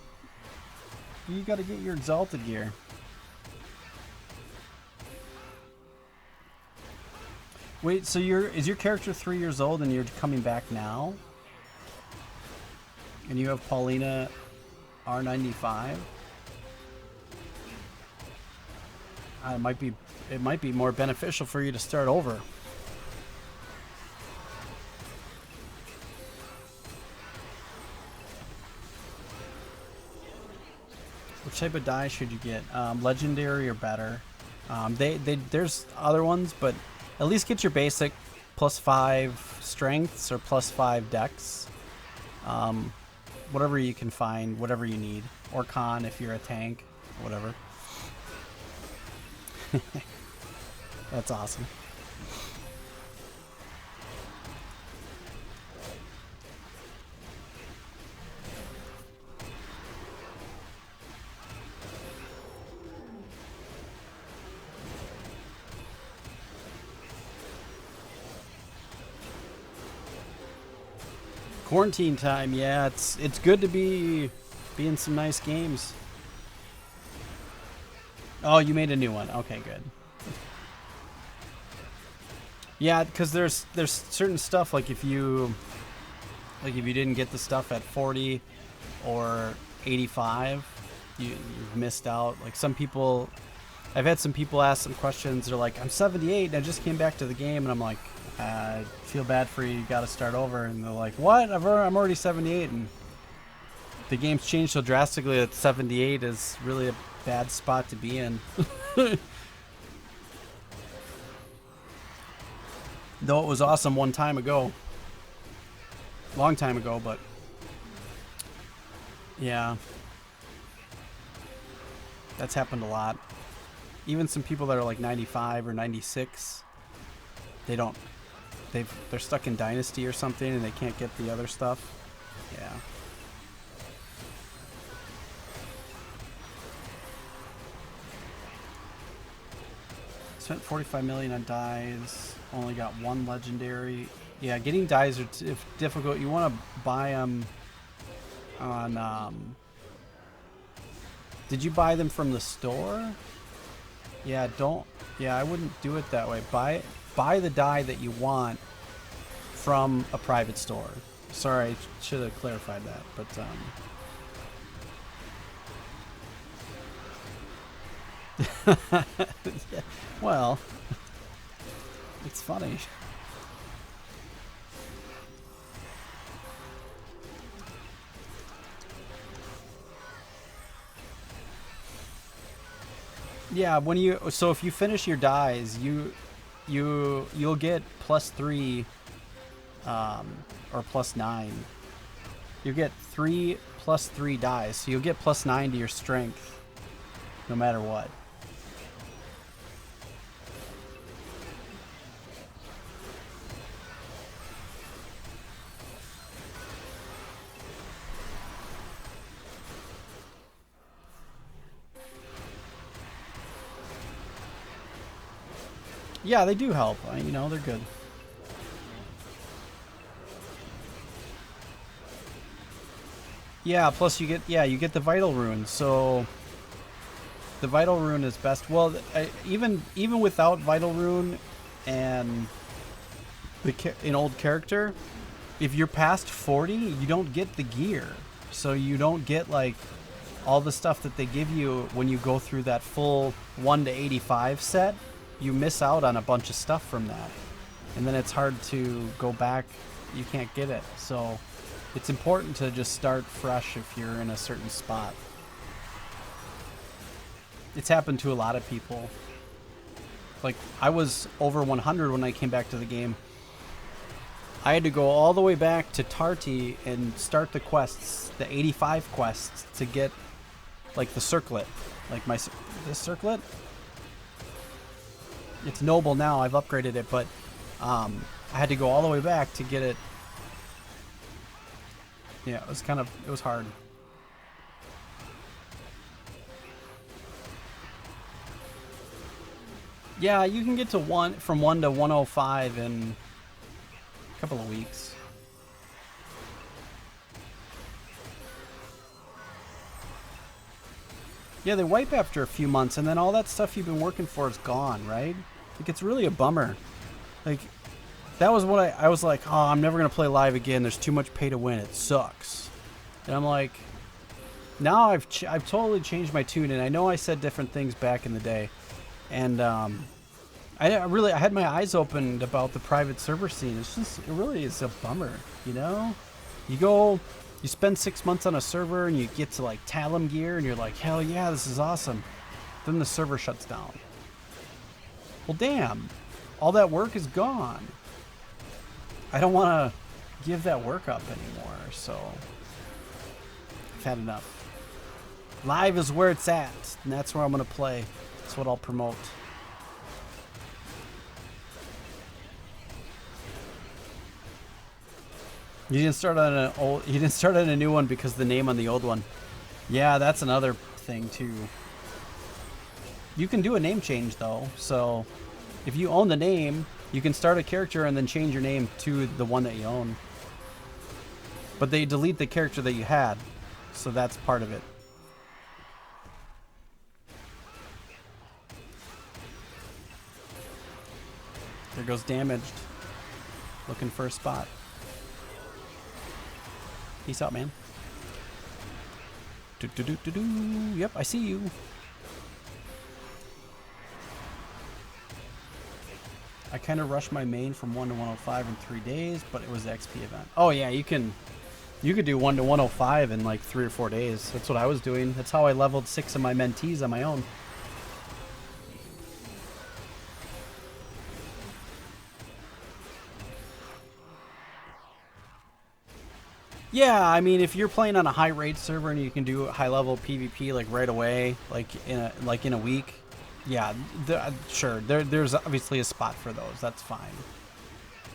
A: You gotta get your Exalted gear. Wait, so is your character 3 years old and you're coming back now? And you have Paulina R95? It might be more beneficial for you to start over. which type of die should you get? Legendary or better. There's other ones, but at least get your basic +5 strengths or +5 dex. Whatever you can find, whatever you need. Or con if you're a tank, whatever. That's awesome. Quarantine time, yeah, it's good to be in some nice games. Oh, you made a new one. Okay, good. Yeah, because there's certain stuff like if you didn't get the stuff at 40 or 85, you've missed out. Like some people, I've had some people ask some questions. They're like, I'm 78 and I just came back to the game, and I'm like, I feel bad for you. You got to start over. And they're like, what? I'm already 78, and the game's changed so drastically that 78 is really a bad spot to be in. Though it was awesome one time ago. Long time ago, but yeah. That's happened a lot. Even some people that are like 95 or 96, they're stuck in Dynasty or something and they can't get the other stuff. Yeah. Spent 45 million on dies. Only got one legendary. Yeah, getting dies are difficult. You want to buy them on. Did you buy them from the store? Yeah, I wouldn't do it that way. Buy the die that you want from a private store. Sorry, I should have clarified that, but yeah, well, it's funny. Yeah, so if you finish your dies, you'll get +3 or +9. You get 3 + 3 dies, so you'll get +9 to your strength no matter what. Yeah, they do help. You know, they're good. Yeah, plus you get the vital rune. So the vital rune is best. Well, even without vital rune and an old character, if you're past 40, you don't get the gear. So you don't get like all the stuff that they give you when you go through that full 1 to 85 set. You miss out on a bunch of stuff from that, and then it's hard to go back. You can't get it, so it's important to just start fresh if you're in a certain spot. It's happened to a lot of people. Like, I was over 100 when I came back to the game. I had to go all the way back to Tarty and start the quests, the 85 quests, to get like the circlet, like this circlet. It's noble now. I've upgraded it, but I had to go all the way back to get it. Yeah, it was hard. Yeah, you can get to from 1 to 105 in a couple of weeks. Yeah, they wipe after a few months, and then all that stuff you've been working for is gone, right? Like, it's really a bummer. Like, that was what I was like, oh, I'm never going to play live again. There's too much pay to win. It sucks. And I'm like, now I've totally changed my tune, and I know I said different things back in the day. And I had my eyes opened about the private server scene. It really is a bummer, you know? You go You spend 6 months on a server and you get to like Talum gear and you're like, hell yeah, this is awesome. Then the server shuts down. Well, damn. All that work is gone. I don't want to give that work up anymore, so I've had enough. Live is where it's at, and that's where I'm going to play. That's what I'll promote. You didn't start on a new one because of the name on the old one. Yeah, that's another thing too. You can do a name change though, so if you own the name, you can start a character and then change your name to the one that you own. But they delete the character that you had, so that's part of it. There goes Damaged. Looking for a spot. Peace out, man. Yep, I see you. I kind of rushed my main from 1 to 105 in 3 days, but it was the XP event. Oh yeah, you could do 1 to 105 in like 3 or 4 days. That's what I was doing. That's how I leveled 6 of my mentees on my own. Yeah, I mean, if you're playing on a high rate server and you can do high level PvP like right away, like in a week, yeah, sure. There's obviously a spot for those. That's fine.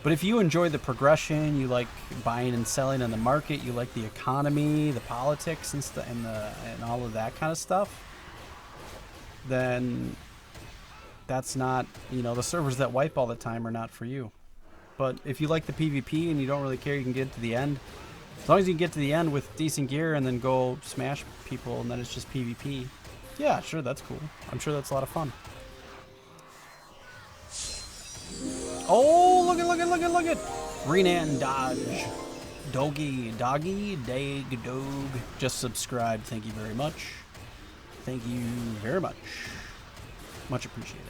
A: But if you enjoy the progression, you like buying and selling in the market, you like the economy, the politics, and all of that kind of stuff, then that's not, you know, the servers that wipe all the time are not for you. But if you like the PvP and you don't really care, you can get to the end. As long as you can get to the end with decent gear and then go smash people and then it's just PvP. Yeah, sure, that's cool. I'm sure that's a lot of fun. Oh, look it. Renan Dodge. Doggy, Dag, Dog. Just subscribed. Thank you very much. Thank you very much. Much appreciated.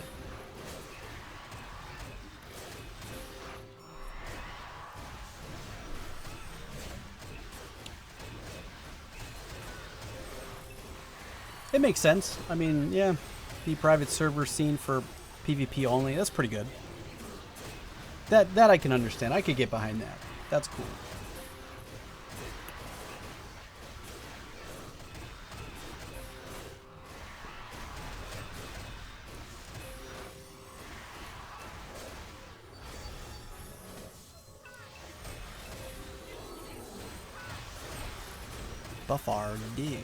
A: It makes sense. I mean, yeah, the private server scene for PvP only, that's pretty good. That I can understand. I could get behind that. That's cool. Buffard dig.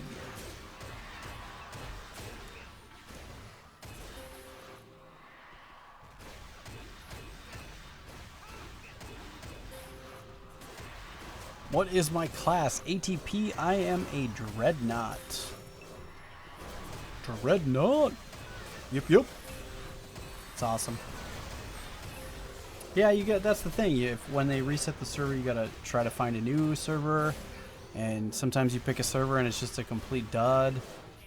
A: What is my class? ATP, I am a Dreadnought. Dreadnought? Yep. It's awesome. Yeah, that's the thing. When they reset the server, you gotta try to find a new server. And sometimes you pick a server and it's just a complete dud.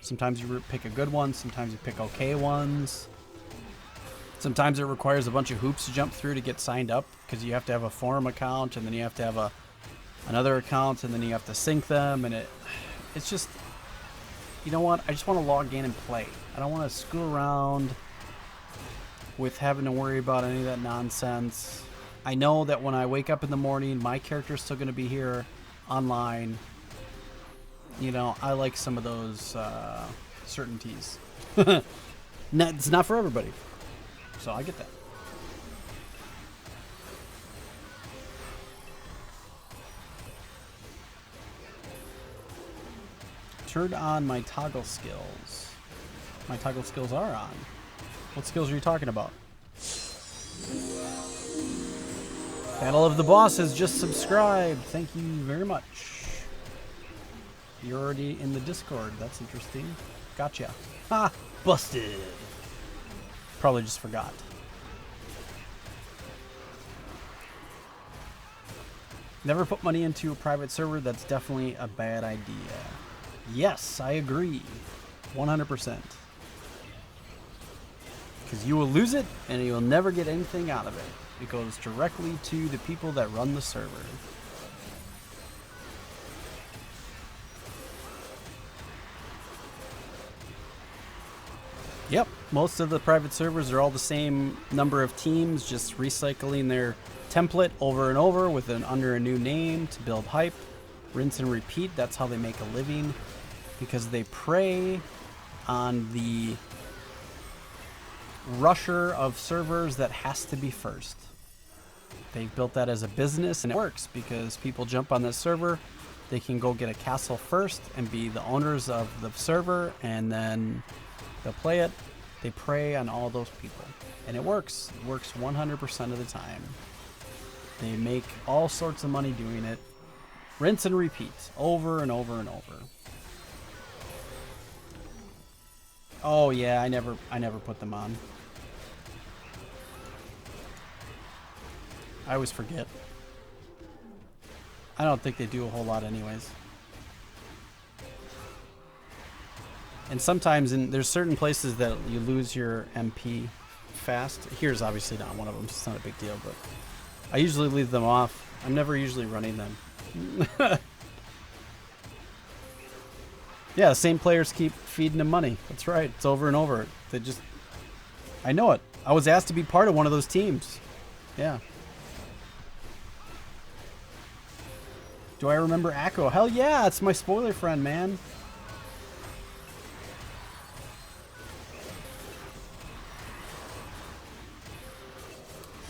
A: Sometimes you pick a good one. Sometimes you pick okay ones. Sometimes it requires a bunch of hoops to jump through to get signed up, because you have to have a forum account and then you have to have another account and then you have to sync them, and it's just, you know what, I just want to log in and play. I don't want to screw around with having to worry about any of that nonsense. I know that when I wake up in the morning, my character's still going to be here online. You know, I like some of those certainties. It's not for everybody, so I get that. Turn on my toggle skills. My toggle skills are on. What skills are you talking about? Battle of the Bosses just subscribed. Thank you very much. You're already in the Discord. That's interesting. Gotcha. Ha! Busted. Probably just forgot. Never put money into a private server. That's definitely a bad idea. Yes, I agree. 100%. Because you will lose it and you will never get anything out of it. It goes directly to the people that run the server. Yep, most of the private servers are all the same number of teams, just recycling their template over and over with under a new name to build hype. Rinse and repeat, that's how they make a living, because they prey on the rusher of servers that has to be first. They've built that as a business, and it works because people jump on this server, they can go get a castle first and be the owners of the server, and then they'll play it. They prey on all those people, and it works. It works 100% of the time. They make all sorts of money doing it. Rinse and repeat, over and over and over. Oh yeah, I never put them on. I always forget. I don't think they do a whole lot anyways. And sometimes there's certain places that you lose your MP fast. Here's obviously not one of them, so it's not a big deal, but I usually leave them off. I'm never usually running them. Yeah, the same players keep feeding them money. That's right. It's over and over. They just... I know it. I was asked to be part of one of those teams. Yeah. Do I remember Akko? Hell yeah, it's my spoiler friend, man.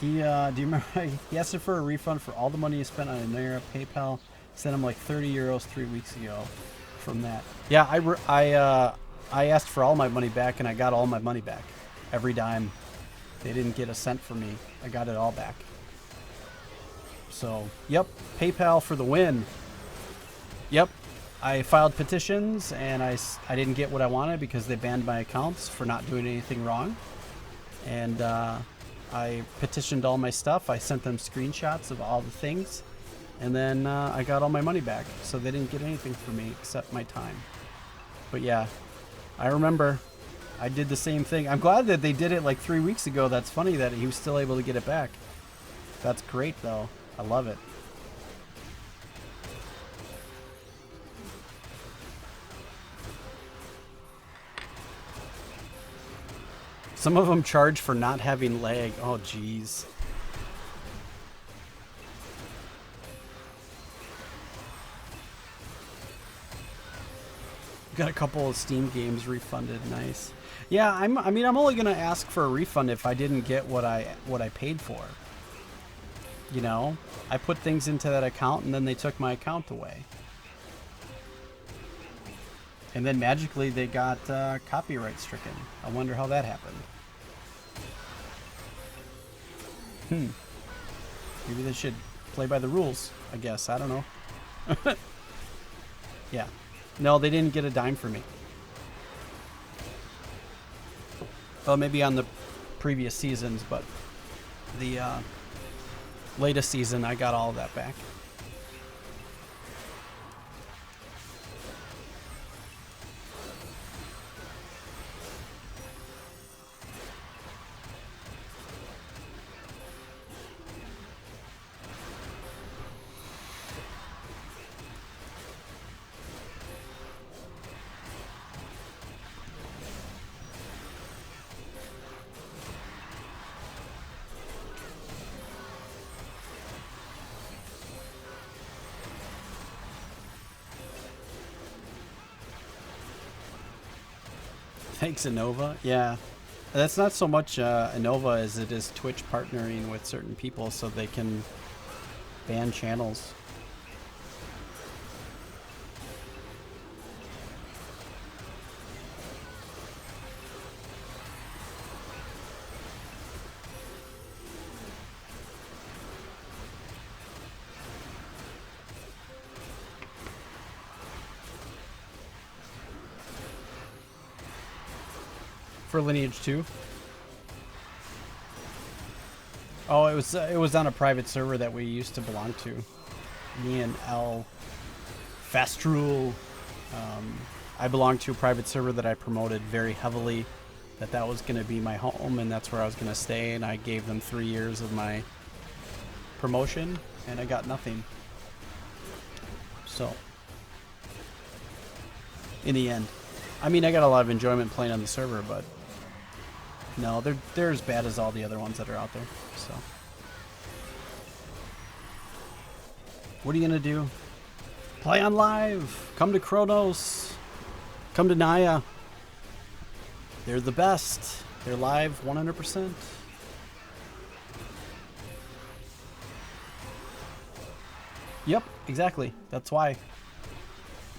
A: He, do you remember, he asked for a refund for all the money he spent on Naira PayPal. Sent him like 30 euros 3 weeks ago from that. Yeah, I asked for all my money back, and I got all my money back. Every dime. They didn't get a cent from me. I got it all back. So, yep, PayPal for the win. Yep, I filed petitions, and I didn't get what I wanted because they banned my accounts for not doing anything wrong. And I petitioned all my stuff. I sent them screenshots of all the things. And then I got all my money back. So they didn't get anything from me except my time. But yeah, I remember I did the same thing. I'm glad that they did it like 3 weeks ago. That's funny that he was still able to get it back. That's great though. I love it. Some of them charge for not having lag. Oh, jeez. Got a couple of Steam games refunded. Nice. Yeah, I mean, I'm only gonna ask for a refund if I didn't get what I paid for. You know, I put things into that account and then they took my account away. And then magically they got copyright stricken. I wonder how that happened. Maybe they should play by the rules, I guess. I don't know. Yeah. No, they didn't get a dime for me. Well, maybe on the previous seasons, but the latest season, I got all of that back. Thanks, Innova. Yeah. That's not so much Innova as it is Twitch partnering with certain people so they can ban channels. For Lineage 2? Oh, it was on a private server that we used to belong to. Me and L Fastrul. I belonged to a private server that I promoted very heavily. That was going to be my home, and that's where I was going to stay. And I gave them 3 years of my promotion, and I got nothing. So, in the end, I mean, I got a lot of enjoyment playing on the server, but No, they're as bad as all the other ones that are out there. So, what are you gonna do? Play on live. Come to Chronos. Come to Naya. They're the best. They're live 100%. Yep, exactly. That's why.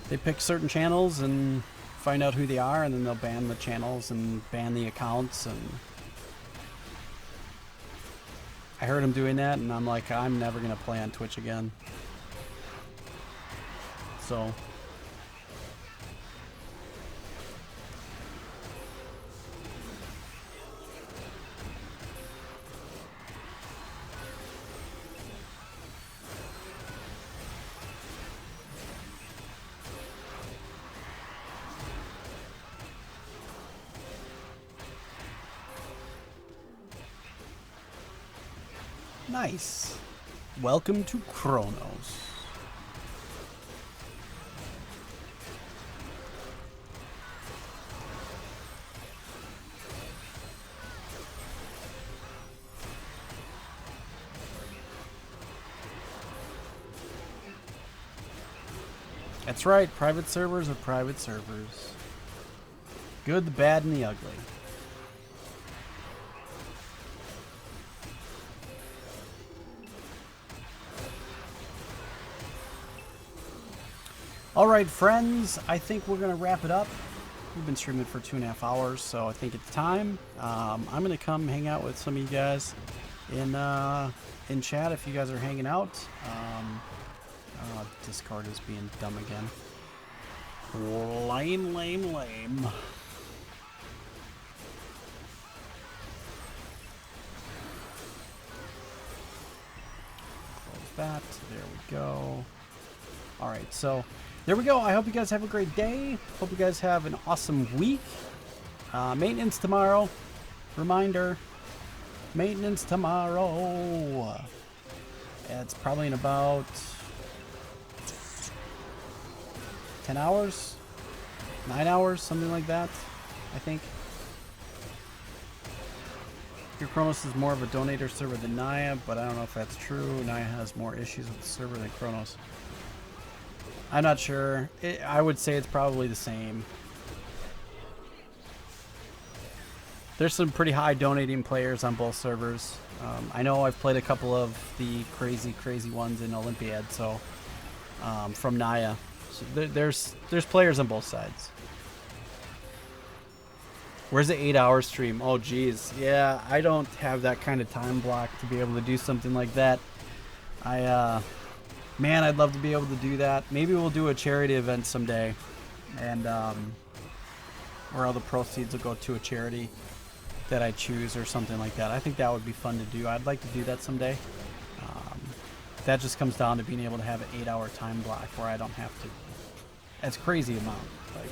A: They pick certain channels and find out who they are, and then they'll ban the channels and ban the accounts. And I heard them doing that, and I'm like, I'm never going to play on Twitch again. So... Nice. Welcome to Chronos. That's right, private servers are private servers. Good, the bad, and the ugly. Alright friends, I think we're going to wrap it up. We've been streaming for 2.5 hours, so I think it's time. I'm going to come hang out with some of you guys in chat if you guys are hanging out. Discord is being dumb again. Lame. Close that. There we go. Alright, so there we go. I hope you guys have a great day. Hope you guys have an awesome week. Maintenance tomorrow. Reminder. Maintenance tomorrow. It's probably in about 10 hours? 9 hours? Something like that, I think. Your Chronos is more of a donator server than Naya, but I don't know if that's true. Naya has more issues with the server than Chronos. I'm not sure. I would say it's probably the same. There's some pretty high donating players on both servers. I know I've played a couple of the crazy ones in Olympiad, so from Naya. So there's players on both sides. Where's the 8-hour stream? Oh geez, yeah, I don't have that kind of time block to be able to do something like that. Man, I'd love to be able to do that. Maybe we'll do a charity event someday, and where all the proceeds will go to a charity that I choose or something like that. I think that would be fun to do. I'd like to do that someday. That just comes down to being able to have an 8-hour time block where I don't have to. That's a crazy amount. Like,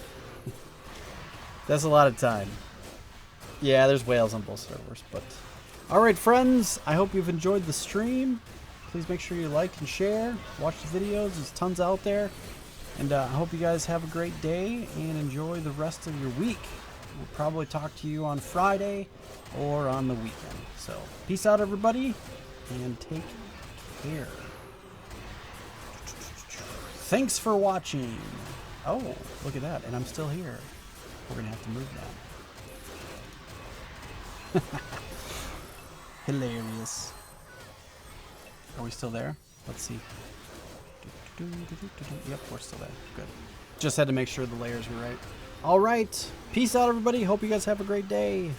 A: that's a lot of time. Yeah, there's whales on both servers, but all right, friends. I hope you've enjoyed the stream. Please make sure you like and share. Watch the videos. There's tons out there. And I hope you guys have a great day and enjoy the rest of your week. We'll probably talk to you on Friday or on the weekend. So peace out, everybody, and take care. Thanks for watching. Oh, look at that. And I'm still here. We're going to have to move that. Hilarious. Are we still there? Let's see. Yep, we're still there. Good. Just had to make sure the layers were right. All right. Peace out, everybody. Hope you guys have a great day.